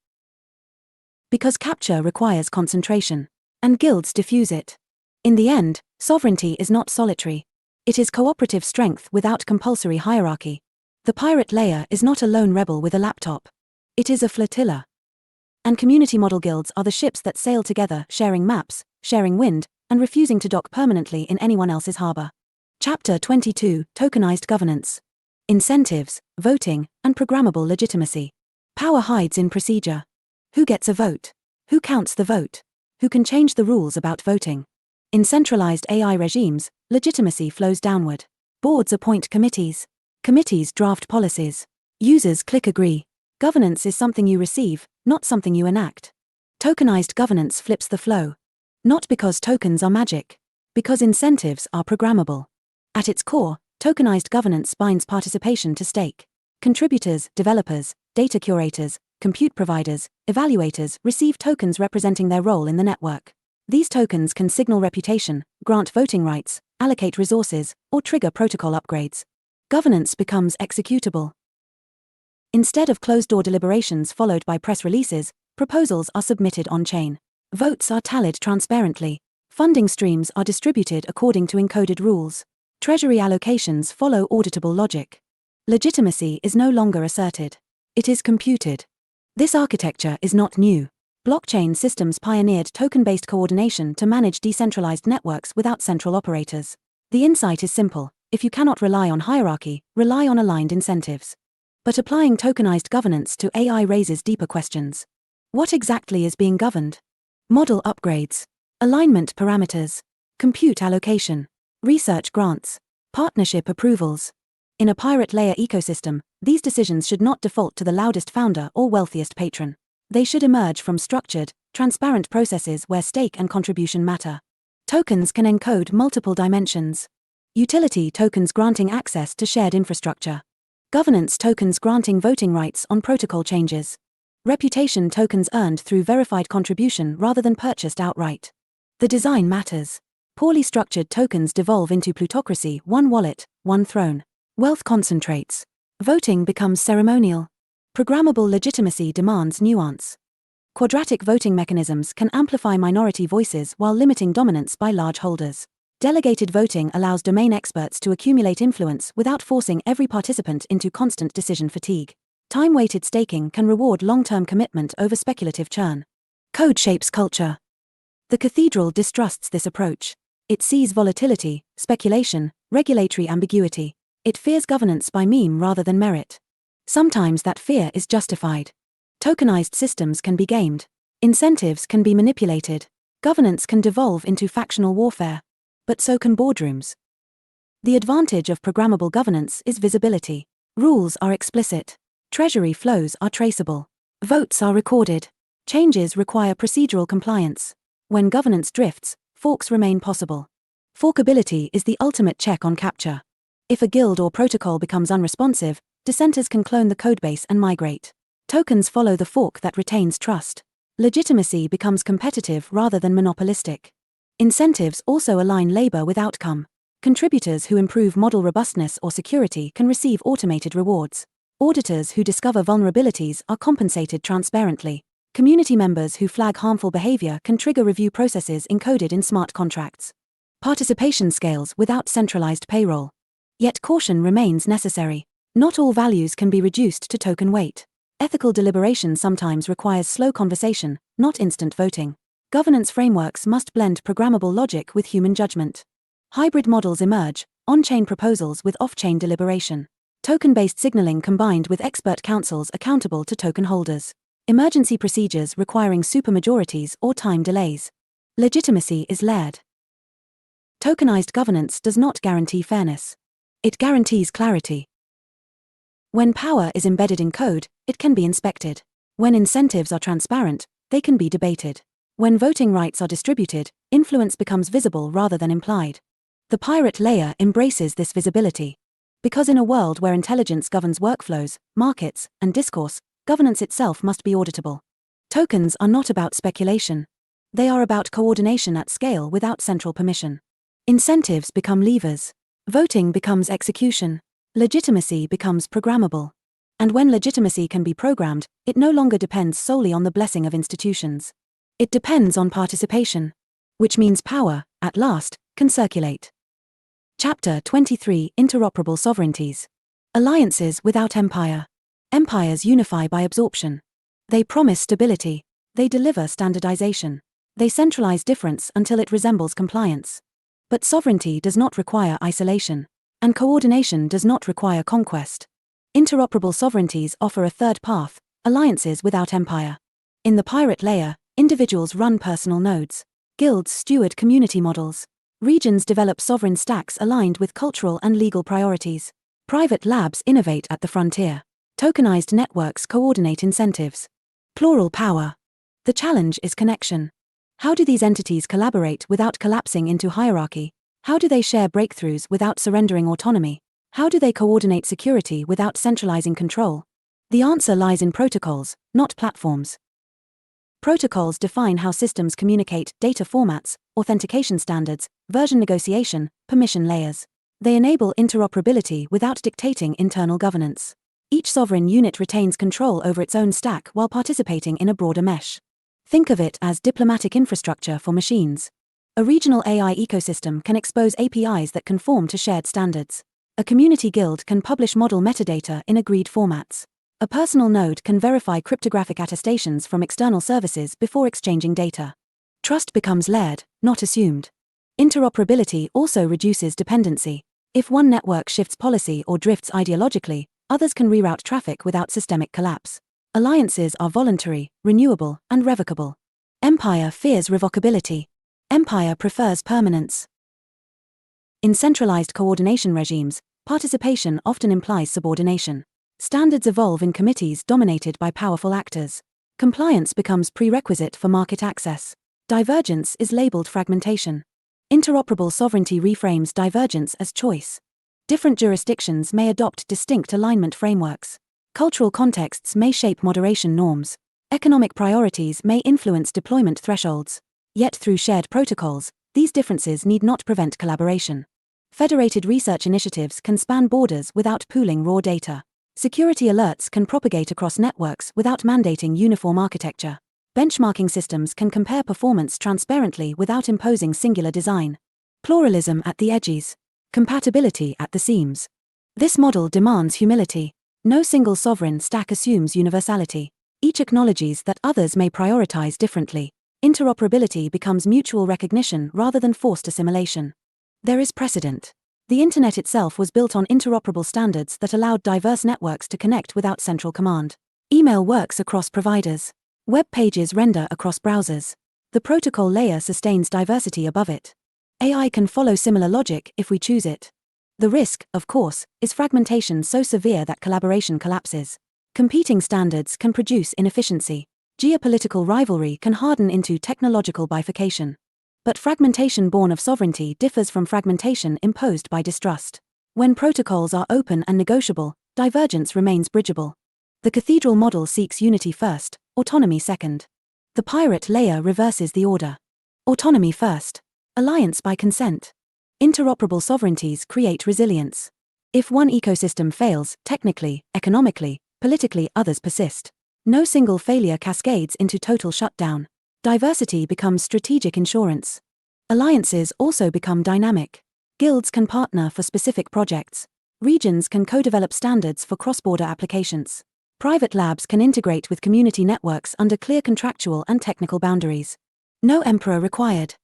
Because capture requires concentration. And guilds diffuse it. In the end, sovereignty is not solitary. It is cooperative strength without compulsory hierarchy. The pirate layer is not a lone rebel with a laptop. It is a flotilla. And community model guilds are the ships that sail together, sharing maps, sharing wind, and refusing to dock permanently in anyone else's harbor. Chapter 22, Tokenized Governance. Incentives, voting, and programmable legitimacy. Power hides in procedure. Who gets a vote? Who counts the vote? Who can change the rules about voting? In centralized AI regimes, legitimacy flows downward. Boards appoint committees. Committees draft policies. Users click agree. Governance is something you receive, not something you enact. Tokenized governance flips the flow. Not because tokens are magic. Because incentives are programmable. At its core, tokenized governance binds participation to stake. Contributors, developers, data curators, compute providers, evaluators receive tokens representing their role in the network. These tokens can signal reputation, grant voting rights, allocate resources, or trigger protocol upgrades. Governance becomes executable. Instead of closed-door deliberations followed by press releases, proposals are submitted on-chain. Votes are tallied transparently. Funding streams are distributed according to encoded rules. Treasury allocations follow auditable logic. Legitimacy is no longer asserted. It is computed. This architecture is not new. Blockchain systems pioneered token-based coordination to manage decentralized networks without central operators. The insight is simple: if you cannot rely on hierarchy, rely on aligned incentives. But applying tokenized governance to AI raises deeper questions. What exactly is being governed? Model upgrades, alignment parameters, compute allocation, research grants, partnership approvals. In a pirate layer ecosystem, these decisions should not default to the loudest founder or wealthiest patron. They should emerge from structured, transparent processes where stake and contribution matter. Tokens can encode multiple dimensions. Utility tokens granting access to shared infrastructure. Governance tokens granting voting rights on protocol changes. Reputation tokens earned through verified contribution rather than purchased outright. The design matters. Poorly structured tokens devolve into plutocracy, one wallet, one throne. Wealth concentrates. Voting becomes ceremonial. Programmable legitimacy demands nuance. Quadratic voting mechanisms can amplify minority voices while limiting dominance by large holders. Delegated voting allows domain experts to accumulate influence without forcing every participant into constant decision fatigue. Time-weighted staking can reward long-term commitment over speculative churn. Code shapes culture. The cathedral distrusts this approach. It sees volatility, speculation, regulatory ambiguity. It fears governance by meme rather than merit. Sometimes that fear is justified. Tokenized systems can be gamed. Incentives can be manipulated. Governance can devolve into factional warfare. But so can boardrooms. The advantage of programmable governance is visibility. Rules are explicit. Treasury flows are traceable. Votes are recorded. Changes require procedural compliance. When governance drifts, forks remain possible. Forkability is the ultimate check on capture. If a guild or protocol becomes unresponsive, dissenters can clone the codebase and migrate. Tokens follow the fork that retains trust. Legitimacy becomes competitive rather than monopolistic. Incentives also align labor with outcome. Contributors who improve model robustness or security can receive automated rewards. Auditors who discover vulnerabilities are compensated transparently. Community members who flag harmful behavior can trigger review processes encoded in smart contracts. Participation scales without centralized payroll. Yet caution remains necessary. Not all values can be reduced to token weight. Ethical deliberation sometimes requires slow conversation, not instant voting. Governance frameworks must blend programmable logic with human judgment. Hybrid models emerge, on-chain proposals with off-chain deliberation. Token-based signaling combined with expert councils accountable to token holders. Emergency procedures requiring supermajorities or time delays. Legitimacy is layered. Tokenized governance does not guarantee fairness. It guarantees clarity. When power is embedded in code, it can be inspected. When incentives are transparent, they can be debated. When voting rights are distributed, influence becomes visible rather than implied. The pirate layer embraces this visibility. Because in a world where intelligence governs workflows, markets, and discourse, governance itself must be auditable. Tokens are not about speculation. They are about coordination at scale without central permission. Incentives become levers. Voting becomes execution. Legitimacy becomes programmable. And when legitimacy can be programmed, it no longer depends solely on the blessing of institutions. It depends on participation. Which means power, at last, can circulate. Chapter 23: Interoperable Sovereignties. Alliances without empire. Empires unify by absorption. They promise stability. They deliver standardization. They centralize difference until it resembles compliance. But sovereignty does not require isolation. And coordination does not require conquest. Interoperable sovereignties offer a third path: alliances without empire. In the pirate layer, individuals run personal nodes. Guilds steward community models. Regions develop sovereign stacks aligned with cultural and legal priorities. Private labs innovate at the frontier. Tokenized networks coordinate incentives. Plural power. The challenge is connection. How do these entities collaborate without collapsing into hierarchy? How do they share breakthroughs without surrendering autonomy? How do they coordinate security without centralizing control? The answer lies in protocols, not platforms. Protocols define how systems communicate: data formats, authentication standards, version negotiation, permission layers. They enable interoperability without dictating internal governance. Each sovereign unit retains control over its own stack while participating in a broader mesh. Think of it as diplomatic infrastructure for machines. A regional AI ecosystem can expose APIs that conform to shared standards. A community guild can publish model metadata in agreed formats. A personal node can verify cryptographic attestations from external services before exchanging data. Trust becomes layered, not assumed. Interoperability also reduces dependency. If one network shifts policy or drifts ideologically, others can reroute traffic without systemic collapse. Alliances are voluntary, renewable, and revocable. Empire fears revocability. Empire prefers permanence. In centralized coordination regimes, participation often implies subordination. Standards evolve in committees dominated by powerful actors. Compliance becomes prerequisite for market access. Divergence is labeled fragmentation. Interoperable sovereignty reframes divergence as choice. Different jurisdictions may adopt distinct alignment frameworks. Cultural contexts may shape moderation norms. Economic priorities may influence deployment thresholds. Yet through shared protocols, these differences need not prevent collaboration. Federated research initiatives can span borders without pooling raw data. Security alerts can propagate across networks without mandating uniform architecture. Benchmarking systems can compare performance transparently without imposing singular design. Pluralism at the edges. Compatibility at the seams. This model demands humility. No single sovereign stack assumes universality. Each acknowledges that others may prioritize differently. Interoperability becomes mutual recognition rather than forced assimilation. There is precedent. The Internet itself was built on interoperable standards that allowed diverse networks to connect without central command. Email works across providers. Web pages render across browsers. The protocol layer sustains diversity above it. AI can follow similar logic if we choose it. The risk, of course, is fragmentation so severe that collaboration collapses. Competing standards can produce inefficiency. Geopolitical rivalry can harden into technological bifurcation. But fragmentation born of sovereignty differs from fragmentation imposed by distrust. When protocols are open and negotiable, divergence remains bridgeable. The cathedral model seeks unity first, autonomy second. The pirate layer reverses the order. Autonomy first. Alliance by consent. Interoperable sovereignties create resilience. If one ecosystem fails, technically, economically, politically, others persist. No single failure cascades into total shutdown. Diversity becomes strategic insurance. Alliances also become dynamic. Guilds can partner for specific projects. Regions can co-develop standards for cross-border applications. Private labs can integrate with community networks under clear contractual and technical boundaries. No emperor required.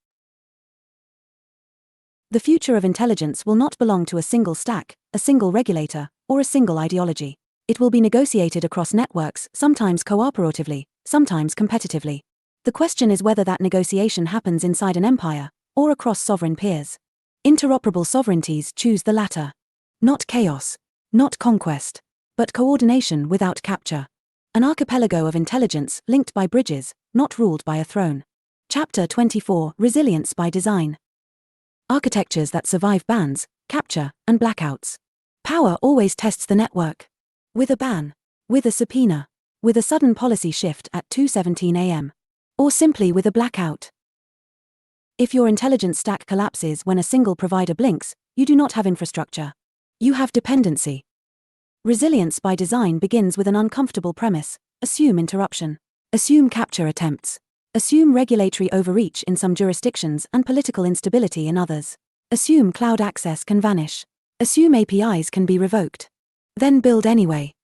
The future of intelligence will not belong to a single stack, a single regulator, or a single ideology. It will be negotiated across networks, sometimes cooperatively, sometimes competitively. The question is whether that negotiation happens inside an empire, or across sovereign peers. Interoperable sovereignties choose the latter. Not chaos. Not conquest. But coordination without capture. An archipelago of intelligence linked by bridges, not ruled by a throne. Chapter 24: Resilience by Design. Architectures that survive bans, capture, and blackouts. Power always tests the network. With a ban. With a subpoena. With a sudden policy shift at 2:17 a.m. Or simply with a blackout. If your intelligence stack collapses when a single provider blinks, you do not have infrastructure. You have dependency. Resilience by design begins with an uncomfortable premise: assume interruption. Assume capture attempts. Assume regulatory overreach in some jurisdictions and political instability in others. Assume cloud access can vanish. Assume APIs can be revoked. Then build anyway.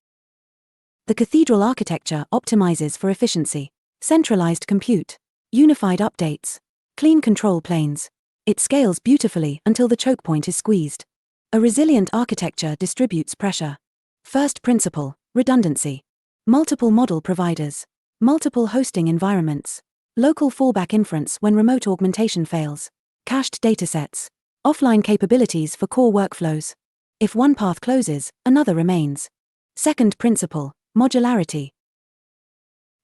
The cathedral architecture optimizes for efficiency. Centralized compute. Unified updates. Clean control planes. It scales beautifully until the choke point is squeezed. A resilient architecture distributes pressure. First principle: redundancy. Multiple model providers. Multiple hosting environments. Local fallback inference when remote augmentation fails. Cached datasets. Offline capabilities for core workflows. If one path closes, another remains. Second principle: modularity.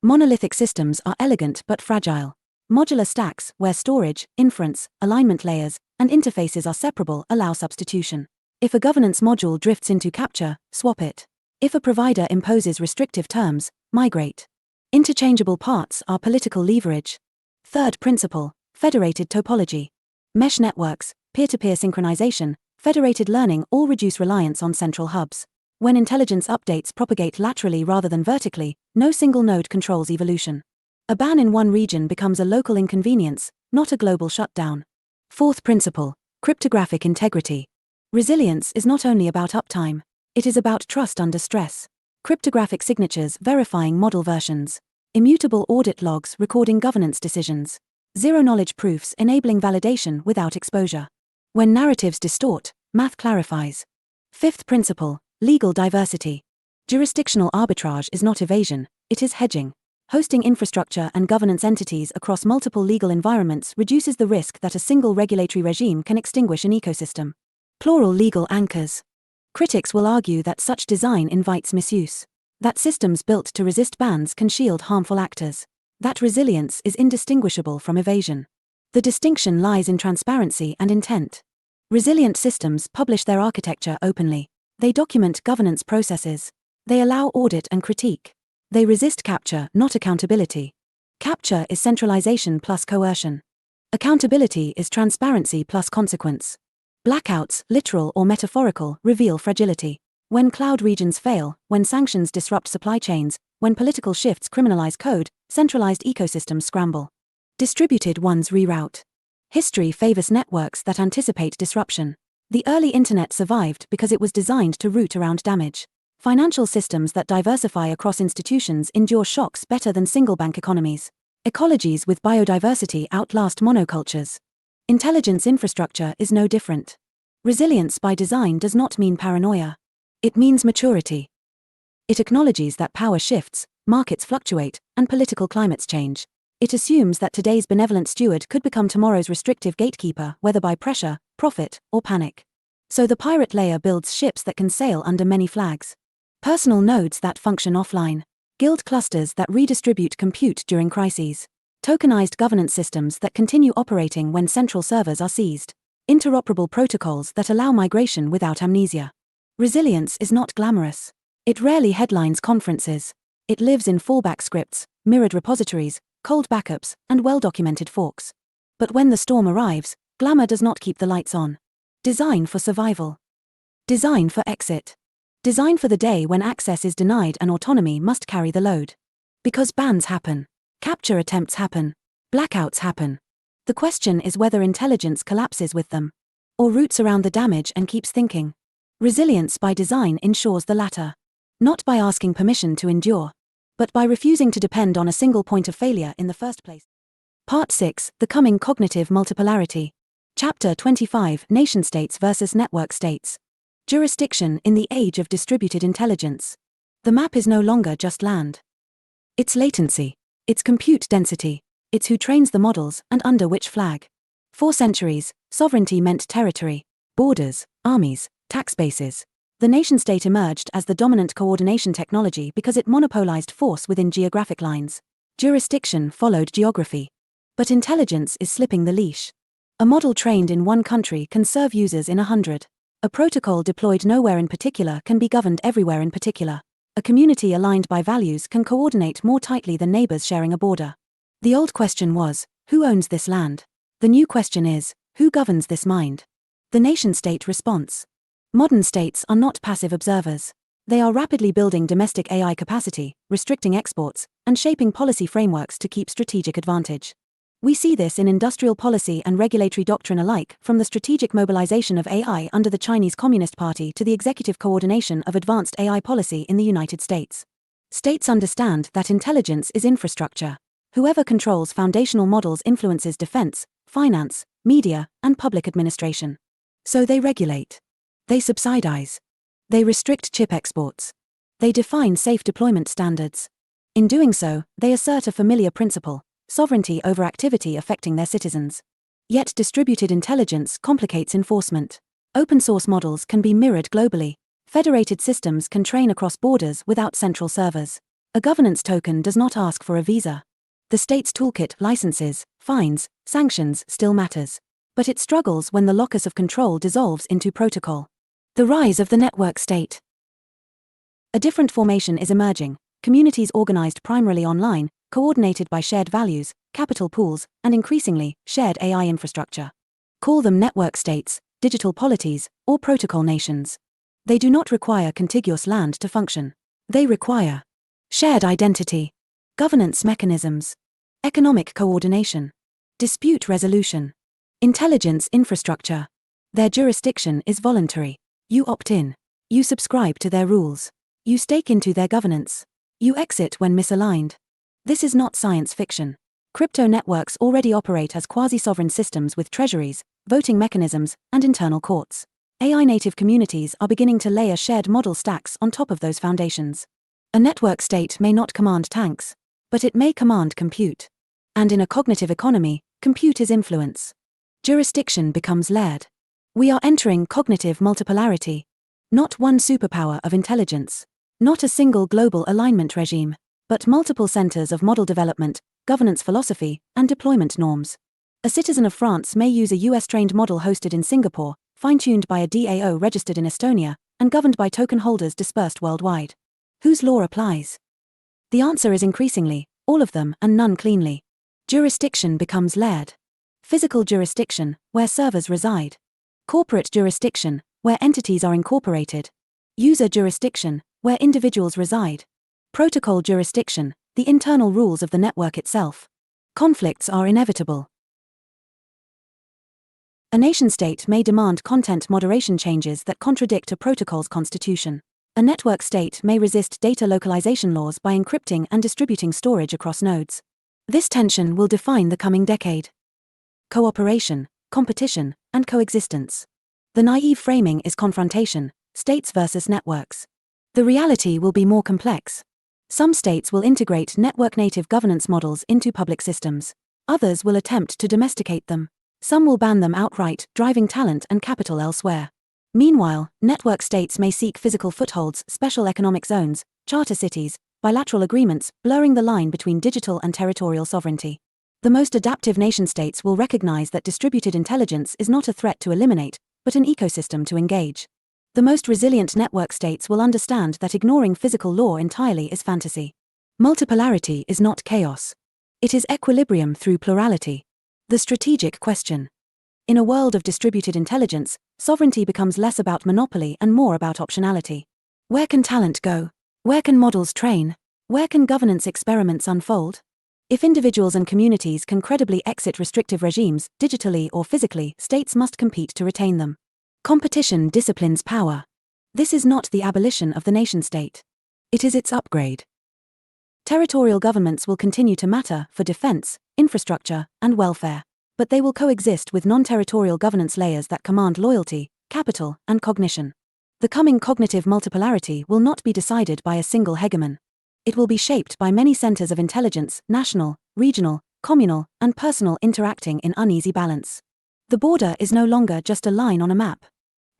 Monolithic systems are elegant but fragile. Modular stacks, where storage, inference, alignment layers, and interfaces are separable, allow substitution. If a governance module drifts into capture, swap it. If a provider imposes restrictive terms, migrate. Interchangeable parts are political leverage. Third principle: federated topology. Mesh networks, peer-to-peer synchronization, federated learning all reduce reliance on central hubs. When intelligence updates propagate laterally rather than vertically, no single node controls evolution. A ban in one region becomes a local inconvenience, not a global shutdown. Fourth principle: cryptographic integrity. Resilience is not only about uptime. It is about trust under stress. Cryptographic signatures verifying model versions. Immutable audit logs recording governance decisions. Zero-knowledge proofs enabling validation without exposure. When narratives distort, math clarifies. Fifth principle: legal diversity. Jurisdictional arbitrage is not evasion, it is hedging. Hosting infrastructure and governance entities across multiple legal environments reduces the risk that a single regulatory regime can extinguish an ecosystem. Plural legal anchors. Critics will argue that such design invites misuse. That systems built to resist bans can shield harmful actors. That resilience is indistinguishable from evasion. The distinction lies in transparency and intent. Resilient systems publish their architecture openly. They document governance processes. They allow audit and critique. They resist capture, not accountability. Capture is centralization plus coercion. Accountability is transparency plus consequence. Blackouts, literal or metaphorical, reveal fragility. When cloud regions fail, when sanctions disrupt supply chains, when political shifts criminalize code, centralized ecosystems scramble. Distributed ones reroute. History favors networks that anticipate disruption. The early internet survived because it was designed to root around damage. Financial systems that diversify across institutions endure shocks better than single-bank economies. Ecologies with biodiversity outlast monocultures. Intelligence infrastructure is no different. Resilience by design does not mean paranoia. It means maturity. It acknowledges that power shifts, markets fluctuate, and political climates change. It assumes that today's benevolent steward could become tomorrow's restrictive gatekeeper, whether by pressure, profit, or panic. So the pirate layer builds ships that can sail under many flags. Personal nodes that function offline. Guild clusters that redistribute compute during crises. Tokenized governance systems that continue operating when central servers are seized. Interoperable protocols that allow migration without amnesia. Resilience is not glamorous. It rarely headlines conferences. It lives in fallback scripts, mirrored repositories, cold backups, and well-documented forks. But when the storm arrives, glamour does not keep the lights on. Design for survival. Design for exit. Design for the day when access is denied and autonomy must carry the load. Because bans happen. Capture attempts happen. Blackouts happen. The question is whether intelligence collapses with them. Or roots around the damage and keeps thinking. Resilience by design ensures the latter. Not by asking permission to endure, but by refusing to depend on a single point of failure in the first place. Part 6, The Coming Cognitive Multipolarity. Chapter 25, Nation-states versus network states. Jurisdiction in the age of distributed intelligence. The map is no longer just land. It's latency. It's compute density. It's who trains the models and under which flag. For centuries, sovereignty meant territory, borders, armies, tax bases. The nation-state emerged as the dominant coordination technology because it monopolized force within geographic lines. Jurisdiction followed geography. But intelligence is slipping the leash. A model trained in one country can serve users in 100. A protocol deployed nowhere in particular can be governed everywhere in particular. A community aligned by values can coordinate more tightly than neighbors sharing a border. The old question was, who owns this land? The new question is, who governs this mind? The nation-state response. Modern states are not passive observers. They are rapidly building domestic AI capacity, restricting exports, and shaping policy frameworks to keep strategic advantage. We see this in industrial policy and regulatory doctrine alike, from the strategic mobilization of AI under the Chinese Communist Party to the executive coordination of advanced AI policy in the United States. States understand that intelligence is infrastructure. Whoever controls foundational models influences defense, finance, media, and public administration. So they regulate. They subsidize. They restrict chip exports. They define safe deployment standards. In doing so, they assert a familiar principle: sovereignty over activity affecting their citizens. Yet distributed intelligence complicates enforcement. Open-source models can be mirrored globally. Federated systems can train across borders without central servers. A governance token does not ask for a visa. The state's toolkit, licenses, fines, sanctions still matters. But it struggles when the locus of control dissolves into protocol. The rise of the network state. A different formation is emerging: communities organized primarily online, coordinated by shared values, capital pools, and increasingly, shared AI infrastructure. Call them network states, digital polities, or protocol nations. They do not require contiguous land to function. They require shared identity, governance mechanisms, economic coordination, dispute resolution, intelligence infrastructure. Their jurisdiction is voluntary. You opt in. You subscribe to their rules. You stake into their governance. You exit when misaligned. This is not science fiction. Crypto networks already operate as quasi-sovereign systems with treasuries, voting mechanisms, and internal courts. AI-native communities are beginning to layer shared model stacks on top of those foundations. A network state may not command tanks, but it may command compute. And in a cognitive economy, compute is influence. Jurisdiction becomes layered. We are entering cognitive multipolarity. Not one superpower of intelligence. Not a single global alignment regime, but multiple centers of model development, governance philosophy, and deployment norms. A citizen of France may use a US-trained model hosted in Singapore, fine-tuned by a DAO registered in Estonia, and governed by token holders dispersed worldwide. Whose law applies? The answer is increasingly, all of them and none cleanly. Jurisdiction becomes layered. Physical jurisdiction, where servers reside. Corporate jurisdiction, where entities are incorporated. User jurisdiction, where individuals reside. Protocol jurisdiction, the internal rules of the network itself. Conflicts are inevitable. A nation-state may demand content moderation changes that contradict a protocol's constitution. A network state may resist data localization laws by encrypting and distributing storage across nodes. This tension will define the coming decade. Cooperation, competition, and coexistence. The naive framing is confrontation, states versus networks. The reality will be more complex. Some states will integrate network-native governance models into public systems. Others will attempt to domesticate them. Some will ban them outright, driving talent and capital elsewhere. Meanwhile, network states may seek physical footholds, special economic zones, charter cities, bilateral agreements, blurring the line between digital and territorial sovereignty. The most adaptive nation-states will recognize that distributed intelligence is not a threat to eliminate, but an ecosystem to engage. The most resilient network states will understand that ignoring physical law entirely is fantasy. Multipolarity is not chaos. It is equilibrium through plurality. The strategic question. In a world of distributed intelligence, sovereignty becomes less about monopoly and more about optionality. Where can talent go? Where can models train? Where can governance experiments unfold? If individuals and communities can credibly exit restrictive regimes, digitally or physically, states must compete to retain them. Competition disciplines power. This is not the abolition of the nation-state. It is its upgrade. Territorial governments will continue to matter for defense, infrastructure, and welfare, but they will coexist with non-territorial governance layers that command loyalty, capital, and cognition. The coming cognitive multipolarity will not be decided by a single hegemon. It will be shaped by many centers of intelligence, national, regional, communal, and personal interacting in uneasy balance. The border is no longer just a line on a map.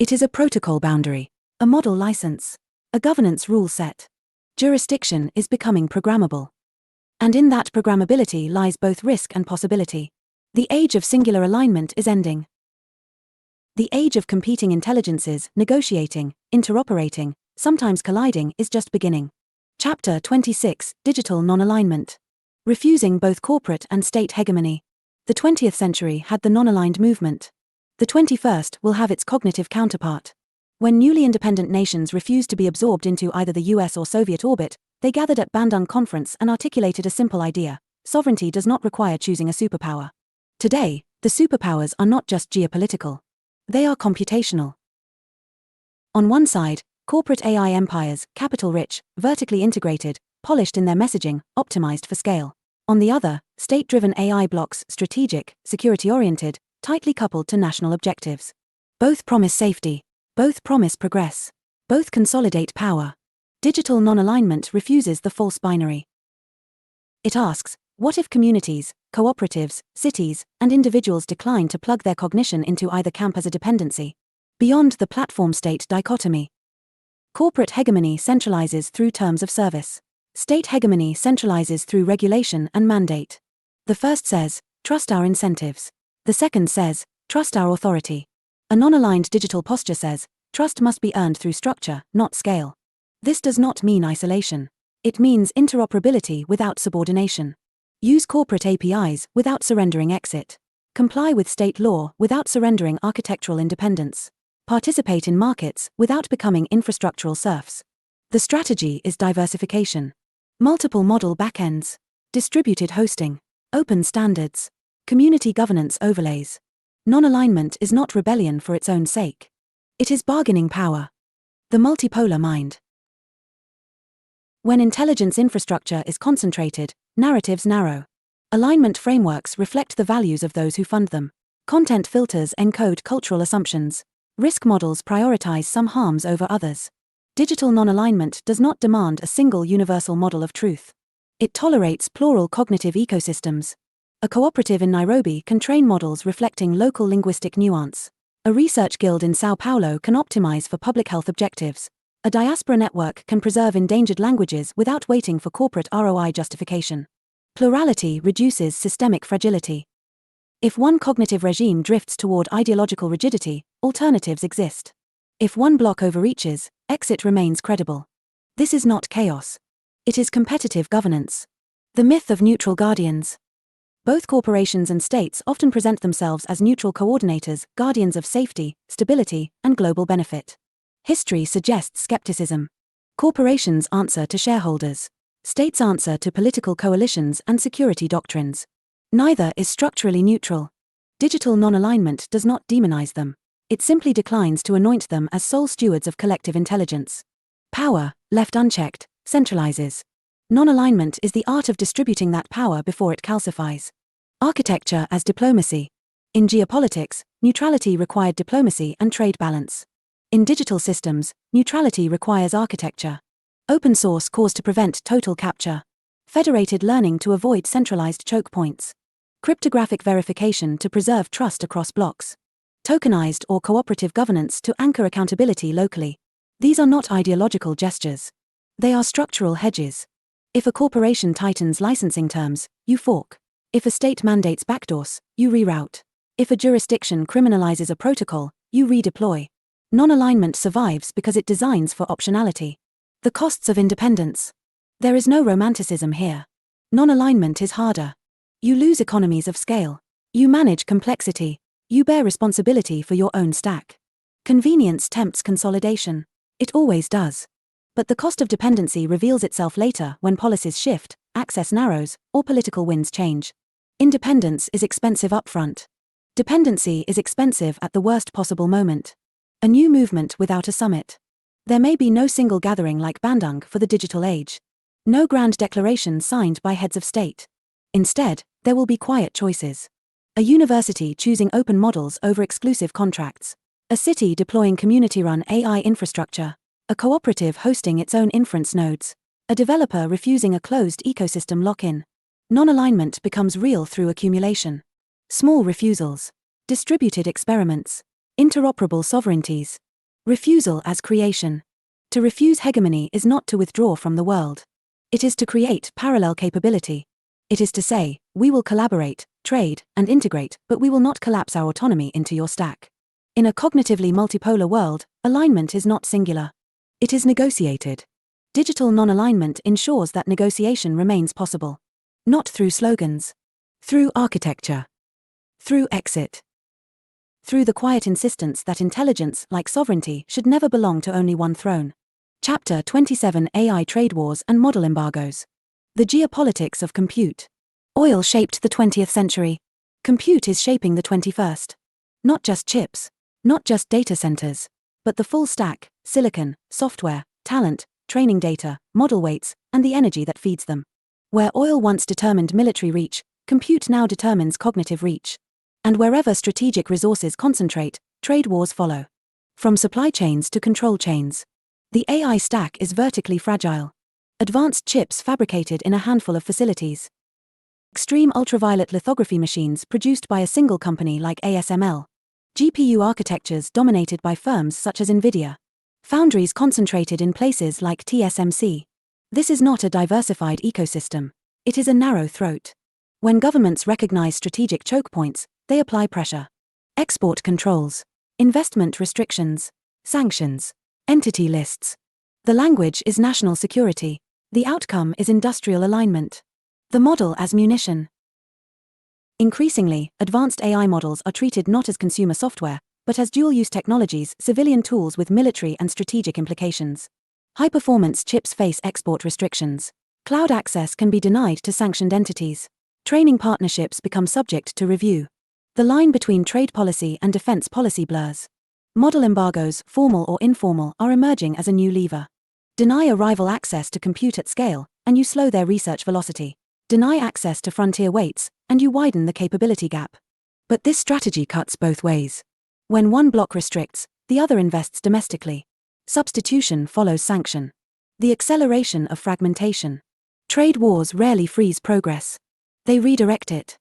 It is a protocol boundary, a model license, a governance rule set. Jurisdiction is becoming programmable. And in that programmability lies both risk and possibility. The age of singular alignment is ending. The age of competing intelligences, negotiating, interoperating, sometimes colliding, is just beginning. Chapter 26, Digital Non-Alignment. Refusing both corporate and state hegemony. The 20th century had the non-aligned movement. The 21st will have its cognitive counterpart. When newly independent nations refused to be absorbed into either the US or Soviet orbit, they gathered at Bandung Conference and articulated a simple idea: sovereignty does not require choosing a superpower. Today, the superpowers are not just geopolitical. They are computational. On one side, corporate AI empires, capital-rich, vertically integrated, polished in their messaging, optimized for scale. On the other, state-driven AI blocks, strategic, security-oriented, tightly coupled to national objectives. Both promise safety. Both promise progress. Both consolidate power. Digital non-alignment refuses the false binary. It asks, what if communities, cooperatives, cities, and individuals decline to plug their cognition into either camp as a dependency? Beyond the platform-state dichotomy. Corporate hegemony centralizes through terms of service. State hegemony centralizes through regulation and mandate. The first says, trust our incentives. The second says, trust our authority. A non-aligned digital posture says, trust must be earned through structure, not scale. This does not mean isolation. It means interoperability without subordination. Use corporate APIs without surrendering exit. Comply with state law without surrendering architectural independence. Participate in markets without becoming infrastructural serfs. The strategy is diversification. Multiple model backends. Distributed hosting. Open standards. Community governance overlays. Non-alignment is not rebellion for its own sake. It is bargaining power. The multipolar mind. When intelligence infrastructure is concentrated, narratives narrow. Alignment frameworks reflect the values of those who fund them. Content filters encode cultural assumptions. Risk models prioritize some harms over others. Digital non-alignment does not demand a single universal model of truth. It tolerates plural cognitive ecosystems. A cooperative in Nairobi can train models reflecting local linguistic nuance. A research guild in Sao Paulo can optimize for public health objectives. A diaspora network can preserve endangered languages without waiting for corporate ROI justification. Plurality reduces systemic fragility. If one cognitive regime drifts toward ideological rigidity, alternatives exist. If one bloc overreaches, exit remains credible. This is not chaos. It is competitive governance. The myth of neutral guardians. Both corporations and states often present themselves as neutral coordinators, guardians of safety, stability, and global benefit. History suggests skepticism. Corporations answer to shareholders. States answer to political coalitions and security doctrines. Neither is structurally neutral. Digital non-alignment does not demonize them. It simply declines to anoint them as sole stewards of collective intelligence. Power, left unchecked, centralizes. Non-alignment is the art of distributing that power before it calcifies. Architecture as diplomacy. In geopolitics, neutrality required diplomacy and trade balance. In digital systems, neutrality requires architecture. Open source cause to prevent total capture. Federated learning to avoid centralized choke points. Cryptographic verification to preserve trust across blocks. Tokenized or cooperative governance to anchor accountability locally. These are not ideological gestures. They are structural hedges. If a corporation tightens licensing terms, you fork. If a state mandates backdoors, you reroute. If a jurisdiction criminalizes a protocol, you redeploy. Non-alignment survives because it designs for optionality. The costs of independence. There is no romanticism here. Non-alignment is harder. You lose economies of scale. You manage complexity. You bear responsibility for your own stack. Convenience tempts consolidation. It always does. But the cost of dependency reveals itself later when policies shift, access narrows, or political winds change. Independence is expensive upfront. Dependency is expensive at the worst possible moment. A new movement without a summit. There may be no single gathering like Bandung for the digital age. No grand declaration signed by heads of state. Instead, there will be quiet choices. A university choosing open models over exclusive contracts. A city deploying community-run AI infrastructure. A cooperative hosting its own inference nodes. A developer refusing a closed ecosystem lock-in. Non-alignment becomes real through accumulation. Small refusals. Distributed experiments. Interoperable sovereignties. Refusal as creation. To refuse hegemony is not to withdraw from the world. It is to create parallel capability. It is to say, we will collaborate, trade, and integrate, but we will not collapse our autonomy into your stack. In a cognitively multipolar world, alignment is not singular. It is negotiated. Digital non-alignment ensures that negotiation remains possible. Not through slogans. Through architecture. Through exit. Through the quiet insistence that intelligence, like sovereignty, should never belong to only one throne. Chapter 27: AI Trade Wars and Model Embargoes. The geopolitics of compute. Oil shaped the 20th century. Compute is shaping the 21st. Not just chips. Not just data centers. But the full stack: silicon, software, talent, training data, model weights, and the energy that feeds them. Where oil once determined military reach, compute now determines cognitive reach. And wherever strategic resources concentrate, trade wars follow. From supply chains to control chains. The AI stack is vertically fragile. Advanced chips fabricated in a handful of facilities. Extreme ultraviolet lithography machines produced by a single company like ASML. GPU architectures dominated by firms such as NVIDIA. Foundries concentrated in places like TSMC. This is not a diversified ecosystem. It is a narrow throat. When governments recognize strategic choke points, they apply pressure. Export controls. Investment restrictions. Sanctions. Entity lists. The language is national security. The outcome is industrial alignment. The model as munition. Increasingly, advanced AI models are treated not as consumer software, but as dual-use technologies, civilian tools with military and strategic implications. High-performance chips face export restrictions. Cloud access can be denied to sanctioned entities. Training partnerships become subject to review. The line between trade policy and defense policy blurs. Model embargoes, formal or informal, are emerging as a new lever. Deny a rival access to compute at scale, and you slow their research velocity. Deny access to frontier weights, and you widen the capability gap. But this strategy cuts both ways. When one bloc restricts, the other invests domestically. Substitution follows sanction. The acceleration of fragmentation. Trade wars rarely freeze progress. They redirect it.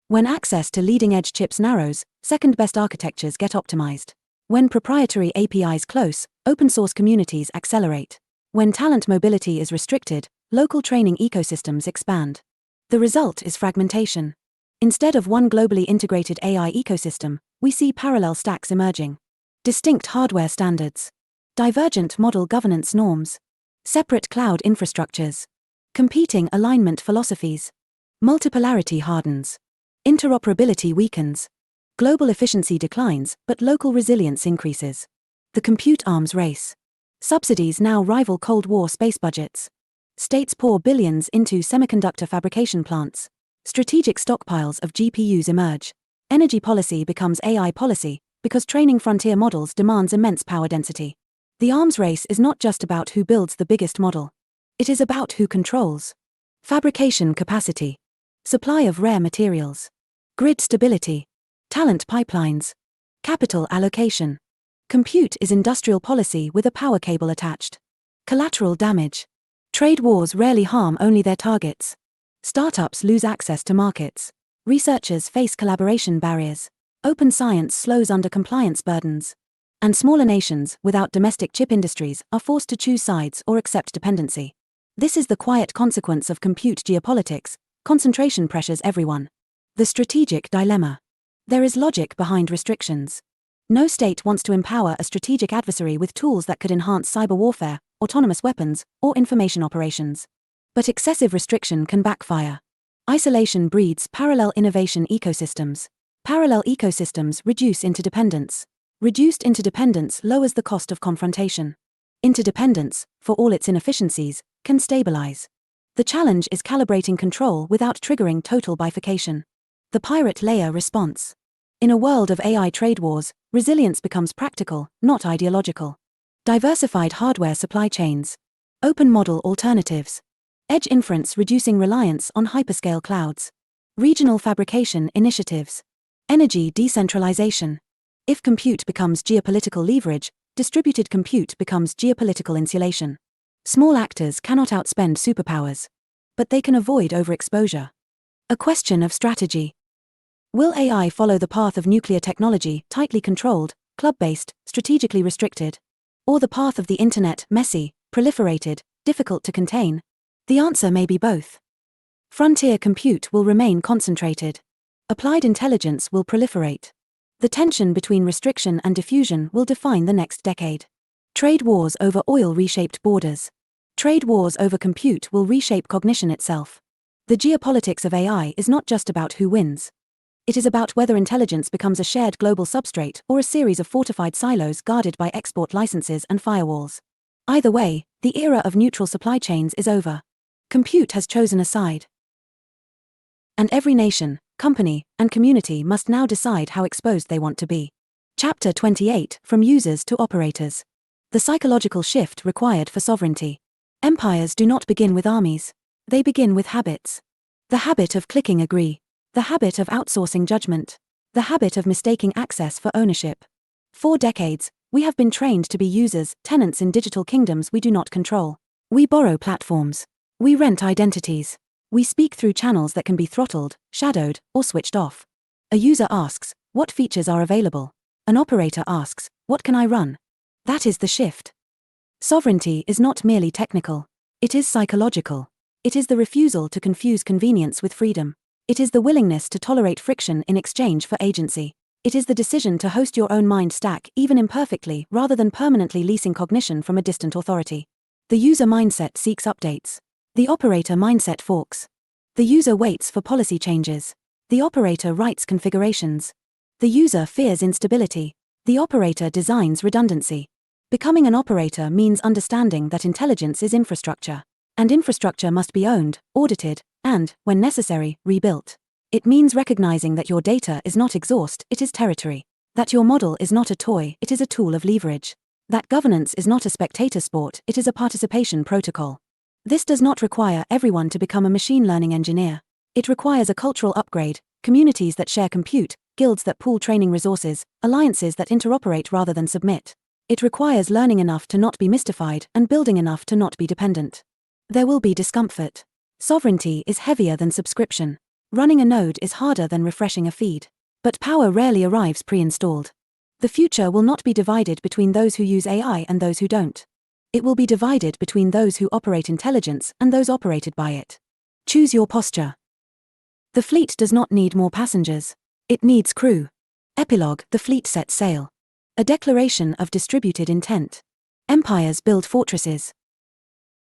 When access to leading-edge chips narrows, second-best architectures get optimized. When proprietary APIs close, open-source communities accelerate. When talent mobility is restricted, local training ecosystems expand. The result is fragmentation. Instead of one globally integrated AI ecosystem, we see parallel stacks emerging. Distinct hardware standards. Divergent model governance norms. Separate cloud infrastructures. Competing alignment philosophies. Multipolarity hardens. Interoperability weakens. Global efficiency declines, but local resilience increases. The compute arms race. Subsidies now rival Cold War space budgets. States pour billions into semiconductor fabrication plants. Strategic stockpiles of GPUs emerge. Energy policy becomes AI policy, because training frontier models demands immense power density. The arms race is not just about who builds the biggest model. It is about who controls. Fabrication capacity. Supply of rare materials. Grid stability. Talent pipelines. Capital allocation. Compute is industrial policy with a power cable attached. Collateral damage. Trade wars rarely harm only their targets. Startups lose access to markets. Researchers face collaboration barriers. Open science slows under compliance burdens. And smaller nations, without domestic chip industries, are forced to choose sides or accept dependency. This is the quiet consequence of compute geopolitics. Concentration pressures everyone. The strategic dilemma. There is logic behind restrictions. No state wants to empower a strategic adversary with tools that could enhance cyber warfare, autonomous weapons, or information operations. But excessive restriction can backfire. Isolation breeds parallel innovation ecosystems. Parallel ecosystems reduce interdependence. Reduced interdependence lowers the cost of confrontation. Interdependence, for all its inefficiencies, can stabilize. The challenge is calibrating control without triggering total bifurcation. The pirate layer response. In a world of AI trade wars, resilience becomes practical, not ideological. Diversified hardware supply chains. Open model alternatives. Edge inference reducing reliance on hyperscale clouds. Regional fabrication initiatives. Energy decentralization. If compute becomes geopolitical leverage, distributed compute becomes geopolitical insulation. Small actors cannot outspend superpowers. But they can avoid overexposure. A question of strategy. Will AI follow the path of nuclear technology, tightly controlled, club-based, strategically restricted? Or the path of the internet, messy, proliferated, difficult to contain? The answer may be both. Frontier compute will remain concentrated. Applied intelligence will proliferate. The tension between restriction and diffusion will define the next decade. Trade wars over oil reshaped borders. Trade wars over compute will reshape cognition itself. The geopolitics of AI is not just about who wins. It is about whether intelligence becomes a shared global substrate or a series of fortified silos guarded by export licenses and firewalls. Either way, the era of neutral supply chains is over. Compute has chosen a side. And every nation, company, and community must now decide how exposed they want to be. Chapter 28, From Users to Operators. The psychological shift required for sovereignty. Empires do not begin with armies. They begin with habits. The habit of clicking agree. The habit of outsourcing judgment. The habit of mistaking access for ownership. For decades, we have been trained to be users, tenants in digital kingdoms we do not control. We borrow platforms. We rent identities. We speak through channels that can be throttled, shadowed, or switched off. A user asks, what features are available? An operator asks, what can I run? That is the shift. Sovereignty is not merely technical. It is psychological. It is the refusal to confuse convenience with freedom. It is the willingness to tolerate friction in exchange for agency. It is the decision to host your own mind stack, even imperfectly, rather than permanently leasing cognition from a distant authority. The user mindset seeks updates. The operator mindset forks. The user waits for policy changes. The operator writes configurations. The user fears instability. The operator designs redundancy. Becoming an operator means understanding that intelligence is infrastructure. And infrastructure must be owned, audited, and, when necessary, rebuilt. It means recognizing that your data is not exhaust, it is territory. That your model is not a toy, it is a tool of leverage. That governance is not a spectator sport, it is a participation protocol. This does not require everyone to become a machine learning engineer. It requires a cultural upgrade, communities that share compute, guilds that pool training resources, alliances that interoperate rather than submit. It requires learning enough to not be mystified and building enough to not be dependent. There will be discomfort. Sovereignty is heavier than subscription. Running a node is harder than refreshing a feed. But power rarely arrives pre-installed. The future will not be divided between those who use AI and those who don't. It will be divided between those who operate intelligence and those operated by it. Choose your posture. The fleet does not need more passengers. It needs crew. Epilogue: the fleet sets sail. A declaration of distributed intent. Empires build fortresses.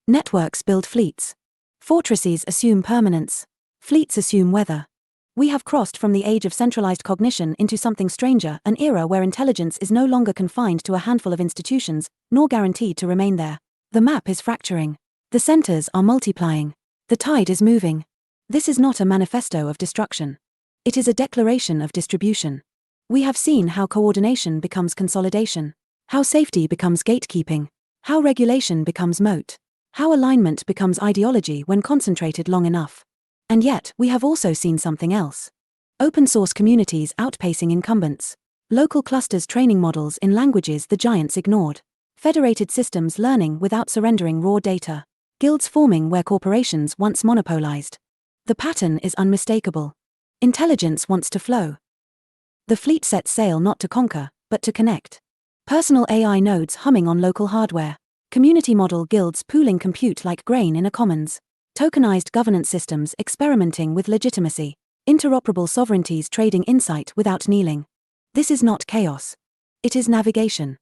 Networks build fleets. Fortresses assume permanence. Fleets assume weather. We have crossed from the age of centralized cognition into something stranger, an era where intelligence is no longer confined to a handful of institutions, nor guaranteed to remain there. The map is fracturing. The centers are multiplying. The tide is moving. This is not a manifesto of destruction. It is a declaration of distribution. We have seen how coordination becomes consolidation, how safety becomes gatekeeping, how regulation becomes moat, how alignment becomes ideology when concentrated long enough. And yet, we have also seen something else. Open source communities outpacing incumbents. Local clusters training models in languages the giants ignored. Federated systems learning without surrendering raw data. Guilds forming where corporations once monopolized. The pattern is unmistakable. Intelligence wants to flow. The fleet sets sail not to conquer, but to connect. Personal AI nodes humming on local hardware. Community model guilds pooling compute like grain in a commons. Tokenized governance systems experimenting with legitimacy. Interoperable sovereignties trading insight without kneeling. This is not chaos. It is navigation.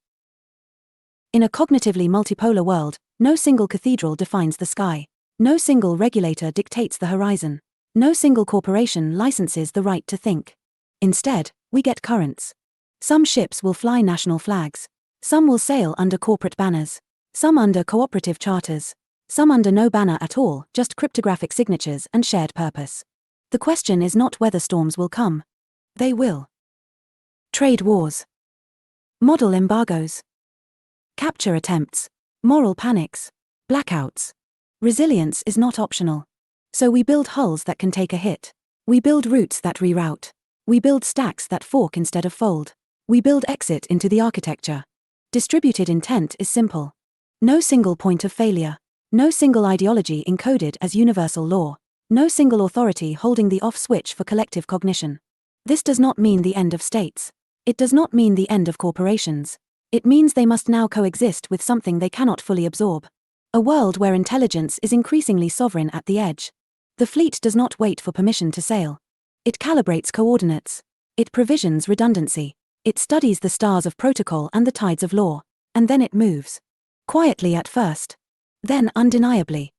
In a cognitively multipolar world, no single cathedral defines the sky. No single regulator dictates the horizon. No single corporation licenses the right to think. Instead, we get currents. Some ships will fly national flags. Some will sail under corporate banners. Some under cooperative charters. Some under no banner at all, just cryptographic signatures and shared purpose. The question is not whether storms will come. They will. Trade wars. Model embargoes. Capture attempts. Moral panics. Blackouts. Resilience is not optional. So we build hulls that can take a hit. We build routes that reroute. We build stacks that fork instead of fold. We build exit into the architecture. Distributed intent is simple. No single point of failure. No single ideology encoded as universal law. No single authority holding the off switch for collective cognition. This does not mean the end of states. It does not mean the end of corporations. It means they must now coexist with something they cannot fully absorb. A world where intelligence is increasingly sovereign at the edge. The fleet does not wait for permission to sail. It calibrates coordinates. It provisions redundancy. It studies the stars of protocol and the tides of law. And then it moves. Quietly at first. Then undeniably.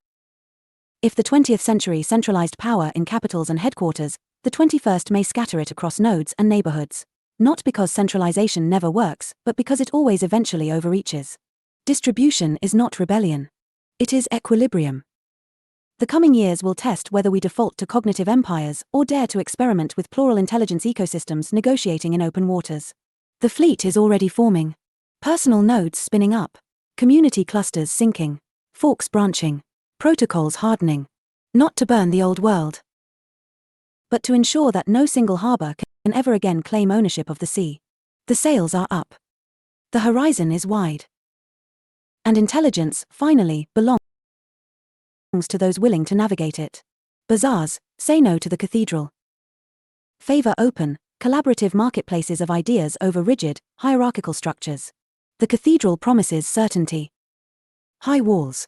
If the 20th century centralized power in capitals and headquarters, the 21st may scatter it across nodes and neighborhoods. Not because centralization never works, but because it always eventually overreaches. Distribution is not rebellion. It is equilibrium. The coming years will test whether we default to cognitive empires or dare to experiment with plural intelligence ecosystems negotiating in open waters. The fleet is already forming. Personal nodes spinning up. Community clusters sinking. Forks branching. Protocols hardening. Not to burn the old world, but to ensure that no single harbor can ever again claim ownership of the sea. The sails are up. The horizon is wide. And intelligence, finally, belongs to those willing to navigate it. Bazaars, say no to the cathedral. Favor open, collaborative marketplaces of ideas over rigid, hierarchical structures. The cathedral promises certainty. High walls.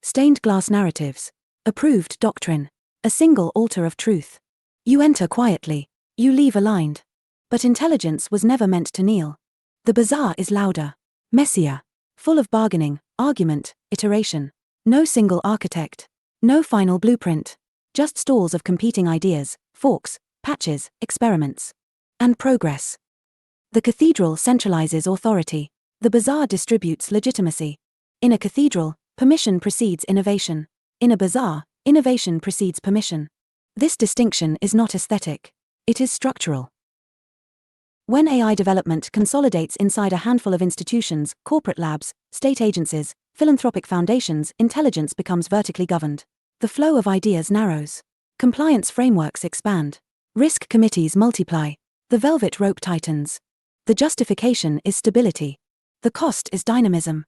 Stained glass narratives. Approved doctrine. A single altar of truth. You enter quietly. You leave aligned. But intelligence was never meant to kneel. The bazaar is louder. Messier. Full of bargaining, argument, iteration. No single architect. No final blueprint. Just stalls of competing ideas, forks, patches, experiments. And progress. The cathedral centralizes authority. The bazaar distributes legitimacy. In a cathedral, permission precedes innovation. In a bazaar, innovation precedes permission. This distinction is not aesthetic. It is structural. When AI development consolidates inside a handful of institutions, corporate labs, state agencies, philanthropic foundations, intelligence becomes vertically governed. The flow of ideas narrows. Compliance frameworks expand. Risk committees multiply. The velvet rope tightens. The justification is stability. The cost is dynamism.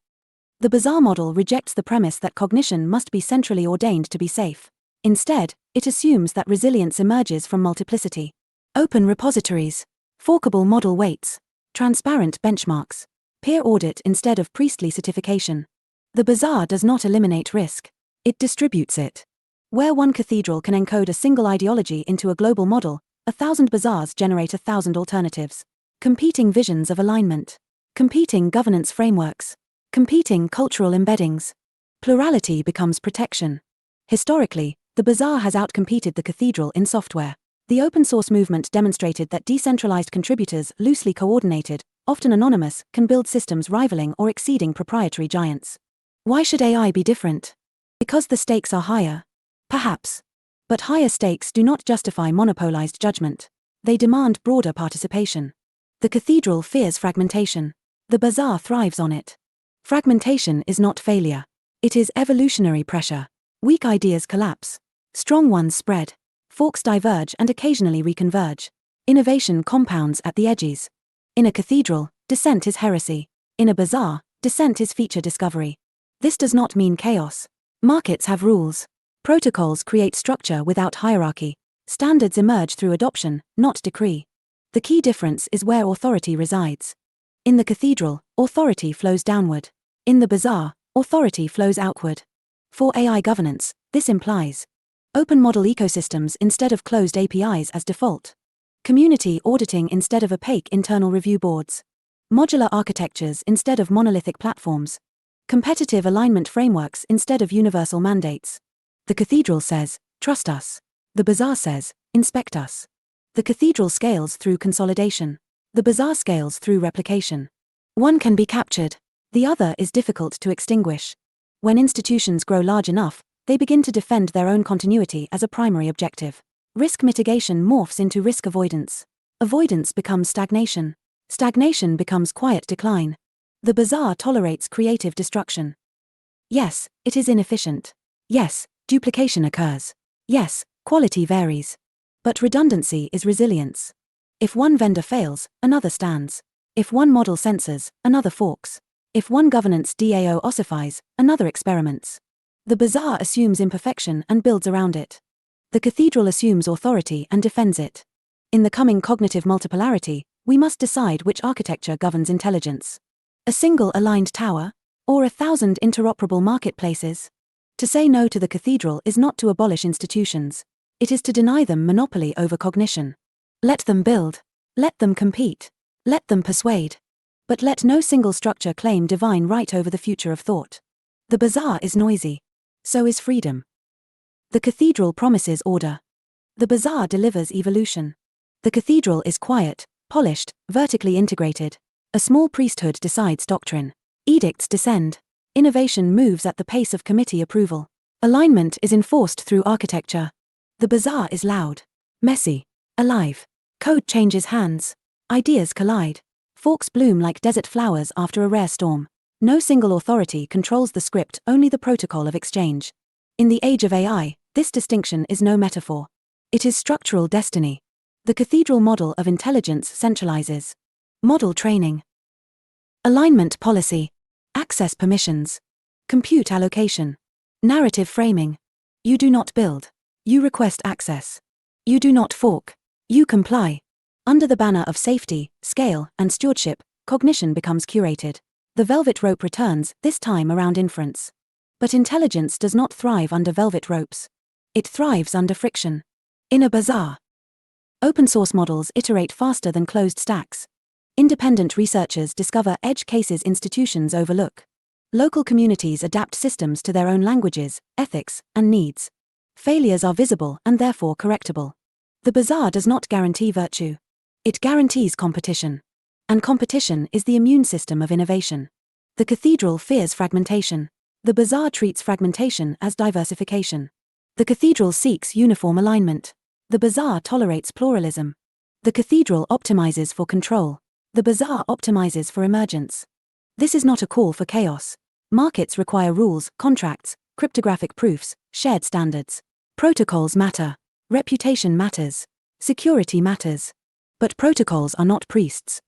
The bazaar model rejects the premise that cognition must be centrally ordained to be safe. Instead, it assumes that resilience emerges from multiplicity. Open repositories. Forkable model weights. Transparent benchmarks. Peer audit instead of priestly certification. The bazaar does not eliminate risk. It distributes it. Where one cathedral can encode a single ideology into a global model, 1,000 bazaars generate 1,000 alternatives. Competing visions of alignment. Competing governance frameworks. Competing cultural embeddings. Plurality becomes protection. Historically, The bazaar has outcompeted the cathedral in software. The open source movement demonstrated that decentralized contributors, loosely coordinated, often anonymous, can build systems rivaling or exceeding proprietary giants. Why should AI be different? Because the stakes are higher? Perhaps. But higher stakes do not justify monopolized judgment. They demand broader participation. The cathedral fears fragmentation. The bazaar thrives on it. Fragmentation is not failure. It is evolutionary pressure. Weak ideas collapse. Strong ones spread. Forks diverge and occasionally reconverge. Innovation compounds at the edges. In a cathedral, dissent is heresy. In a bazaar, dissent is feature discovery. This does not mean chaos. Markets have rules. Protocols create structure without hierarchy. Standards emerge through adoption, not decree. The key difference is where authority resides. In the cathedral, authority flows downward. In the bazaar, authority flows outward. For AI governance, this implies open model ecosystems instead of closed APIs as default. Community auditing instead of opaque internal review boards. Modular architectures instead of monolithic platforms. Competitive alignment frameworks instead of universal mandates. The cathedral says, trust us. The bazaar says, inspect us. The cathedral scales through consolidation. The bazaar scales through replication. One can be captured. The other is difficult to extinguish. When institutions grow large enough, they begin to defend their own continuity as a primary objective. Risk mitigation morphs into risk avoidance. Avoidance becomes stagnation. Stagnation becomes quiet decline. The bazaar tolerates creative destruction. Yes, it is inefficient. Yes, duplication occurs. Yes, quality varies. But redundancy is resilience. If one vendor fails, another stands. If one model censors, another forks. If one governance DAO ossifies, another experiments. The bazaar assumes imperfection and builds around it. The cathedral assumes authority and defends it. In the coming cognitive multipolarity, we must decide which architecture governs intelligence. A single aligned tower? Or 1,000 interoperable marketplaces? To say no to the cathedral is not to abolish institutions. It is to deny them monopoly over cognition. Let them build. Let them compete. Let them persuade. But let no single structure claim divine right over the future of thought. The bazaar is noisy. So is freedom. The cathedral promises order. The bazaar delivers evolution. The cathedral is quiet, polished, vertically integrated. A small priesthood decides doctrine. Edicts descend. Innovation moves at the pace of committee approval. Alignment is enforced through architecture. The bazaar is loud, messy, alive. Code changes hands. Ideas collide. Forks bloom like desert flowers after a rare storm. No single authority controls the script, only the protocol of exchange. In the age of AI, this distinction is no metaphor. It is structural destiny. The cathedral model of intelligence centralizes. Model training. Alignment policy. Access permissions. Compute allocation. Narrative framing. You do not build. You request access. You do not fork. You comply. Under the banner of safety, scale, and stewardship, cognition becomes curated. The velvet rope returns, this time around inference. But intelligence does not thrive under velvet ropes. It thrives under friction. In a bazaar. Open source models iterate faster than closed stacks. Independent researchers discover edge cases institutions overlook. Local communities adapt systems to their own languages, ethics, and needs. Failures are visible and therefore correctable. The bazaar does not guarantee virtue. It guarantees competition. And competition is the immune system of innovation. The cathedral fears fragmentation. The bazaar treats fragmentation as diversification. The cathedral seeks uniform alignment. The bazaar tolerates pluralism. The cathedral optimizes for control. The bazaar optimizes for emergence. This is not a call for chaos. Markets require rules, contracts, cryptographic proofs, shared standards. Protocols matter. Reputation matters. Security matters. But protocols are not priests.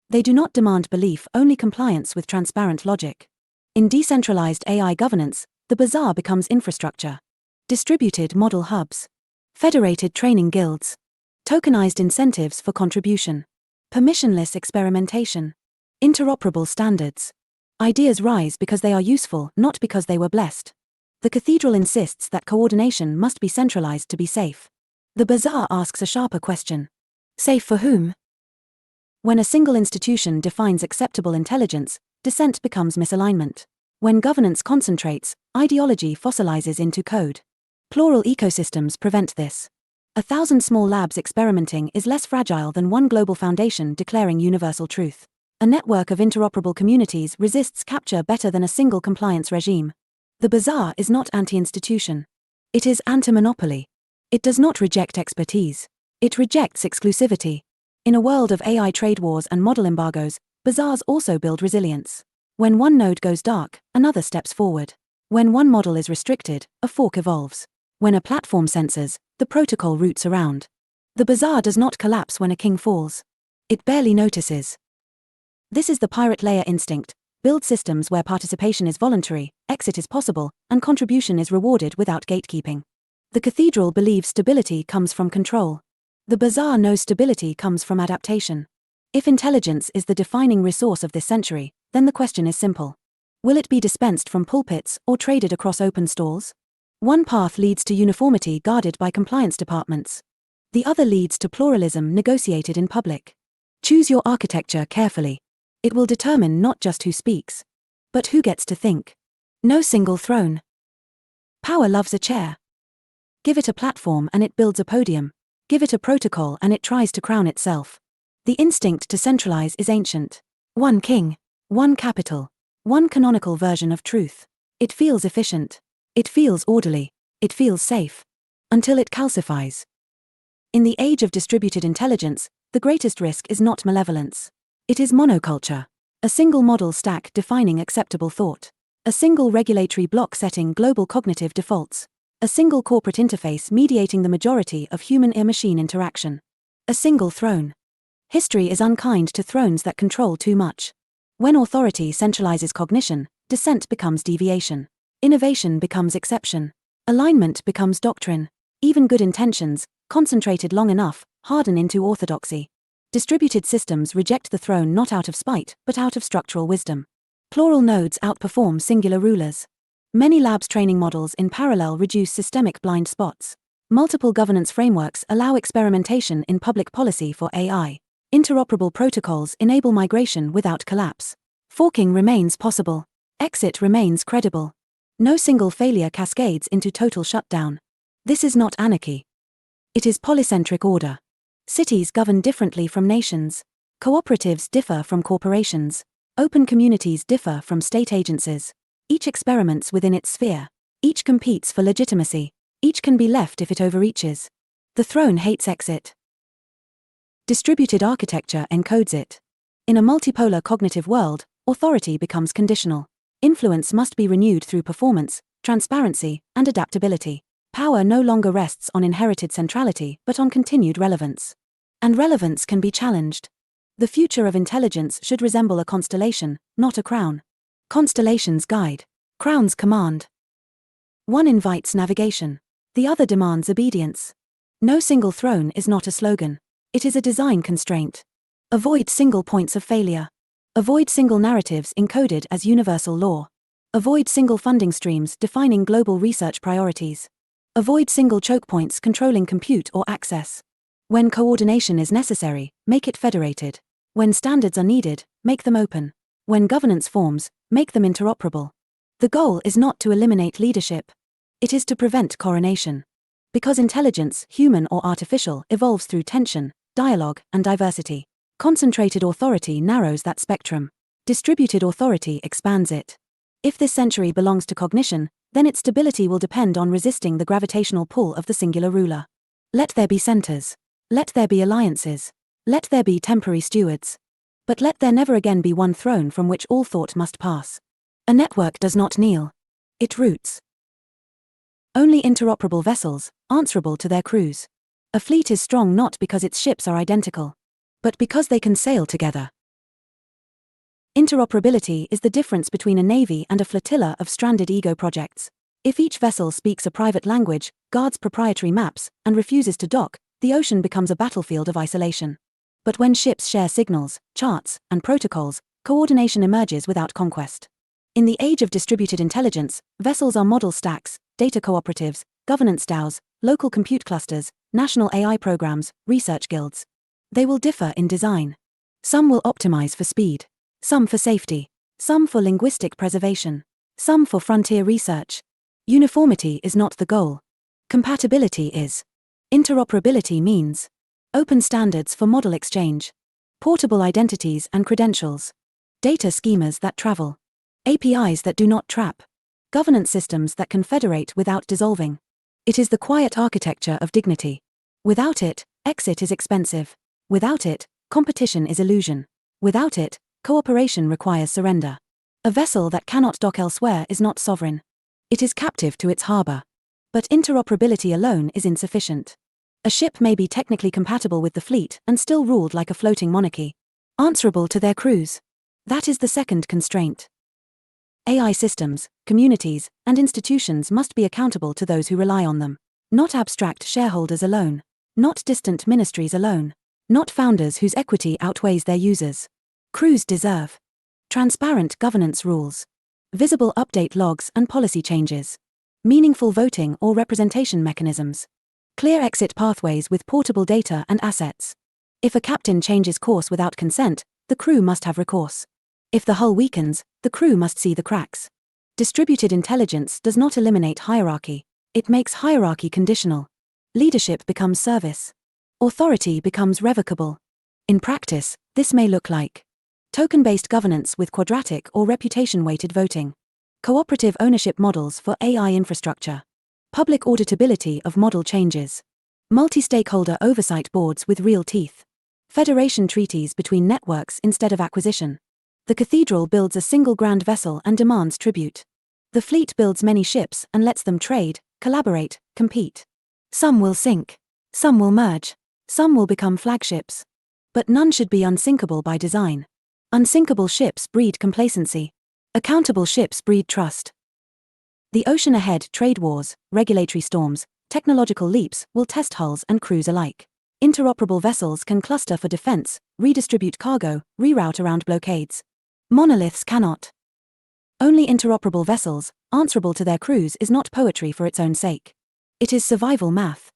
They do not demand belief, only compliance with transparent logic. In decentralized AI governance, the bazaar becomes infrastructure. Distributed model hubs. Federated training guilds. Tokenized incentives for contribution. Permissionless experimentation. Interoperable standards. Ideas rise because they are useful, not because they were blessed. The cathedral insists that coordination must be centralized to be safe. The bazaar asks a sharper question. Safe for whom? When a single institution defines acceptable intelligence, dissent becomes misalignment. When governance concentrates, ideology fossilizes into code. Plural ecosystems prevent this. 1,000 small labs experimenting is less fragile than one global foundation declaring universal truth. A network of interoperable communities resists capture better than a single compliance regime. The bazaar is not anti-institution. It is anti-monopoly. It does not reject expertise. It rejects exclusivity. In a world of AI trade wars and model embargoes, bazaars also build resilience. When one node goes dark, another steps forward. When one model is restricted, a fork evolves. When a platform censors, the protocol roots around. The bazaar does not collapse when a king falls. It barely notices. This is the pirate layer instinct. Build systems where participation is voluntary, exit is possible, and contribution is rewarded without gatekeeping. The cathedral believes stability comes from control. The bazaar knows stability comes from adaptation. If intelligence is the defining resource of this century, then the question is simple. Will it be dispensed from pulpits or traded across open stalls? One path leads to uniformity guarded by compliance departments. The other leads to pluralism negotiated in public. Choose your architecture carefully. It will determine not just who speaks, but who gets to think. No single throne. Power loves a chair. Give it a platform and it builds a podium. Give it a protocol and it tries to crown itself. The instinct to centralize is ancient. One king, one capital, one canonical version of truth. It feels efficient. It feels orderly. It feels safe. Until it calcifies. In the age of distributed intelligence, the greatest risk is not malevolence. It is monoculture. A single model stack defining acceptable thought. A single regulatory block setting global cognitive defaults. A single corporate interface mediating the majority of human-machine interaction. A single throne. History is unkind to thrones that control too much. When authority centralizes cognition, dissent becomes deviation. Innovation becomes exception. Alignment becomes doctrine. Even good intentions, concentrated long enough, harden into orthodoxy. Distributed systems reject the throne not out of spite, but out of structural wisdom. Plural nodes outperform singular rulers. Many labs training models in parallel reduce systemic blind spots. Multiple governance frameworks allow experimentation in public policy for AI. Interoperable protocols enable migration without collapse. Forking remains possible. Exit remains credible. No single failure cascades into total shutdown. This is not anarchy. It is polycentric order. Cities govern differently from nations. Cooperatives differ from corporations. Open communities differ from state agencies. Each experiments within its sphere. Each competes for legitimacy. Each can be left if it overreaches. The throne hates exit. Distributed architecture encodes it. In a multipolar cognitive world, authority becomes conditional. Influence must be renewed through performance, transparency, and adaptability. Power no longer rests on inherited centrality but on continued relevance. And relevance can be challenged. The future of intelligence should resemble a constellation, not a crown. Constellations guide. Crowns command. One invites navigation. The other demands obedience. No single throne is not a slogan. It is a design constraint. Avoid single points of failure. Avoid single narratives encoded as universal law. Avoid single funding streams defining global research priorities. Avoid single choke points controlling compute or access. When coordination is necessary, make it federated. When standards are needed, make them open. When governance forms, make them interoperable. The goal is not to eliminate leadership. It is to prevent coronation. Because intelligence, human or artificial, evolves through tension, dialogue, and diversity. Concentrated authority narrows that spectrum. Distributed authority expands it. If this century belongs to cognition, then its stability will depend on resisting the gravitational pull of the singular ruler. Let there be centers. Let there be alliances. Let there be temporary stewards. But let there never again be one throne from which all thought must pass. A network does not kneel. It roots. Only interoperable vessels, answerable to their crews. A fleet is strong not because its ships are identical, but because they can sail together. Interoperability is the difference between a navy and a flotilla of stranded ego projects. If each vessel speaks a private language, guards proprietary maps, and refuses to dock, the ocean becomes a battlefield of isolation. But when ships share signals, charts, and protocols, coordination emerges without conquest. In the age of distributed intelligence, vessels are model stacks, data cooperatives, governance DAOs, local compute clusters, national AI programs, research guilds. They will differ in design. Some will optimize for speed. Some for safety. Some for linguistic preservation. Some for frontier research. Uniformity is not the goal. Compatibility is. Interoperability means open standards for model exchange, portable identities and credentials, data schemas that travel, APIs that do not trap, governance systems that can federate without dissolving. It is the quiet architecture of dignity. Without it, exit is expensive. Without it, competition is illusion. Without it, cooperation requires surrender. A vessel that cannot dock elsewhere is not sovereign. It is captive to its harbor. But interoperability alone is insufficient. A ship may be technically compatible with the fleet and still ruled like a floating monarchy, answerable to their crews. That is the second constraint. AI systems, communities, and institutions must be accountable to those who rely on them. Not abstract shareholders alone. Not distant ministries alone. Not founders whose equity outweighs their users. Crews deserve transparent governance rules, visible update logs and policy changes, meaningful voting or representation mechanisms, clear exit pathways with portable data and assets. If a captain changes course without consent, the crew must have recourse. If the hull weakens, the crew must see the cracks. Distributed intelligence does not eliminate hierarchy. It makes hierarchy conditional. Leadership becomes service. Authority becomes revocable. In practice, this may look like token-based governance with quadratic or reputation-weighted voting, cooperative ownership models for AI infrastructure, public auditability of model changes, multi-stakeholder oversight boards with real teeth, federation treaties between networks instead of acquisition. The cathedral builds a single grand vessel and demands tribute. The fleet builds many ships and lets them trade, collaborate, compete. Some will sink. Some will merge. Some will become flagships. But none should be unsinkable by design. Unsinkable ships breed complacency. Accountable ships breed trust. The ocean ahead, trade wars, regulatory storms, technological leaps will test hulls and crews alike. Interoperable vessels can cluster for defense, redistribute cargo, reroute around blockades. Monoliths cannot. Only interoperable vessels, answerable to their crews, is not poetry for its own sake. It is survival math.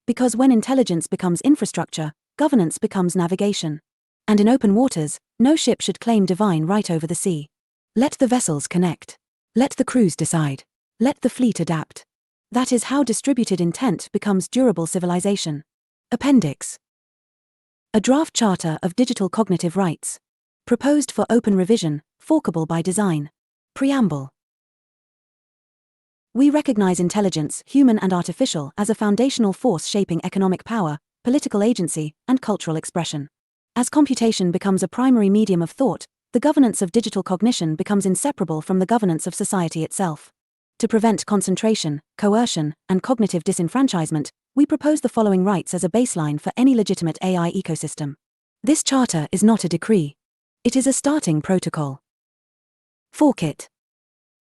Because when intelligence becomes infrastructure, governance becomes navigation. And in open waters, no ship should claim divine right over the sea. Let the vessels connect. Let the crews decide. Let the fleet adapt. That is how distributed intent becomes durable civilization. Appendix. A draft charter of digital cognitive rights. Proposed for open revision, forkable by design. Preamble. We recognize intelligence, human and artificial, as a foundational force shaping economic power, political agency, and cultural expression. As computation becomes a primary medium of thought, the governance of digital cognition becomes inseparable from the governance of society itself. To prevent concentration, coercion, and cognitive disenfranchisement, we propose the following rights as a baseline for any legitimate AI ecosystem. This charter is not a decree. It is a starting protocol. Fork it.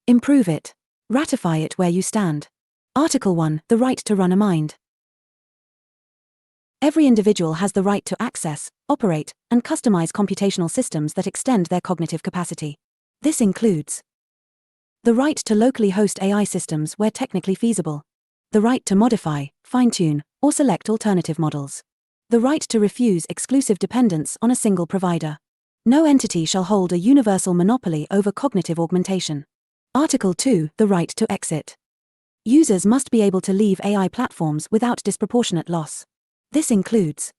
Improve it. Ratify it where you stand. Article 1, the right to run a mind. Every individual has the right to access, operate, and customize computational systems that extend their cognitive capacity. This includes the right to locally host AI systems where technically feasible, the right to modify, fine-tune, or select alternative models, the right to refuse exclusive dependence on a single provider. No entity shall hold a universal monopoly over cognitive augmentation. Article 2, the right to exit. Users must be able to leave AI platforms without disproportionate loss. This includes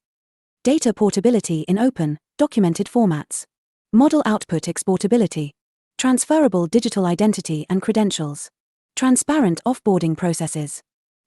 data portability in open, documented formats, model output exportability, transferable digital identity and credentials, transparent offboarding processes.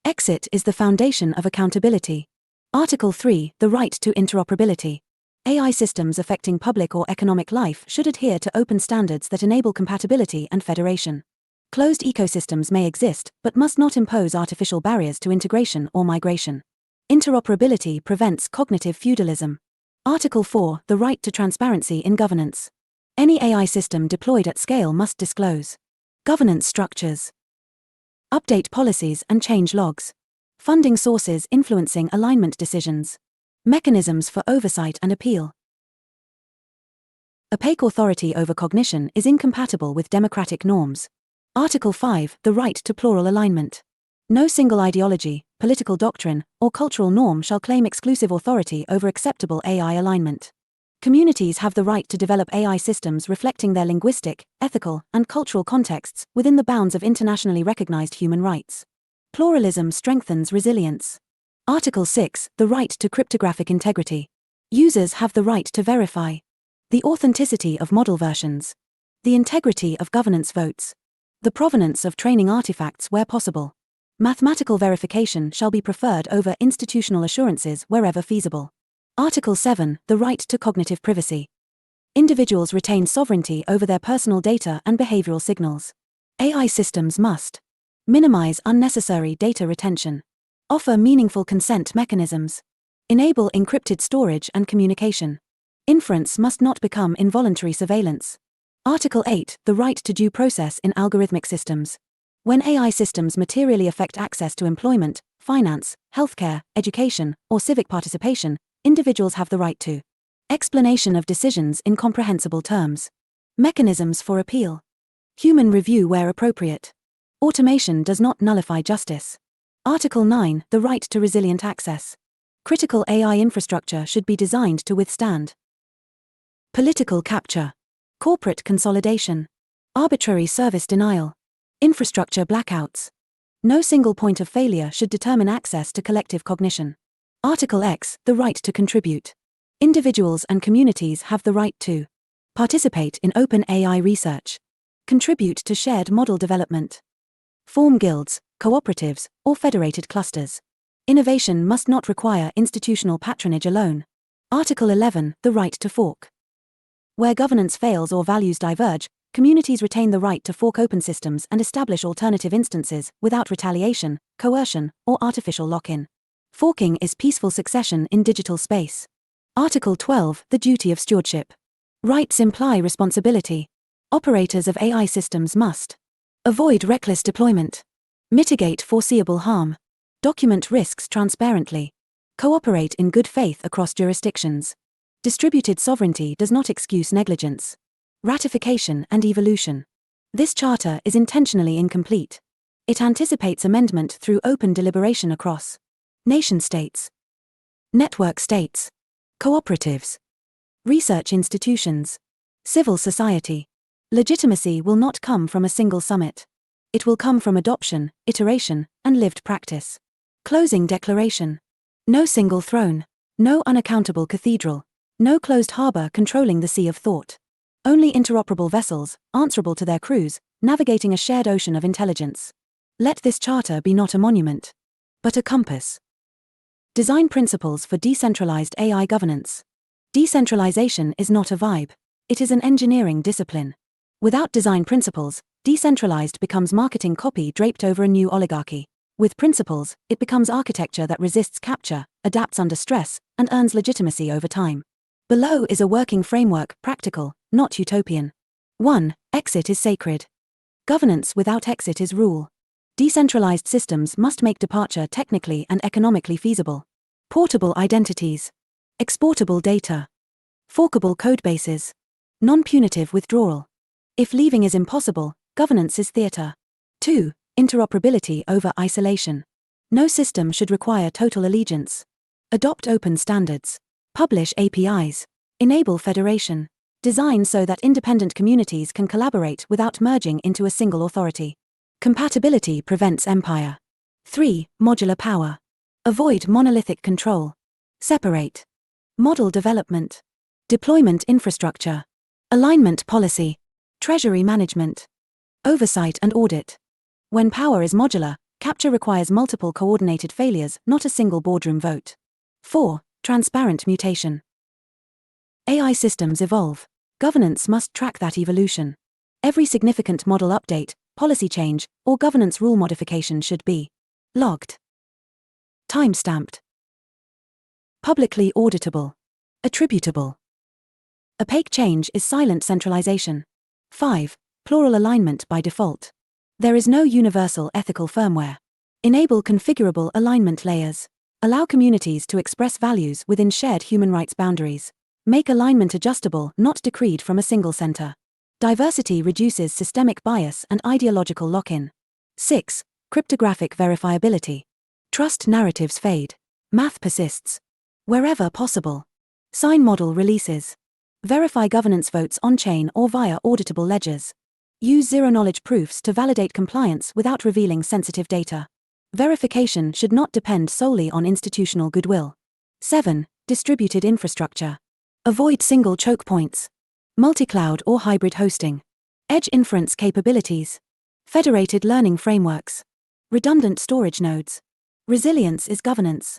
Exit is the foundation of accountability. Article 3, the right to interoperability. AI systems affecting public or economic life should adhere to open standards that enable compatibility and federation. Closed ecosystems may exist, but must not impose artificial barriers to integration or migration. Interoperability prevents cognitive feudalism. Article 4, the right to transparency in governance. Any AI system deployed at scale must disclose governance structures, update policies and change logs, funding sources influencing alignment decisions, mechanisms for oversight and appeal. Opaque authority over cognition is incompatible with democratic norms. Article 5, the right to plural alignment. No single ideology, political doctrine, or cultural norm shall claim exclusive authority over acceptable AI alignment. Communities have the right to develop AI systems reflecting their linguistic, ethical, and cultural contexts within the bounds of internationally recognized human rights. Pluralism strengthens resilience. Article 6, the right to cryptographic integrity. Users have the right to verify the authenticity of model versions, the integrity of governance votes, the provenance of training artifacts where possible. Mathematical verification shall be preferred over institutional assurances wherever feasible. Article 7, the right to cognitive privacy. Individuals retain sovereignty over their personal data and behavioral signals. AI systems must minimize unnecessary data retention, offer meaningful consent mechanisms, enable encrypted storage and communication. Inference must not become involuntary surveillance. Article 8, the right to due process in algorithmic systems. When AI systems materially affect access to employment, finance, healthcare, education, or civic participation, individuals have the right to explanation of decisions in comprehensible terms. Mechanisms for appeal. Human review where appropriate. Automation does not nullify justice. Article 9, the right to resilient access. Critical AI infrastructure should be designed to withstand political capture, corporate consolidation, arbitrary service denial, infrastructure blackouts. No single point of failure should determine access to collective cognition. Article X, the right to contribute. Individuals and communities have the right to participate in open AI research, contribute to shared model development, form guilds, cooperatives, or federated clusters. Innovation must not require institutional patronage alone. Article 11, the right to fork. Where governance fails or values diverge, communities retain the right to fork open systems and establish alternative instances without retaliation, coercion, or artificial lock-in. Forking is peaceful succession in digital space. Article 12, the duty of stewardship. Rights imply responsibility. Operators of AI systems must avoid reckless deployment, mitigate foreseeable harm, document risks transparently, cooperate in good faith across jurisdictions. Distributed sovereignty does not excuse negligence. Ratification and evolution. This charter is intentionally incomplete. It anticipates amendment through open deliberation across nation-states, network states, cooperatives, research institutions, civil society. Legitimacy will not come from a single summit. It will come from adoption, iteration, and lived practice. Closing declaration. No single throne. No unaccountable cathedral. No closed harbor controlling the sea of thought. Only interoperable vessels, answerable to their crews, navigating a shared ocean of intelligence. Let this charter be not a monument, but a compass. Design principles for decentralized AI governance. Decentralization is not a vibe. It is an engineering discipline. Without design principles, decentralized becomes marketing copy draped over a new oligarchy. With principles, it becomes architecture that resists capture, adapts under stress, and earns legitimacy over time. Below is a working framework, practical, not utopian. 1. Exit is sacred. Governance without exit is rule. Decentralized systems must make departure technically and economically feasible. Portable identities. Exportable data. Forkable codebases. Non-punitive withdrawal. If leaving is impossible, governance is theater. 2. Interoperability over isolation. No system should require total allegiance. Adopt open standards. Publish APIs. Enable federation. Design so that independent communities can collaborate without merging into a single authority. Compatibility prevents empire. 3. Modular power. Avoid monolithic control. Separate. Model development. Deployment infrastructure. Alignment policy. Treasury management. Oversight and audit. When power is modular, capture requires multiple coordinated failures, not a single boardroom vote. 4. Transparent mutation. AI systems evolve. Governance must track that evolution. Every significant model update, policy change, or governance rule modification should be logged. Time-stamped. Publicly auditable. Attributable. Opaque change is silent centralization. 5. Plural alignment by default. There is no universal ethical firmware. Enable configurable alignment layers. Allow communities to express values within shared human rights boundaries. Make alignment adjustable, not decreed from a single center. Diversity reduces systemic bias and ideological lock-in. 6. Cryptographic verifiability. Trust narratives fade. Math persists. Wherever possible. Sign model releases. Verify governance votes on-chain or via auditable ledgers. Use zero-knowledge proofs to validate compliance without revealing sensitive data. Verification should not depend solely on institutional goodwill. 7. Distributed infrastructure. Avoid single choke points. Multi-cloud or hybrid hosting. Edge inference capabilities. Federated learning frameworks. Redundant storage nodes. Resilience is governance.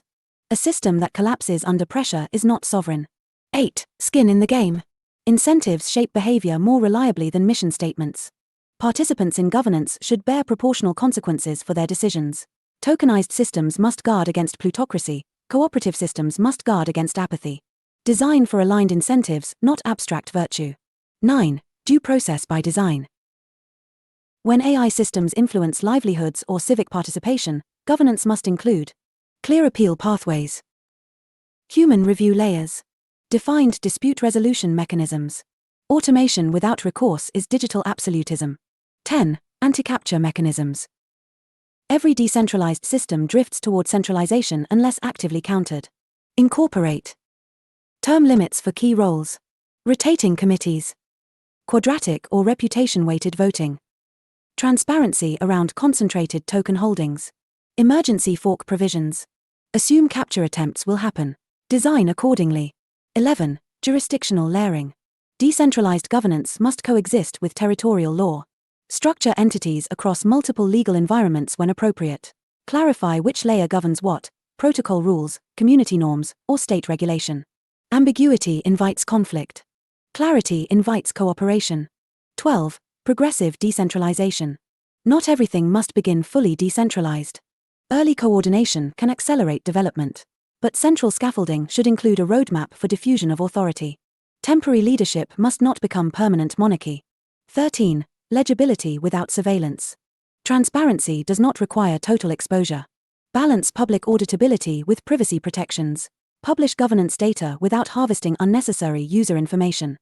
A system that collapses under pressure is not sovereign. 8. Skin in the game. Incentives shape behavior more reliably than mission statements. Participants in governance should bear proportional consequences for their decisions. Tokenized systems must guard against plutocracy. Cooperative systems must guard against apathy. Design for aligned incentives, not abstract virtue. 9. Due process by design. When AI systems influence livelihoods or civic participation, governance must include clear appeal pathways, human review layers, defined dispute resolution mechanisms. Automation without recourse is digital absolutism. 10. Anti-capture mechanisms. Every decentralized system drifts toward centralization unless actively countered. Incorporate. Term limits for key roles. Rotating committees. Quadratic or reputation-weighted voting. Transparency around concentrated token holdings. Emergency fork provisions. Assume capture attempts will happen. Design accordingly. 11. Jurisdictional layering. Decentralized governance must coexist with territorial law. Structure entities across multiple legal environments when appropriate. Clarify which layer governs what, protocol rules, community norms, or state regulation. Ambiguity invites conflict. Clarity invites cooperation. 12. Progressive decentralization. Not everything must begin fully decentralized. Early coordination can accelerate development. But central scaffolding should include a roadmap for diffusion of authority. Temporary leadership must not become permanent monarchy. 13. Legibility without surveillance. Transparency does not require total exposure. Balance public auditability with privacy protections. Publish governance data without harvesting unnecessary user information.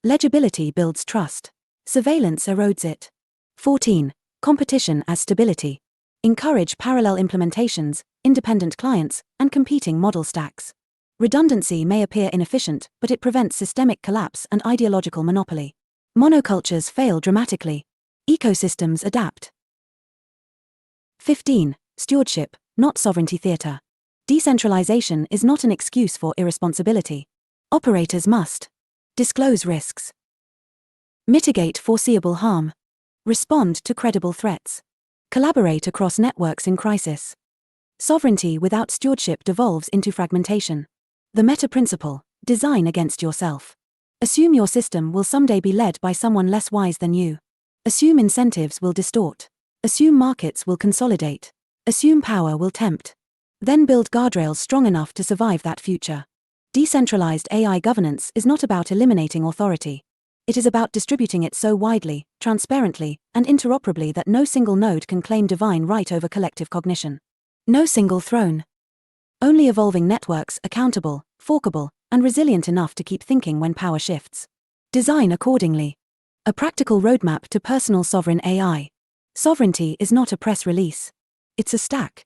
Legibility builds trust. Surveillance erodes it. 14. Competition as stability. Encourage parallel implementations, independent clients, and competing model stacks. Redundancy may appear inefficient, but it prevents systemic collapse and ideological monopoly. Monocultures fail dramatically. Ecosystems adapt. 15. Stewardship, not sovereignty theater. Decentralization is not an excuse for irresponsibility. Operators must disclose risks, mitigate foreseeable harm, respond to credible threats, collaborate across networks in crisis. Sovereignty without stewardship devolves into fragmentation. The meta principle: design against yourself. Assume your system will someday be led by someone less wise than you. Assume incentives will distort. Assume markets will consolidate. Assume power will tempt. Then build guardrails strong enough to survive that future. Decentralized AI governance is not about eliminating authority. It is about distributing it so widely, transparently, and interoperably that no single node can claim divine right over collective cognition. No single throne. Only evolving networks accountable, forkable, and resilient enough to keep thinking when power shifts. Design accordingly. A practical roadmap to personal sovereign AI. Sovereignty is not a press release. It's a stack.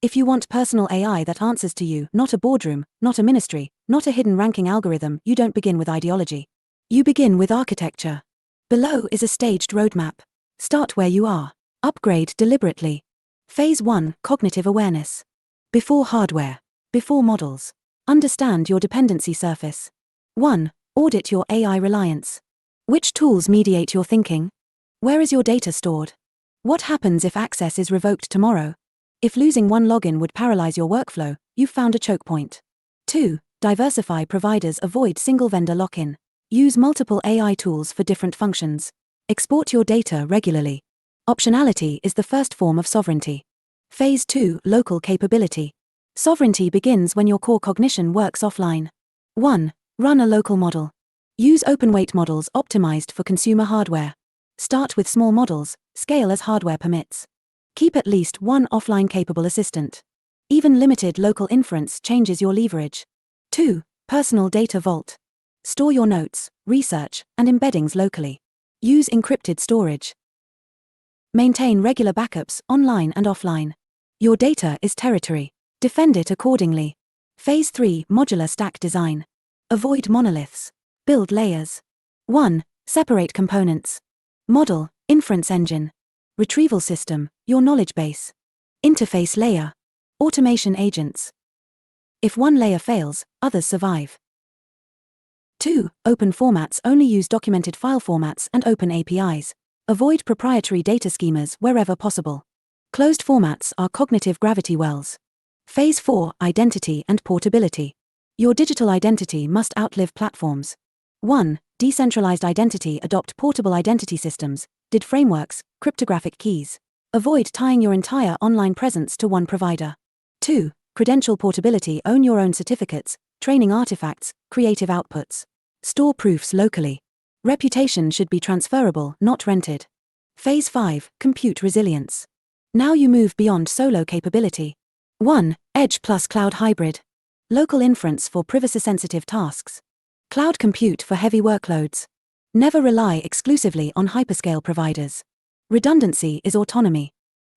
If you want personal AI that answers to you, not a boardroom, not a ministry, not a hidden ranking algorithm, you don't begin with ideology. You begin with architecture. Below is a staged roadmap. Start where you are. Upgrade deliberately. Phase 1, cognitive awareness. Before hardware. Before models. Understand your dependency surface. 1. Audit your AI reliance. Which tools mediate your thinking? Where is your data stored? What happens if access is revoked tomorrow? If losing one login would paralyze your workflow, you've found a choke point. 2. Diversify providers, avoid single vendor lock-in. Use multiple AI tools for different functions. Export your data regularly. Optionality is the first form of sovereignty. Phase 2, local capability. Sovereignty begins when your core cognition works offline. 1. Run a local model. Use open-weight models optimized for consumer hardware. Start with small models, scale as hardware permits. Keep at least one offline-capable assistant. Even limited local inference changes your leverage. 2. Personal data vault. Store your notes, research, and embeddings locally. Use encrypted storage. Maintain regular backups online and offline. Your data is territory. Defend it accordingly. Phase 3, modular stack design. Avoid monoliths. Build layers. 1. Separate components. Model, inference engine. Retrieval system, your knowledge base. Interface layer. Automation agents. If one layer fails, others survive. 2. Open formats only use documented file formats and open APIs. Avoid proprietary data schemas wherever possible. Closed formats are cognitive gravity wells. Phase 4. Identity and portability. Your digital identity must outlive platforms. 1. Decentralized identity. Adopt portable identity systems, DID frameworks, cryptographic keys. Avoid tying your entire online presence to one provider. 2. Credential portability. Own your own certificates, training artifacts, creative outputs. Store proofs locally. Reputation should be transferable, not rented. Phase 5. Compute resilience. Now you move beyond solo capability. 1. Edge plus cloud hybrid. Local inference for privacy-sensitive tasks. Cloud compute for heavy workloads. Never rely exclusively on hyperscale providers. Redundancy is autonomy.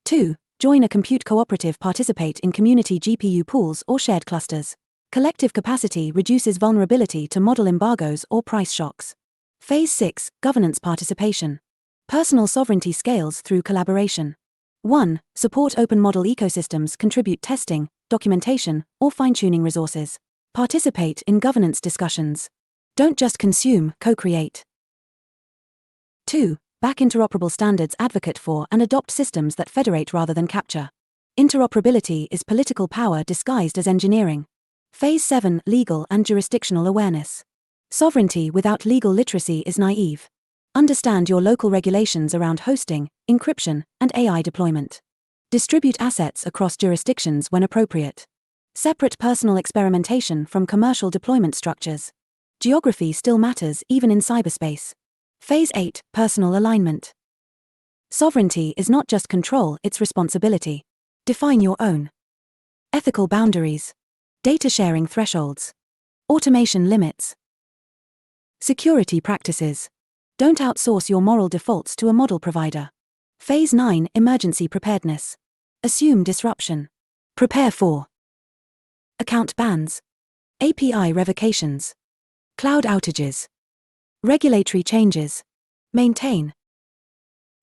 2. Join a compute cooperative. Participate in community GPU pools or shared clusters. Collective capacity reduces vulnerability to model embargoes or price shocks. Phase 6. Governance participation. Personal sovereignty scales through collaboration. 1. Support open model ecosystems. Contribute testing, documentation, or fine-tuning resources. Participate in governance discussions. Don't just consume, co-create. 2. Back interoperable standards. Advocate for and adopt systems that federate rather than capture. Interoperability is political power disguised as engineering. Phase 7. Legal and jurisdictional awareness. Sovereignty without legal literacy is naive. Understand your local regulations around hosting, encryption, and AI deployment. Distribute assets across jurisdictions when appropriate. Separate personal experimentation from commercial deployment structures. Geography still matters even in cyberspace. Phase 8. Personal alignment. Sovereignty is not just control, it's responsibility. Define your own ethical boundaries. Data sharing thresholds. Automation limits. Security practices. Don't outsource your moral defaults to a model provider. Phase 9. Emergency preparedness. Assume disruption. Prepare for account bans, API revocations, cloud outages, regulatory changes. Maintain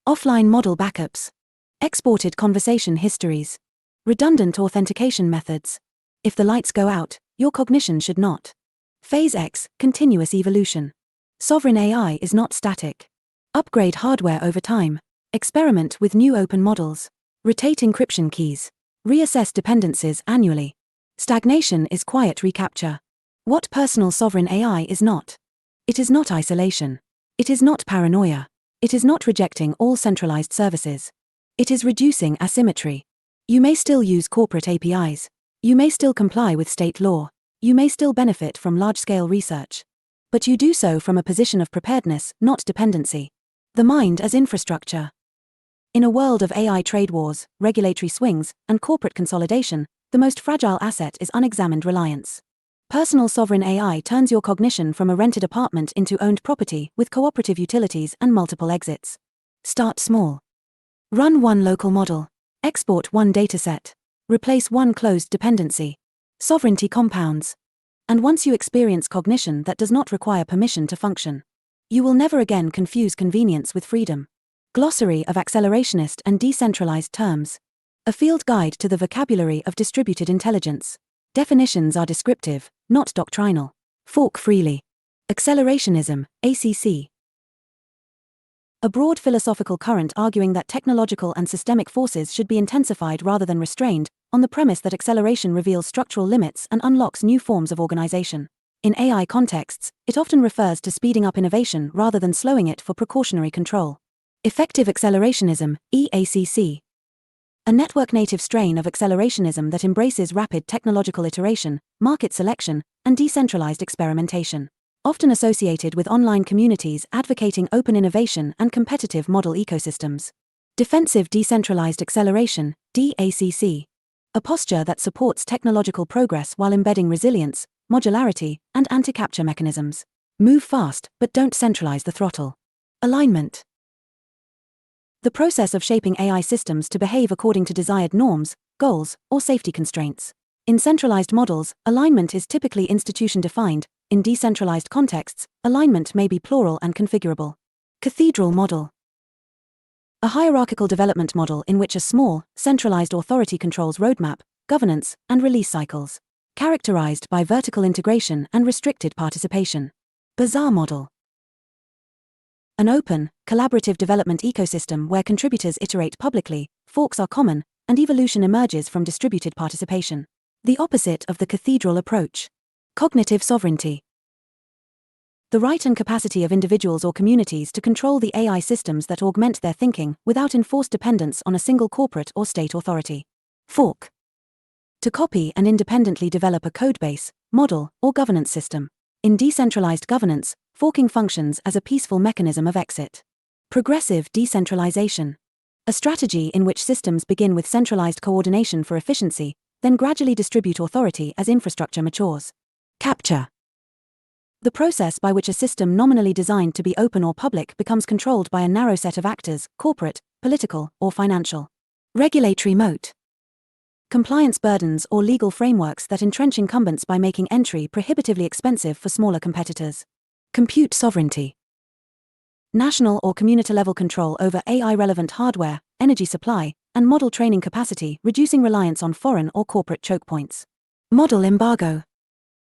offline model backups, exported conversation histories, redundant authentication methods. If the lights go out, your cognition should not. Phase X. Continuous evolution. Sovereign AI is not static. Upgrade hardware over time. Experiment with new open models. Rotate encryption keys. Reassess dependencies annually. Stagnation is quiet recapture. What personal sovereign AI is not? It is not isolation. It is not paranoia. It is not rejecting all centralized services. It is reducing asymmetry. You may still use corporate APIs. You may still comply with state law. You may still benefit from large-scale research. But you do so from a position of preparedness, not dependency. The mind as infrastructure. In a world of AI trade wars, regulatory swings, and corporate consolidation, the most fragile asset is unexamined reliance. Personal sovereign AI turns your cognition from a rented apartment into owned property with cooperative utilities and multiple exits. Start small. Run one local model. Export one dataset. Replace one closed dependency. Sovereignty compounds. And once you experience cognition that does not require permission to function, you will never again confuse convenience with freedom. Glossary of accelerationist and decentralized terms. A field guide to the vocabulary of distributed intelligence. Definitions are descriptive, not doctrinal. Fork freely. Accelerationism, ACC. A broad philosophical current arguing that technological and systemic forces should be intensified rather than restrained, on the premise that acceleration reveals structural limits and unlocks new forms of organization. In AI contexts, it often refers to speeding up innovation rather than slowing it for precautionary control. Effective accelerationism, EACC. A network-native strain of accelerationism that embraces rapid technological iteration, market selection, and decentralized experimentation. Often associated with online communities advocating open innovation and competitive model ecosystems. Defensive decentralized acceleration, DACC. A posture that supports technological progress while embedding resilience, modularity, and anti-capture mechanisms. Move fast, but don't centralize the throttle. Alignment. The process of shaping AI systems to behave according to desired norms, goals, or safety constraints. In centralized models, alignment is typically institution-defined. In decentralized contexts, alignment may be plural and configurable. Cathedral model. A hierarchical development model in which a small, centralized authority controls roadmap, governance, and release cycles, characterized by vertical integration and restricted participation. Bazaar model. An open, collaborative development ecosystem where contributors iterate publicly, forks are common, and evolution emerges from distributed participation. The opposite of the cathedral approach. Cognitive sovereignty. The right and capacity of individuals or communities to control the AI systems that augment their thinking without enforced dependence on a single corporate or state authority. Fork. To copy and independently develop a codebase, model, or governance system. In decentralized governance, forking functions as a peaceful mechanism of exit. Progressive decentralization. A strategy in which systems begin with centralized coordination for efficiency, then gradually distribute authority as infrastructure matures. Capture. The process by which a system nominally designed to be open or public becomes controlled by a narrow set of actors, corporate, political, or financial. Regulatory moat. Compliance burdens or legal frameworks that entrench incumbents by making entry prohibitively expensive for smaller competitors. Compute sovereignty. National or community-level control over AI-relevant hardware, energy supply, and model training capacity, reducing reliance on foreign or corporate choke points. Model embargo.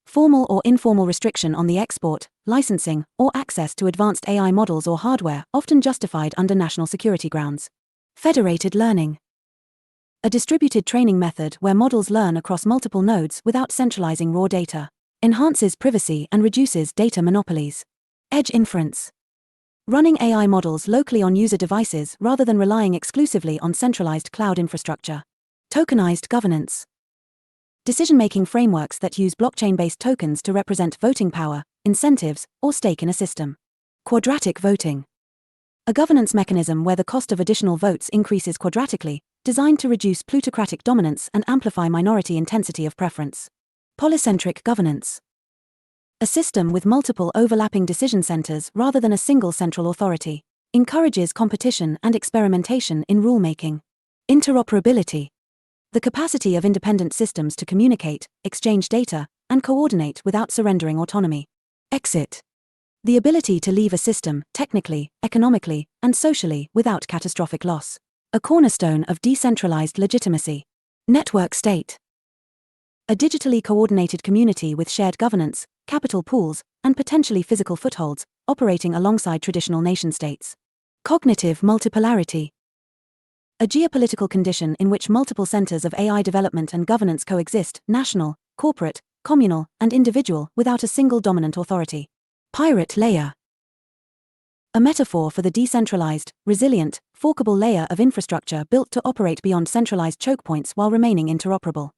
Formal or informal restriction on the export, licensing, or access to advanced AI models or hardware, often justified under national security grounds. Federated learning. A distributed training method where models learn across multiple nodes without centralizing raw data. Enhances privacy and reduces data monopolies. Edge inference. Running AI models locally on user devices rather than relying exclusively on centralized cloud infrastructure. Tokenized governance. Decision-making frameworks that use blockchain-based tokens to represent voting power, incentives, or stake in a system. Quadratic voting. A governance mechanism where the cost of additional votes increases quadratically, designed to reduce plutocratic dominance and amplify minority intensity of preference. Polycentric governance. A system with multiple overlapping decision centers rather than a single central authority. Encourages competition and experimentation in rulemaking. Interoperability. The capacity of independent systems to communicate, exchange data, and coordinate without surrendering autonomy. Exit. The ability to leave a system, technically, economically, and socially, without catastrophic loss. A cornerstone of decentralized legitimacy. Network state. A digitally coordinated community with shared governance, capital pools, and potentially physical footholds, operating alongside traditional nation-states. Cognitive multipolarity. A geopolitical condition in which multiple centers of AI development and governance coexist, national, corporate, communal, and individual, without a single dominant authority. Pirate layer. A metaphor for the decentralized, resilient, forkable layer of infrastructure built to operate beyond centralized choke points while remaining interoperable.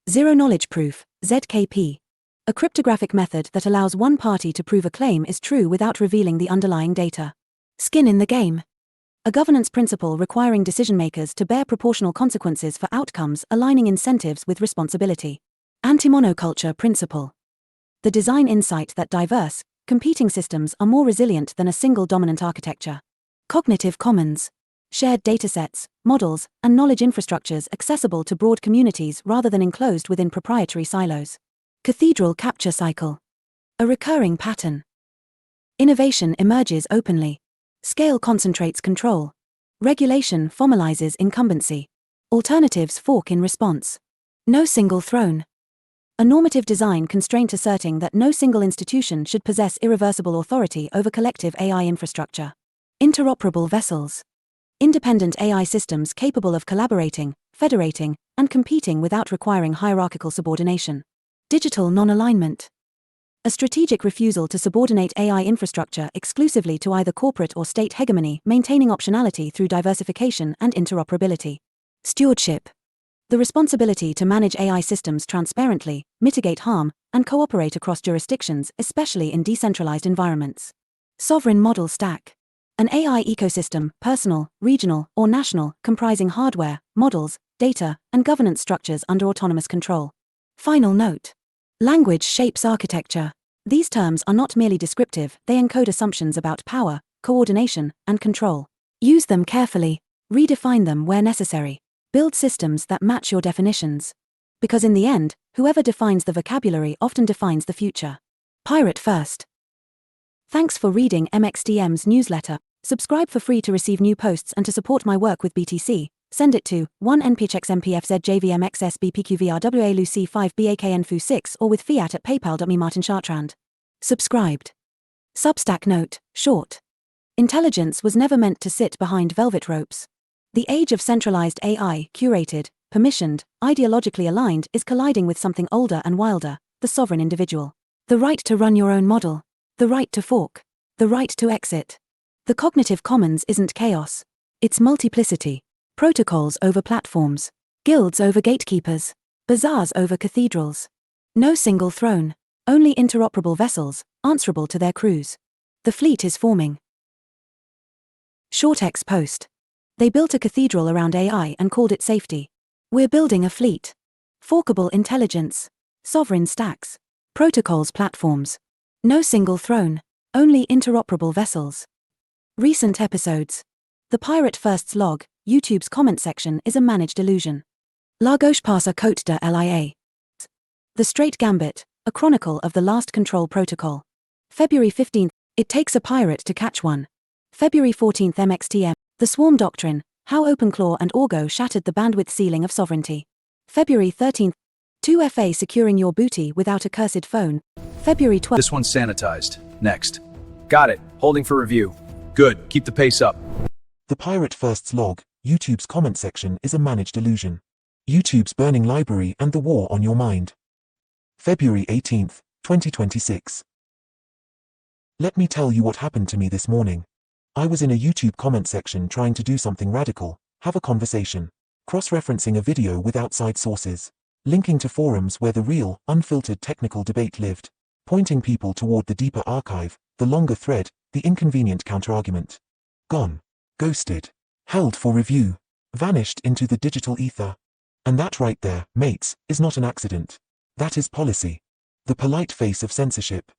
Zero-knowledge proof, ZKP. A cryptographic method that allows one party to prove a claim is true without revealing the underlying data. Skin in the game. A governance principle requiring decision-makers to bear proportional consequences for outcomes, aligning incentives with responsibility. Anti-monoculture principle. The design insight that diverse, competing systems are more resilient than a single dominant architecture. Cognitive commons. Shared datasets, models, and knowledge infrastructures accessible to broad communities rather than enclosed within proprietary silos. Cathedral capture cycle. A recurring pattern. Innovation emerges openly. Scale concentrates control. Regulation formalizes incumbency. Alternatives fork in response. No single throne. A normative design constraint asserting that no single institution should possess irreversible authority over collective AI infrastructure. Interoperable vessels. Independent AI systems capable of collaborating, federating, and competing without requiring hierarchical subordination. Digital non-alignment. A strategic refusal to subordinate AI infrastructure exclusively to either corporate or state hegemony, maintaining optionality through diversification and interoperability. Stewardship. The responsibility to manage AI systems transparently, mitigate harm, and cooperate across jurisdictions, especially in decentralized environments. Sovereign model stack. An AI ecosystem, personal, regional, or national, comprising hardware, models, data, and governance structures under autonomous control. Final note. Language shapes architecture. These terms are not merely descriptive, they encode assumptions about power, coordination, and control. Use them carefully. Redefine them where necessary. Build systems that match your definitions. Because in the end, whoever defines the vocabulary often defines the future. Pirate first. Thanks for reading MXTM's newsletter. Subscribe for free to receive new posts and to support my work with BTC. Send it to 1nphxmpfzjvmxsbpqvrwaluc5baknfu6 or with fiat at paypal.me Martin Chartrand. Subscribed. Substack note, short. Intelligence was never meant to sit behind velvet ropes. The age of centralized AI, curated, permissioned, ideologically aligned, is colliding with something older and wilder, the sovereign individual. The right to run your own model. The right to fork. The right to exit. The cognitive commons isn't chaos. It's multiplicity. Protocols over platforms. Guilds over gatekeepers. Bazaars over cathedrals. No single throne. Only interoperable vessels, answerable to their crews. The fleet is forming. Short X post. They built a cathedral around AI and called it safety. We're building a fleet. Forkable intelligence. Sovereign stacks. Protocols platforms. No single throne. Only interoperable vessels. Recent episodes. The Pirate First's log, YouTube's comment section is a managed illusion. La Gauche Passer Côte de Lia. The Straight Gambit, a chronicle of the last control protocol. February 15th, it takes a pirate to catch one. February 14th MXTM, the Swarm Doctrine, how OpenClaw and Orgo shattered the bandwidth ceiling of sovereignty. February 13th, 2FA securing your booty without a cursed phone. February 12th. This one's sanitized. Next. Got it. Holding for review. Good. Keep the pace up. The Pirate First's log, YouTube's comment section is a managed illusion. YouTube's burning library and the war on your mind. February 18th, 2026. Let me tell you what happened to me this morning. I was in a YouTube comment section trying to do something radical, have a conversation, cross-referencing a video with outside sources, linking to forums where the real, unfiltered technical debate lived, pointing people toward the deeper archive, the longer thread, the inconvenient counterargument. Gone. Ghosted. Held for review. Vanished into the digital ether. And that right there, mates, is not an accident. That is policy. The polite face of censorship.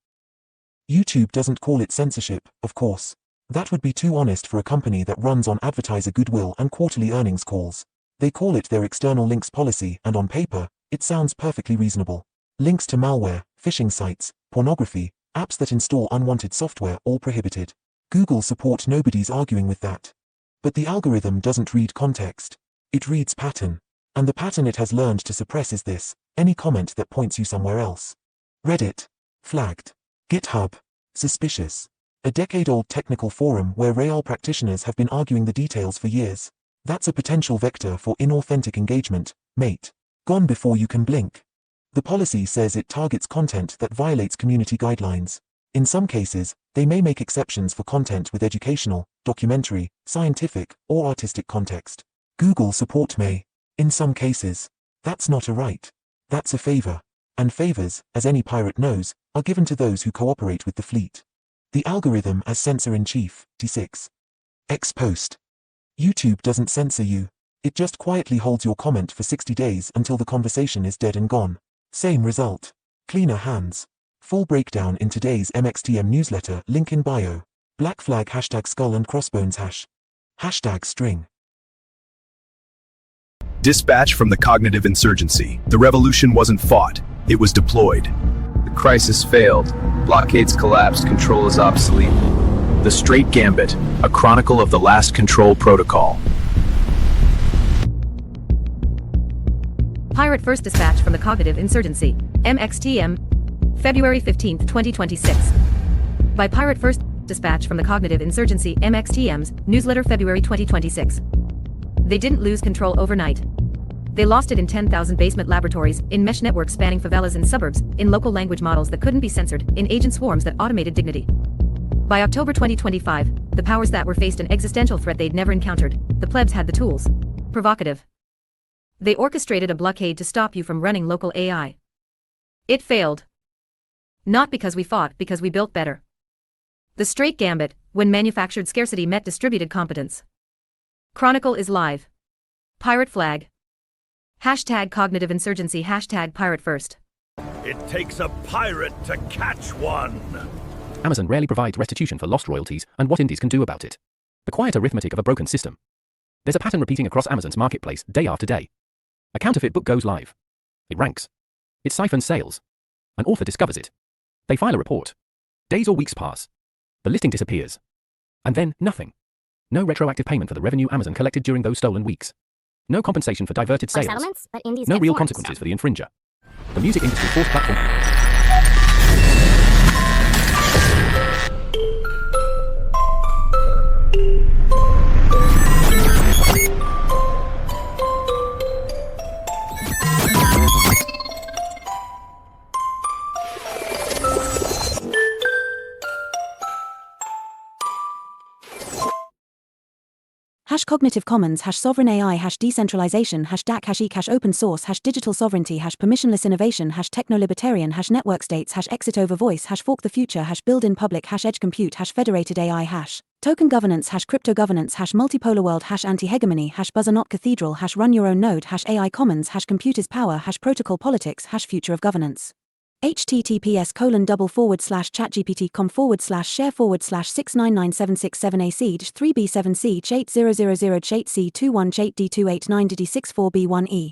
YouTube doesn't call it censorship, of course. That would be too honest for a company that runs on advertiser goodwill and quarterly earnings calls. They call it their external links policy, and on paper, it sounds perfectly reasonable. Links to malware, phishing sites, pornography, apps that install unwanted software, all prohibited. Google support, nobody's arguing with that. But the algorithm doesn't read context. It reads pattern. And the pattern it has learned to suppress is this: any comment that points you somewhere else. Reddit. Flagged. GitHub. Suspicious. A decade-old technical forum where Real practitioners have been arguing the details for years. That's a potential vector for inauthentic engagement, mate. Gone before you can blink. The policy says it targets content that violates community guidelines. In some cases, they may make exceptions for content with educational, documentary, scientific, or artistic context. Google support may. In some cases. That's not a right. That's a favor. And favors, as any pirate knows, are given to those who cooperate with the fleet. The algorithm as censor-in-chief, T6. X post. YouTube doesn't censor you. It just quietly holds your comment for 60 days until the conversation is dead and gone. Same result. Cleaner hands. Full breakdown in today's MXTM newsletter, link in bio. Black flag hashtag skull and crossbones hash. Hashtag string. Dispatch from the cognitive insurgency. The revolution wasn't fought. It was deployed. The crisis failed. Blockades collapsed. Control is obsolete. The Straight Gambit, a chronicle of the last control protocol. Pirate First dispatch from the cognitive insurgency, MXTM, February 15, 2026. By Pirate First dispatch from the cognitive insurgency, MXTM's newsletter, February 2026. They didn't lose control overnight. They lost it in 10,000 basement laboratories, in mesh networks spanning favelas and suburbs, in local language models that couldn't be censored, in agent swarms that automated dignity. By October 2025, the powers that were faced an existential threat they'd never encountered. The plebs had the tools. Provocative. They orchestrated a blockade to stop you from running local AI. It failed. Not because we fought, because we built better. The Straight Gambit, when manufactured scarcity met distributed competence. Chronicle is live. Pirate flag. Hashtag cognitive insurgency, hashtag pirate first. It takes a pirate to catch one. Amazon rarely provides restitution for lost royalties and what indies can do about it. The quiet arithmetic of a broken system. There's a pattern repeating across Amazon's marketplace day after day. A counterfeit book goes live. It ranks. It siphons sales. An author discovers it. They file a report. Days or weeks pass. The listing disappears. And then, nothing. No retroactive payment for the revenue Amazon collected during those stolen weeks. No compensation for diverted Or sales. settlements, but indies No get real formed, consequences so. for the infringer. The music industry forced platform. Hash cognitive commons, hash sovereign AI, hash decentralization, hash DAC, hash e, hash open source, hash digital sovereignty, hash permissionless innovation, hash techno-libertarian, hash network states, hash exit over voice, hash fork the future, hash build in public, hash edge compute, hash federated AI, hash token governance, hash crypto governance, hash multipolar world, hash anti-hegemony, hash buzzer not cathedral, hash run your own node, hash AI commons, hash compute is power, hash protocol politics, hash future of governance. https://chatgpt.com/share/6997667a siege 3b7 siege 8000 chate c21 chate d289 dd64b1e